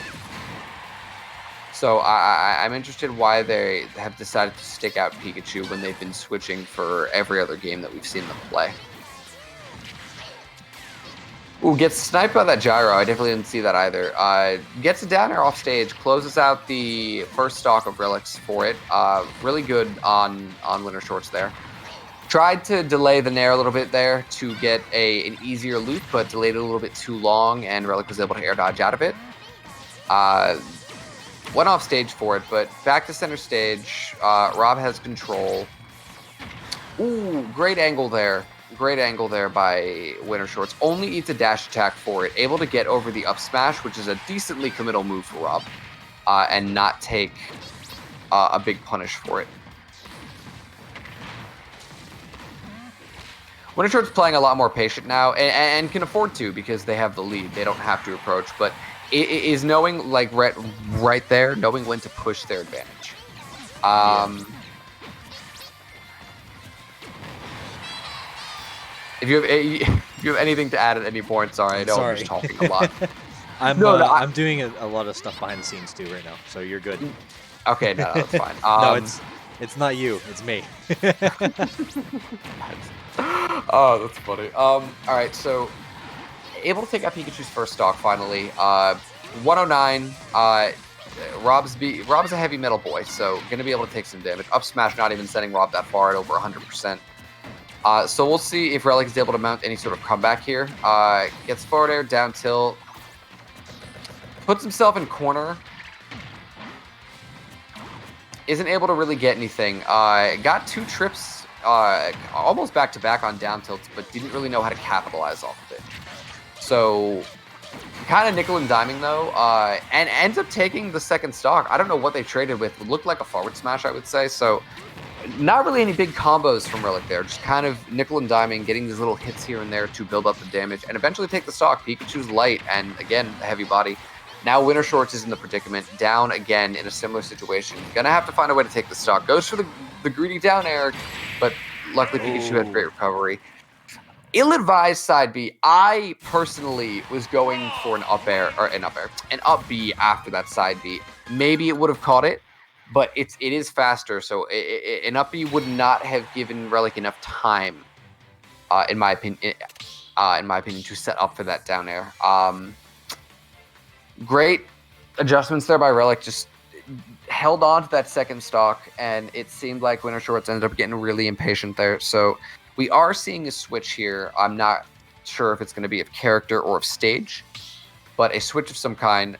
So I'm interested why they have decided to stick out Pikachu when they've been switching for every other game that we've seen them play. Ooh, gets sniped by that gyro. I definitely didn't see that either. Gets a down air off stage, closes out the first stock of relics for it. Really good on Winter Shorts there. Tried to delay the nair a little bit there to get an easier loop, but delayed it a little bit too long, and Relic was able to air dodge out of it. went off stage for it, but back to center stage. Rob has control. Ooh, great angle there. Great angle there by Winter Shorts. Only eats a dash attack for it. Able to get over the up smash, which is a decently committal move for Rob, and not take a big punish for it. Winter Shorts playing a lot more patient now, and can afford to because they have the lead. They don't have to approach, but it is knowing, like, right there, knowing when to push their advantage. If you have anything to add at any point, sorry, I know I'm just talking a lot. I'm doing a lot of stuff behind the scenes too right now, so you're good. Okay, no, that's fine. No, it's not you, it's me. Oh, that's funny. All right, so able to take out Pikachu's first stock finally. 109. Rob's a heavy metal boy, so gonna be able to take some damage. Up smash, not even sending Rob that far at over 100%. So we'll see if Relic is able to mount any sort of comeback here. Gets forward air, down tilt. Puts himself in corner. Isn't able to really get anything. Got 2 trips almost back-to-back on down tilts, but didn't really know how to capitalize off of it. So kind of nickel and diming, though, and ends up taking the second stock. I don't know what they traded with. It looked like a forward smash, I would say. So not really any big combos from Relic there. Just kind of nickel and diming, getting these little hits here and there to build up the damage, and eventually take the stock. Pikachu's light, and again, a heavy body. Now Winter Shorts is in the predicament, down again in a similar situation. Gonna have to find a way to take the stock. Goes for the greedy down air, but luckily Pikachu had great recovery. Ill-advised side B. I personally was going for an up B after that side B. Maybe it would have caught it, but it is faster, so an up B would not have given Relic enough time, in my opinion, to set up for that down air. Great adjustments there by Relic, just held on to that second stock, and it seemed like Winter Shorts ended up getting really impatient there. So we are seeing a switch here. I'm not sure if it's going to be of character or of stage, but a switch of some kind.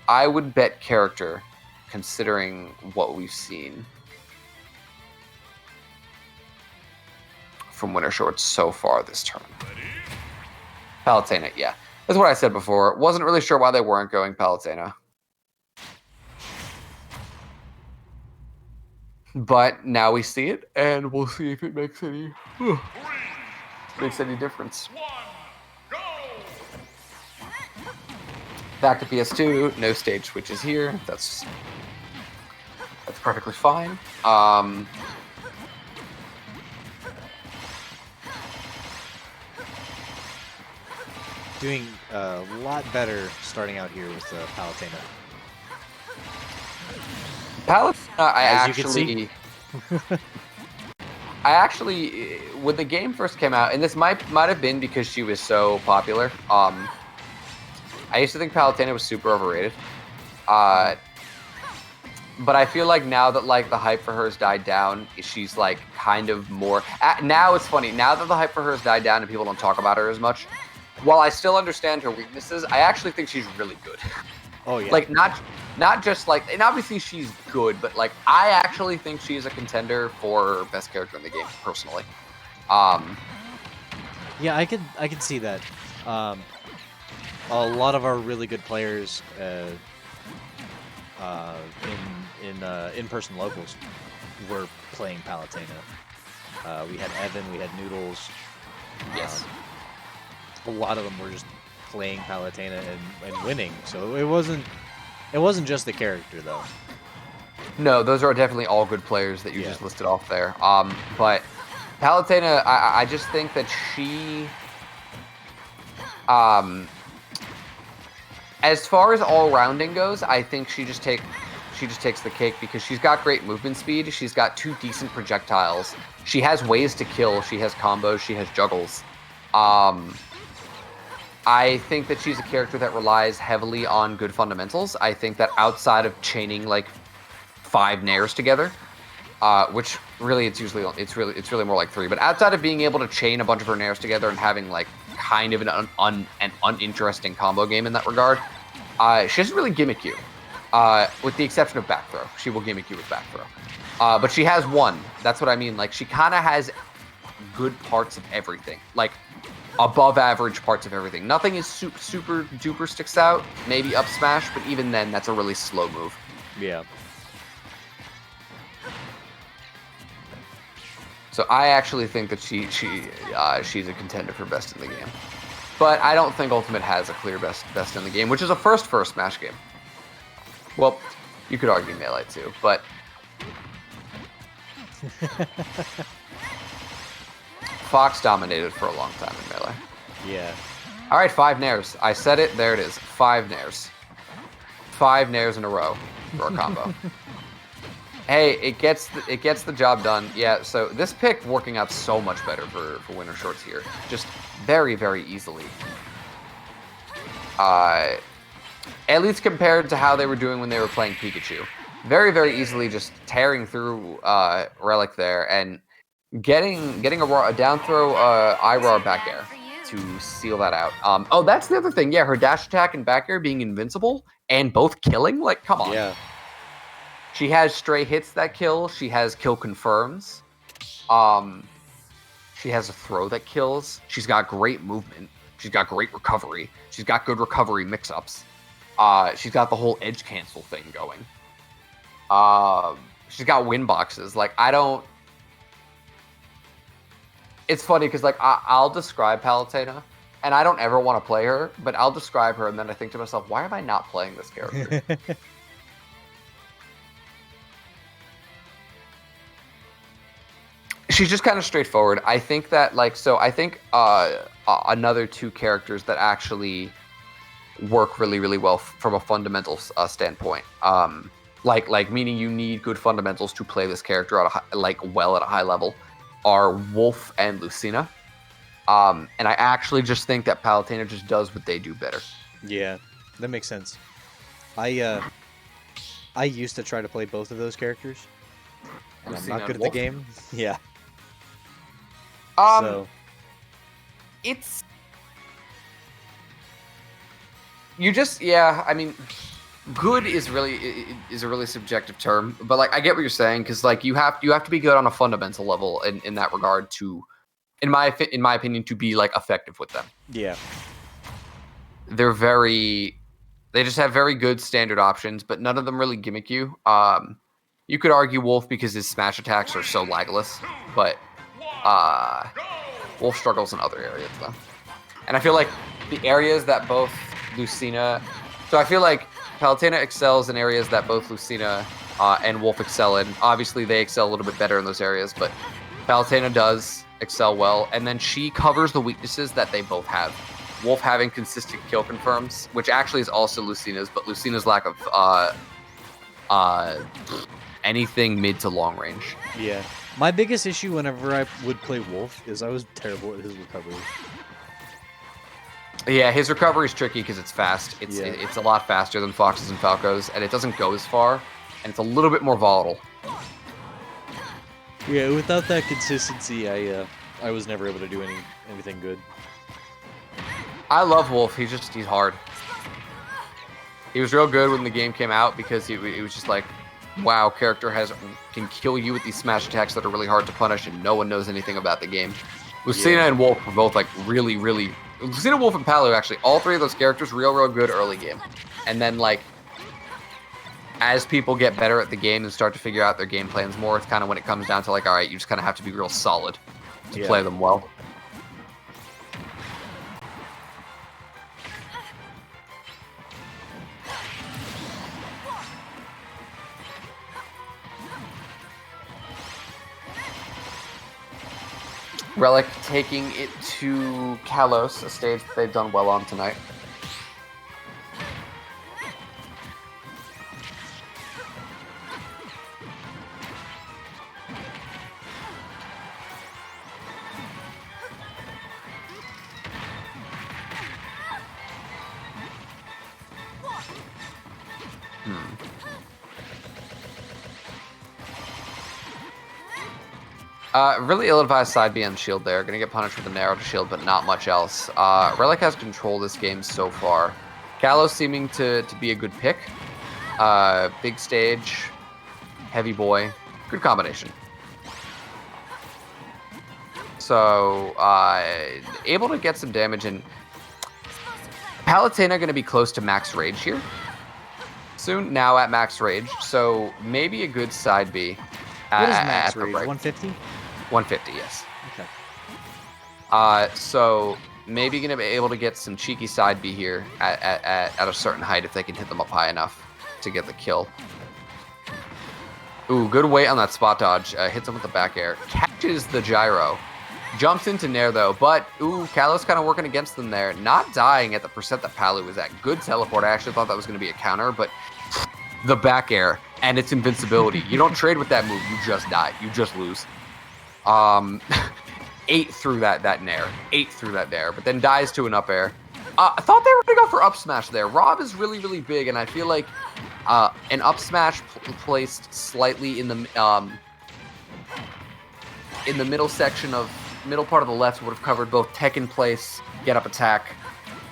I would bet character, considering what we've seen from Winter Shorts so far this tournament. Palutena, yeah. That's what I said before. Wasn't really sure why they weren't going Palutena. But now we see it, and we'll see if it makes any difference. Back to PS2, no stage switches here. That's perfectly fine. Doing a lot better starting out here with Palutena. Palutena, I actually, when the game first came out, and this might have been because she was so popular. I used to think Palutena was super overrated. But I feel like now that like the hype for her has died down, she's like kind of more. Now it's funny. Now that the hype for her has died down and people don't talk about her as much, while I still understand her weaknesses, I actually think she's really good. Oh yeah. Like not just like, and obviously she's good, but like I actually think she's a contender for best character in the game personally. Yeah, I could see that. A lot of our really good players in in-person locals were playing Palutena. We had Evan, we had Noodles. Yes. A lot of them were just playing Palutena and winning. So it wasn't just the character though. No, those are definitely all good players that you just listed off there. But Palutena, I just think that she, as far as all rounding goes, I think she just takes the cake because she's got great movement speed. She's got 2 decent projectiles. She has ways to kill. She has combos. She has juggles. I think that she's a character that relies heavily on good fundamentals. I think that outside of chaining like 5 nairs together, which really it's really more like 3. But outside of being able to chain a bunch of her nairs together and having like kind of an uninteresting combo game in that regard, she doesn't really gimmick you. with the exception of back throw. She will gimmick you with back throw. But she has one. That's what I mean. Like, she kind of has good parts of everything. Like, above average parts of everything. Nothing is super duper sticks out. Maybe up smash, but even then, that's a really slow move. Yeah. So I actually think that she's a contender for best in the game. But I don't think Ultimate has a clear best in the game, which is a first for a Smash game. Well, you could argue Melee too, but Fox dominated for a long time in Melee. Yeah. All right, 5 nairs. I said it. There it is. 5 nairs. 5 nairs in a row for a combo. Hey, it gets the job done. Yeah. So this pick working out so much better for Winter Shorts here. Just very easily. At least compared to how they were doing when they were playing Pikachu. Very easily just tearing through Relic there and getting a down throw IRAR back air to seal that out. Oh, that's the other thing. Yeah, her dash attack and back air being invincible and both killing. Like, come on. Yeah. She has stray hits that kill. She has kill confirms. She has a throw that kills. She's got great movement. She's got great recovery. She's got good recovery mix-ups. She's got the whole edge cancel thing going. She's got win boxes. Like, I don't... It's funny because, like, I'll describe Palutena, and I don't ever want to play her, but I'll describe her, and then I think to myself, why am I not playing this character? She's just kind of straightforward. I think that, like, so I think another 2 characters that actually work really well from a fundamentals standpoint. Like meaning you need good fundamentals to play this character at a high level, are Wolf and Lucina. And I actually just think that Palutena just does what they do better. Yeah, that makes sense. I used to try to play both of those characters, and I'm not good at the game. Yeah. So it's you just I mean, good is a really subjective term, but like I get what you're saying because like you have to be good on a fundamental level in that regard to, in my opinion, to be like effective with them. Yeah. They just have very good standard options, but none of them really gimmick you. You could argue Wolf because his smash attacks are so lagless, but Wolf struggles in other areas though. And I feel like the areas that both Lucina... So I feel like Palutena excels in areas that both Lucina and Wolf excel in. Obviously, they excel a little bit better in those areas, but Palutena does excel well. And then she covers the weaknesses that they both have. Wolf having consistent kill confirms, which actually is also Lucina's, but Lucina's lack of anything mid to long range. Yeah. My biggest issue whenever I would play Wolf is I was terrible at his recovery. Yeah, his recovery is tricky because it's fast. It's a lot faster than Fox's and Falco's, and it doesn't go as far, and it's a little bit more volatile. Yeah, without that consistency, I was never able to do anything good. I love Wolf. He's hard. He was real good when the game came out because he was just like, wow, character can kill you with these smash attacks that are really hard to punish, and no one knows anything about the game. Lucina and Wolf were both like really Lucina, Wolf, and Palu, actually, all 3 of those characters, real good early game. And then, like, as people get better at the game and start to figure out their game plans more, it's kind of when it comes down to, like, all right, you just kind of have to be real solid to play them well. Relic taking it to Kalos, a stage that they've done well on tonight. Really ill-advised side B on shield there. Gonna get punished with a narrow to shield, but not much else. Relic has control this game so far. Kalos seeming to be a good pick. Big stage, heavy boy, good combination. So, able to get some damage, and Palutena going to be close to max rage here soon. Now at max rage, so maybe a good side B. What is max rage? 150? 150, yes. Okay. So maybe going to be able to get some cheeky side B here at a certain height if they can hit them up high enough to get the kill. Ooh, good weight on that spot dodge. Hits him with the back air. Catches the gyro. Jumps into Nair, though, but, ooh, Kalos kind of working against them there. Not dying at the percent that Palu was at. Good teleport. I actually thought that was going to be a counter, but the back air and its invincibility. You don't trade with that move. You just die. You just lose. 8 through that Nair. 8 through that Nair, but then dies to an up air. I thought they were going to go for up smash there. Rob is really, really big, and I feel like an up smash placed slightly in the middle section of middle part of the left would have covered both tech in place, get up attack,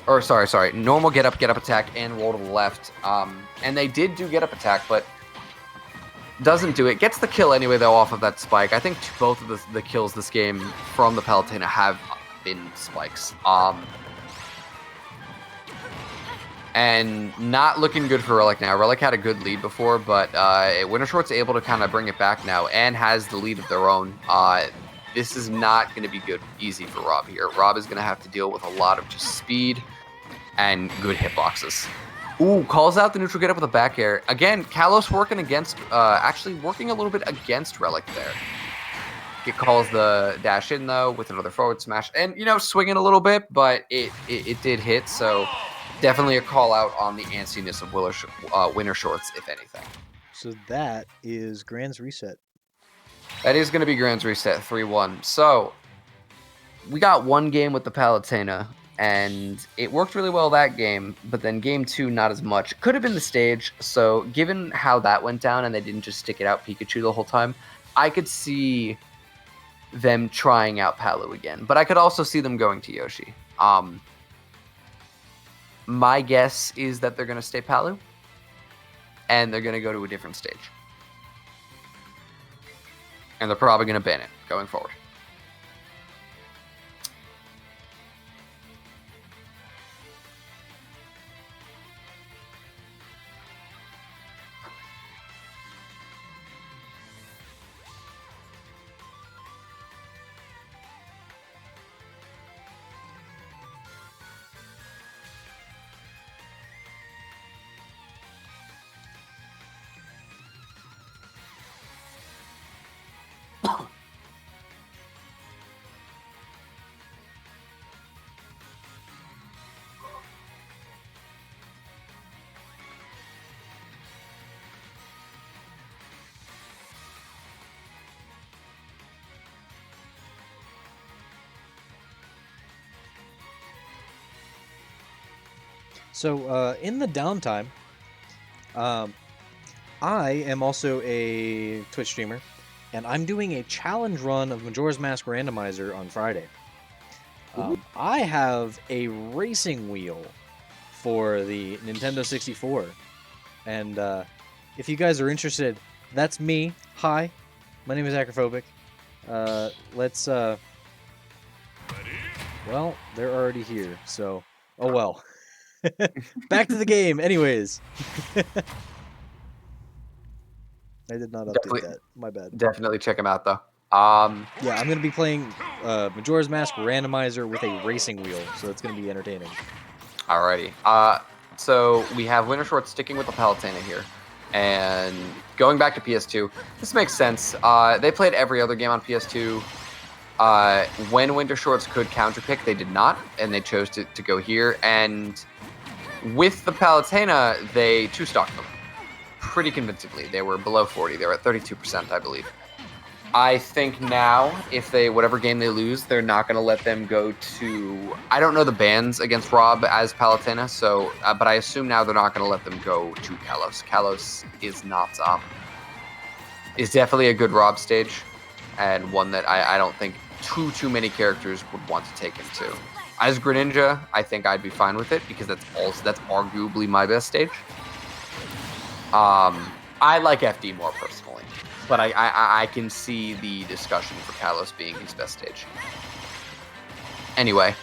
or sorry, normal get up attack, and roll to the left. And they did do get up attack, but doesn't do it. Gets the kill anyway, though, off of that spike. I think both of the kills this game from the Palutena have been spikes. And not looking good for Relic now. Relic had a good lead before, but Winter Short's able to kind of bring it back now and has the lead of their own. This is not going to be easy for Rob here. Rob is going to have to deal with a lot of just speed and good hitboxes. Ooh, calls out the neutral get up with a back air. Again, Kalos working against, actually working a little bit against Relic there. It calls the dash in, though, with another forward smash. And, swinging a little bit, but it did hit, so definitely a call out on the antsiness of Winter Shorts, if anything. So that is Grand's reset. That is going to be Grand's reset, 3-1. So, we got one game with the Palutena, and it worked really well that game, but then game 2, not as much. Could have been the stage, so given how that went down and they didn't just stick it out Pikachu the whole time, I could see them trying out Palu again, but I could also see them going to Yoshi. My guess is that they're going to stay Palu, and they're going to go to a different stage. And they're probably going to ban it going forward. So in the downtime, I am also a Twitch streamer, and I'm doing a challenge run of Majora's Mask Randomizer on Friday. I have a racing wheel for the Nintendo 64, and if you guys are interested, that's me. Hi, my name is Acrophobic. Let's well, they're already here, so oh well. Back to the game. Anyways. I did not update that. My bad. Definitely check them out, though. Yeah, I'm going to be playing Majora's Mask Randomizer with a racing wheel, so it's going to be entertaining. Alrighty. So we have Winter Short sticking with the Palutena here. And going back to PS2, this makes sense. They played every other game on PS2. When Winter Shorts could counterpick, they did not, and they chose to go here. And with the Palutena, they two-stocked them pretty convincingly. They were below 40. They were at 32%, I believe. I think now, if whatever game they lose, they're not going to let them go to... I don't know the bans against Rob as Palutena, so, but I assume now they're not going to let them go to Kalos. Kalos is not... is definitely a good Rob stage, and one that I don't think too many characters would want to take him to. As Greninja, I think I'd be fine with it, because that's arguably my best stage. I like FD more personally, but I can see the discussion for Kalos being his best stage. Anyway,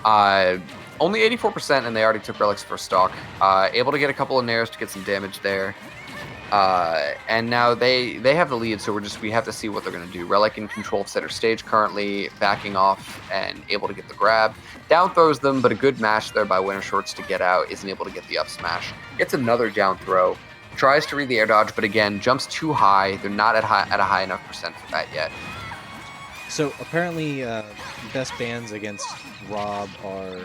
only 84%, and they already took Relic's first stock. Able to get a couple of nairs to get some damage there. And now they have the lead, so we have to see what they're going to do. Relic in control of center stage currently, backing off and able to get the grab. Down throws them, but a good mash there by Winter Shorts to get out. Isn't able to get the up smash. Gets another down throw. Tries to read the air dodge, but again, jumps too high. They're not at a high enough percent for that yet. So apparently, best bans against Rob are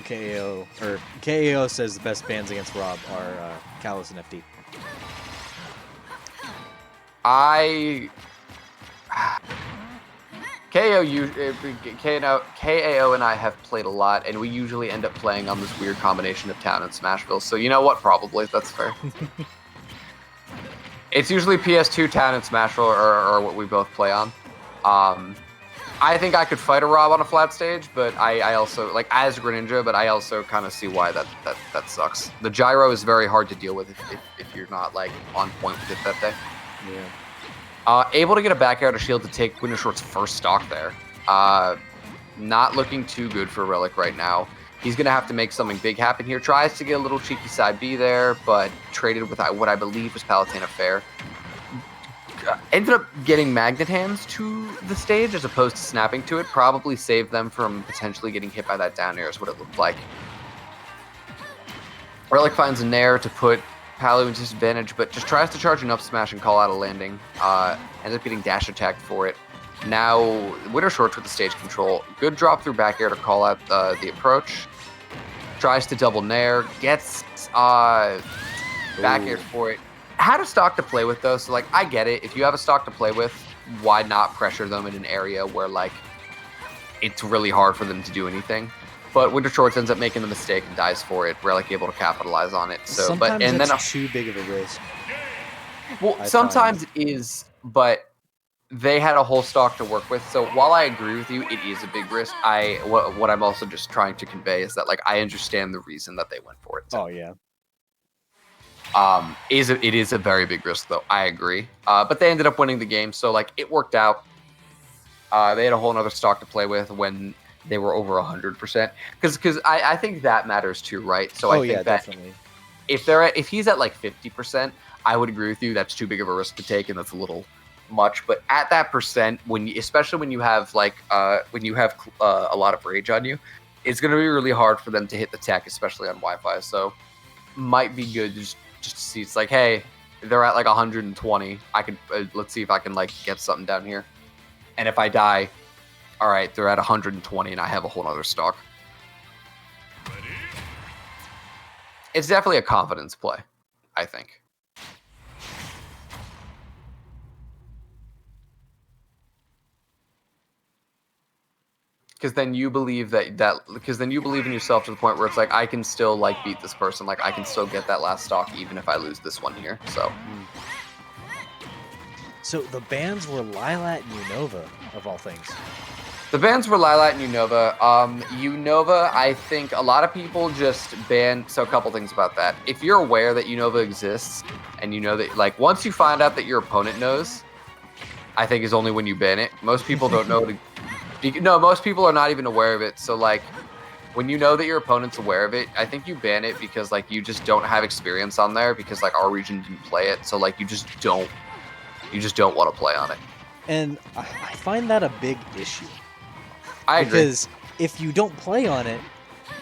KAO, or KAO says the best bans against Rob are Kalos and FD. KAO and I have played a lot, and we usually end up playing on this weird combination of Town and Smashville. So you know what? Probably that's fair. It's usually PS2, Town, and Smashville are what we both play on. I think I could fight a Rob on a flat stage, but I also, like, as Greninja, but I also kind of see why that sucks. The gyro is very hard to deal with if you're not, like, on point with it that day. Yeah. Able to get a back air to shield to take Winter Short's first stock there. Not looking too good for Relic right now. He's going to have to make something big happen here. Tries to get a little cheeky side B there, but traded with what I believe was Palutena Fair. Ended up getting Magnet Hands to the stage as opposed to snapping to it. Probably saved them from potentially getting hit by that down air is what it looked like. Relic finds a nair to put Palu into disadvantage, but just tries to charge an up smash and call out a landing. Ends up getting dash attacked for it. Now, Winter Shorts with the stage control. Good drop through back air to call out the approach. Tries to double nair. Gets back air for it. Had a stock to play with, though, so, like, I get it. If you have a stock to play with, why not pressure them in an area where, like, it's really hard for them to do anything? But Winter Shorts ends up making the mistake and dies for it. Relic able to capitalize on it. So, sometimes it's too big of a risk. Well, sometimes it is, but they had a whole stock to work with. So while I agree with you, it is a big risk. What I'm also just trying to convey is that, like, I understand the reason that they went for it. So. Oh yeah. It is a very big risk, though. I agree. But they ended up winning the game, so, like, it worked out. They had a whole other stock to play with when they were over 100%. Because I think that matters too, right? So I think that definitely. If he's at like 50%, I would agree with you. That's too big of a risk to take, and that's a little much. But at that percent, especially when you have a lot of rage on you, it's going to be really hard for them to hit the tech, especially on Wi-Fi. So might be good just to see. It's like, hey, they're at like 120. I could let's see if I can like get something down here. And if I die, all right, they're at 120, and I have a whole other stock. It's definitely a confidence play, I think. Because then you believe because then you believe in yourself to the point where it's like, I can still like beat this person, like I can still get that last stock even if I lose this one here. So the bans were Lylat and Unova, of all things. The bans were Lylat and Unova. Unova, I think a lot of people just ban. So a couple things about that. If you're aware that Unova exists, and you know that, like, once you find out that your opponent knows, I think is only when you ban it. Most people don't know. No, most people are not even aware of it. So, like, when you know that your opponent's aware of it, I think you ban it because, like, you just don't have experience on there because, like, our region didn't play it. So, like, you just don't want to play on it. And I find that a big issue. I agree. Because if you don't play on it,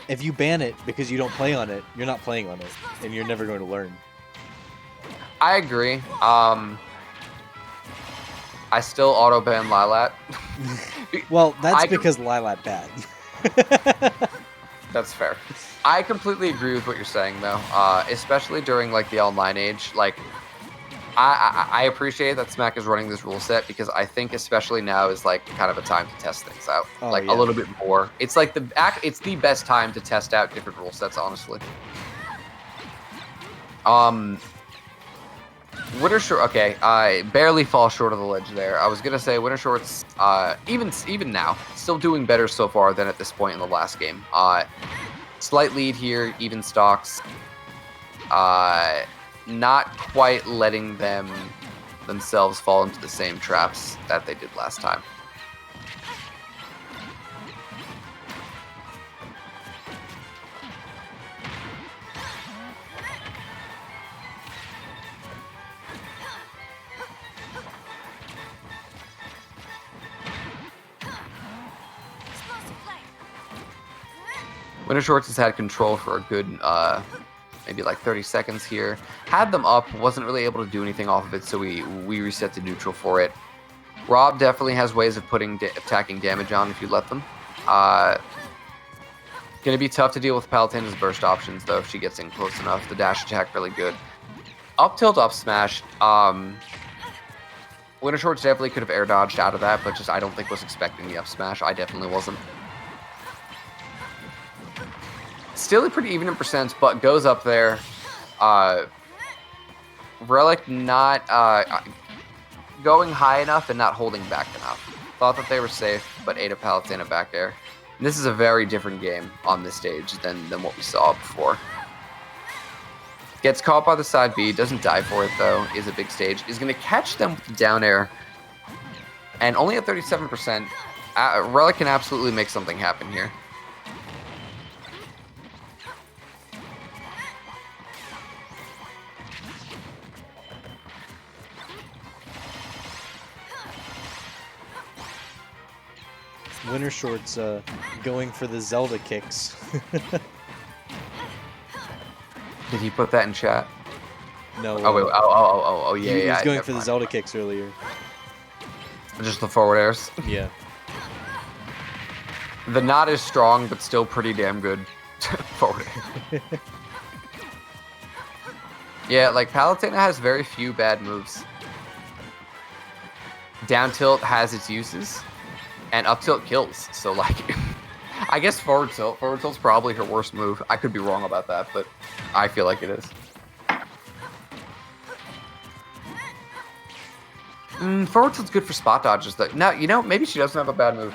if you ban it because you don't play on it, you're not playing on it, and you're never going to learn. I agree. I still auto-ban Lylat. Well, that's because Lylat bad. That's fair. I completely agree with what you're saying, though. Especially during, like, the online age. Like, I appreciate that SMAK is running this rule set because I think especially now is, like, kind of a time to test things out. A little bit more. It's like it's the best time to test out different rule sets, honestly. Winter Short, okay, I barely fall short of the ledge there. I was gonna say Winter Shorts, even now, still doing better so far than at this point in the last game. Slight lead here, even stocks. not quite letting themselves fall into the same traps that they did last time. Winter Shorts has had control for a good, maybe like 30 seconds here. Had them up, wasn't really able to do anything off of it, so we reset to neutral for it. Rob definitely has ways of putting attacking damage on if you let them. Gonna be tough to deal with Palutena's burst options though if she gets in close enough. The dash attack really good. Up tilt, up smash. Winter Shorts definitely could have air dodged out of that, but just I don't think was expecting the up smash. I definitely wasn't. Still pretty even in percents, but goes up there. Relic not going high enough and not holding back enough. Thought that they were safe, but ate a Palutena back air. And this is a very different game on this stage than what we saw before. Gets caught by the side B, doesn't die for it though, is a big stage. Is going to catch them with the down air. And only at 37%, Relic can absolutely make something happen here. Winter Shorts going for the Zelda kicks. Did he put that in chat? No. Oh, wait, oh, yeah, He yeah. was going for the Zelda kicks earlier. Just the forward airs. Yeah. The not is strong, but still pretty damn good. Forward air. Yeah, like Palutena has very few bad moves. Down tilt has its uses, and up tilt kills. So like, I guess forward tilt. Forward tilt's probably her worst move. I could be wrong about that, but I feel like it is. Forward tilt's good for spot dodges though. No, you know, maybe she doesn't have a bad move.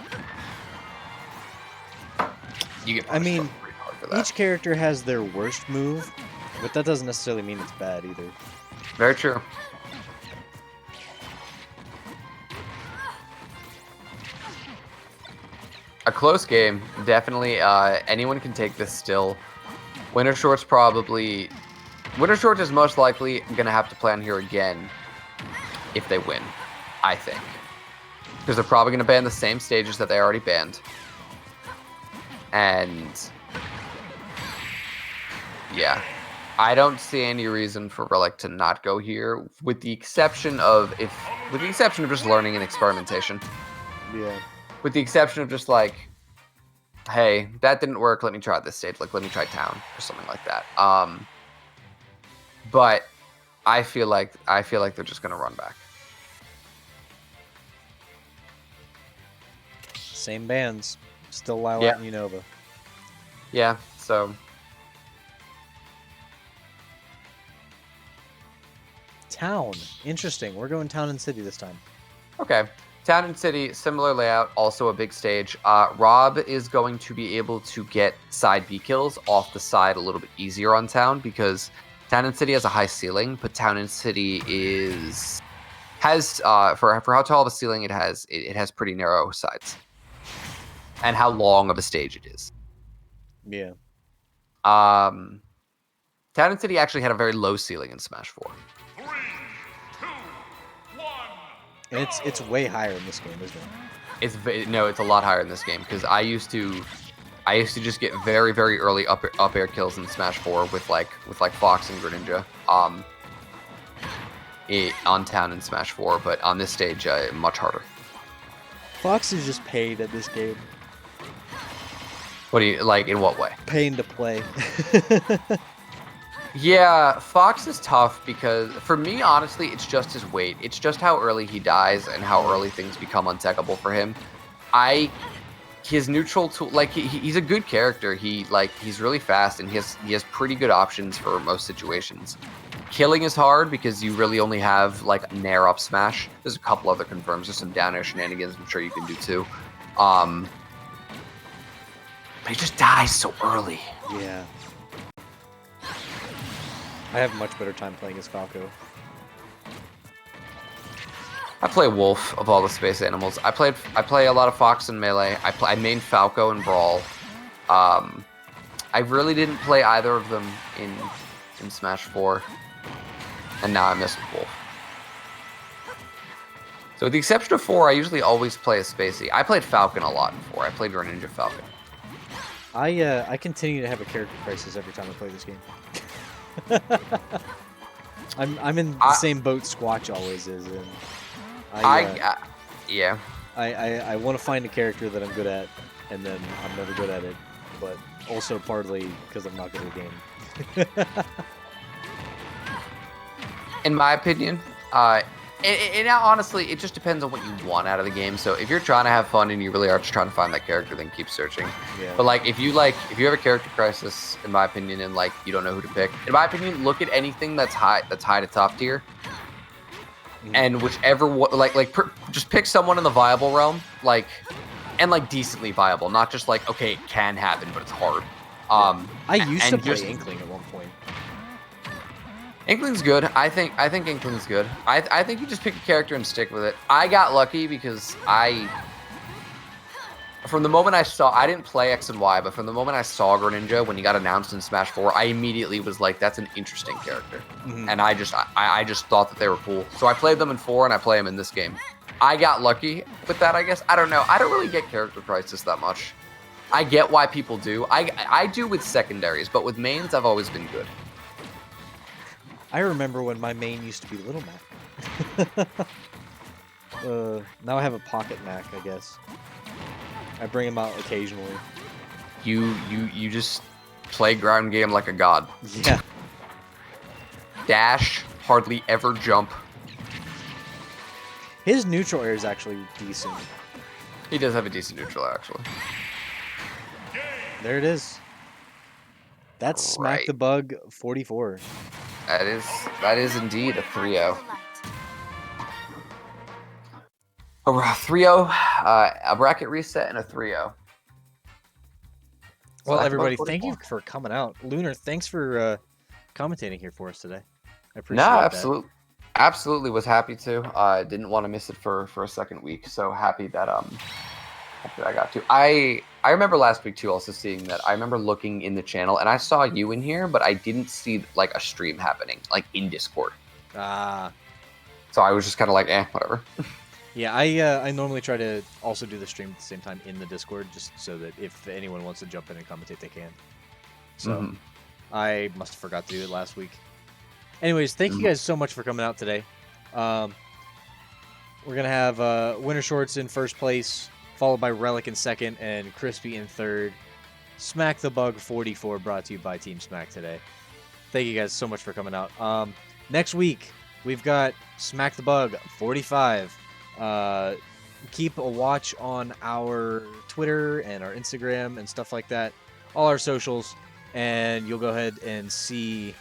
You get punished pretty hard for that. Each character has their worst move, but that doesn't necessarily mean it's bad either. Very true. A close game, definitely. Anyone can take this still. Winter Shorts probably... Winter Shorts is most likely going to have to plan here again if they win, I think. Because they're probably going to ban the same stages that they already banned. And... yeah. I don't see any reason for Relic to not go here, with the exception of just learning and experimentation. Yeah. With the exception of just like, hey, that didn't work. Let me try this stage. Like, let me try town or something like that. But I feel like they're just gonna run back. Same bands, still Lilat Yeah. and Unova. Yeah. So Town, interesting. We're going town and city this time. okay. Town and City, similar layout, also a big stage. Rob is going to be able to get side B kills off the side a little bit easier on Town because Town and City has a high ceiling, but Town and City has for how tall of a ceiling it has pretty narrow sides, and how long of a stage it is. Yeah. Town and City actually had a very low ceiling in Smash 4. 3, 2, 1. And it's way higher in this game, isn't it? It's a lot higher in this game because I used to just get very, very early up air kills in Smash 4 with like Fox and Greninja on Town in Smash 4, but on this stage much harder. Fox is just paid at this game. What do you like? In what way? Paying to play. Yeah, Fox is tough because, for me, honestly, it's just his weight. It's just how early he dies and how early things become untechable for him. His neutral tool, like, he's a good character. He's really fast and he has pretty good options for most situations. Killing is hard because you really only have, like, nair up smash. There's a couple other confirms. There's some down air shenanigans I'm sure you can do too. But he just dies so early. Yeah. I have much better time playing as Falco. I play Wolf of all the space animals. I play a lot of Fox and Melee. I main Falco and Brawl. I really didn't play either of them in Smash 4, and now I miss Wolf. So with the exception of 4, I usually always play a Spacey. I played Falcon a lot in 4. I played Greninja Falcon. I continue to have a character crisis every time I play this game. I'm in the same boat Squatch always is, and yeah. I want to find a character that I'm good at, and then I'm never good at it, but also partly because I'm not good at the game. In my opinion, and honestly, it just depends on what you want out of the game. So if you're trying to have fun and you really are just trying to find that character, then keep searching. Yeah. But if you have a character crisis, in my opinion, and you don't know who to pick, in my opinion, look at anything that's high to top tier. And whichever just pick someone in the viable realm, and decently viable, not just okay, it can happen, but it's hard. I used to play Inkling at one point. Inkling's good. I think Inkling's good. I think you just pick a character and stick with it. I got lucky because from the moment I didn't play X and Y, but from the moment I saw Greninja when he got announced in Smash 4, I immediately was like, that's an interesting character. And I just thought that they were cool. So I played them in 4 and I play them in this game. I got lucky with that, I guess. I don't know. I don't really get character crisis that much. I get why people do. I do with secondaries, but with mains, I've always been good. I remember when my main used to be Little Mac. Now I have a Pocket Mac, I guess. I bring him out occasionally. You just play ground game like a god. Yeah. Dash, hardly ever jump. His neutral air is actually decent. He does have a decent neutral air, actually. There it is. That's SMAK the Bug 44. That is indeed a 3-0. A 3-0, a bracket reset, and a 3-0. Well, everybody, thank you for coming out. Lunar, thanks for commentating here for us today. I appreciate that. Absolutely was happy to. Didn't want to miss it for a second week, so happy that I got to. I remember last week too, also seeing that. I remember looking in the channel, and I saw you in here, but I didn't see a stream happening, in Discord. So I was just kind of whatever. Yeah, I normally try to also do the stream at the same time in the Discord, just so that if anyone wants to jump in and commentate, they can. So I must have forgot to do it last week. Anyways, thank you guys so much for coming out today. We're gonna have Winter Shorts in first place, followed by Relic in second, and Crispy in third. SMAK the Bug 44 brought to you by Team SMAK today. Thank you guys so much for coming out. Next week we've got SMAK the Bug 45. Keep a watch on our Twitter and our Instagram and stuff like that, all our socials, and you'll go ahead and see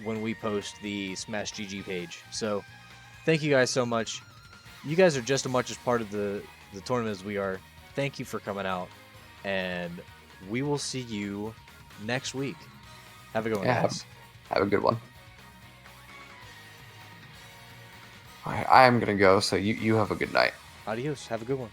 when we post the Smash GG page. So thank you guys so much. You guys are just as much as part of the tournament as we are. Thank you for coming out, and we will see you next week. Have a good one, guys. Have a good one. All right, I am going to go, so you have a good night. Adios. Have a good one.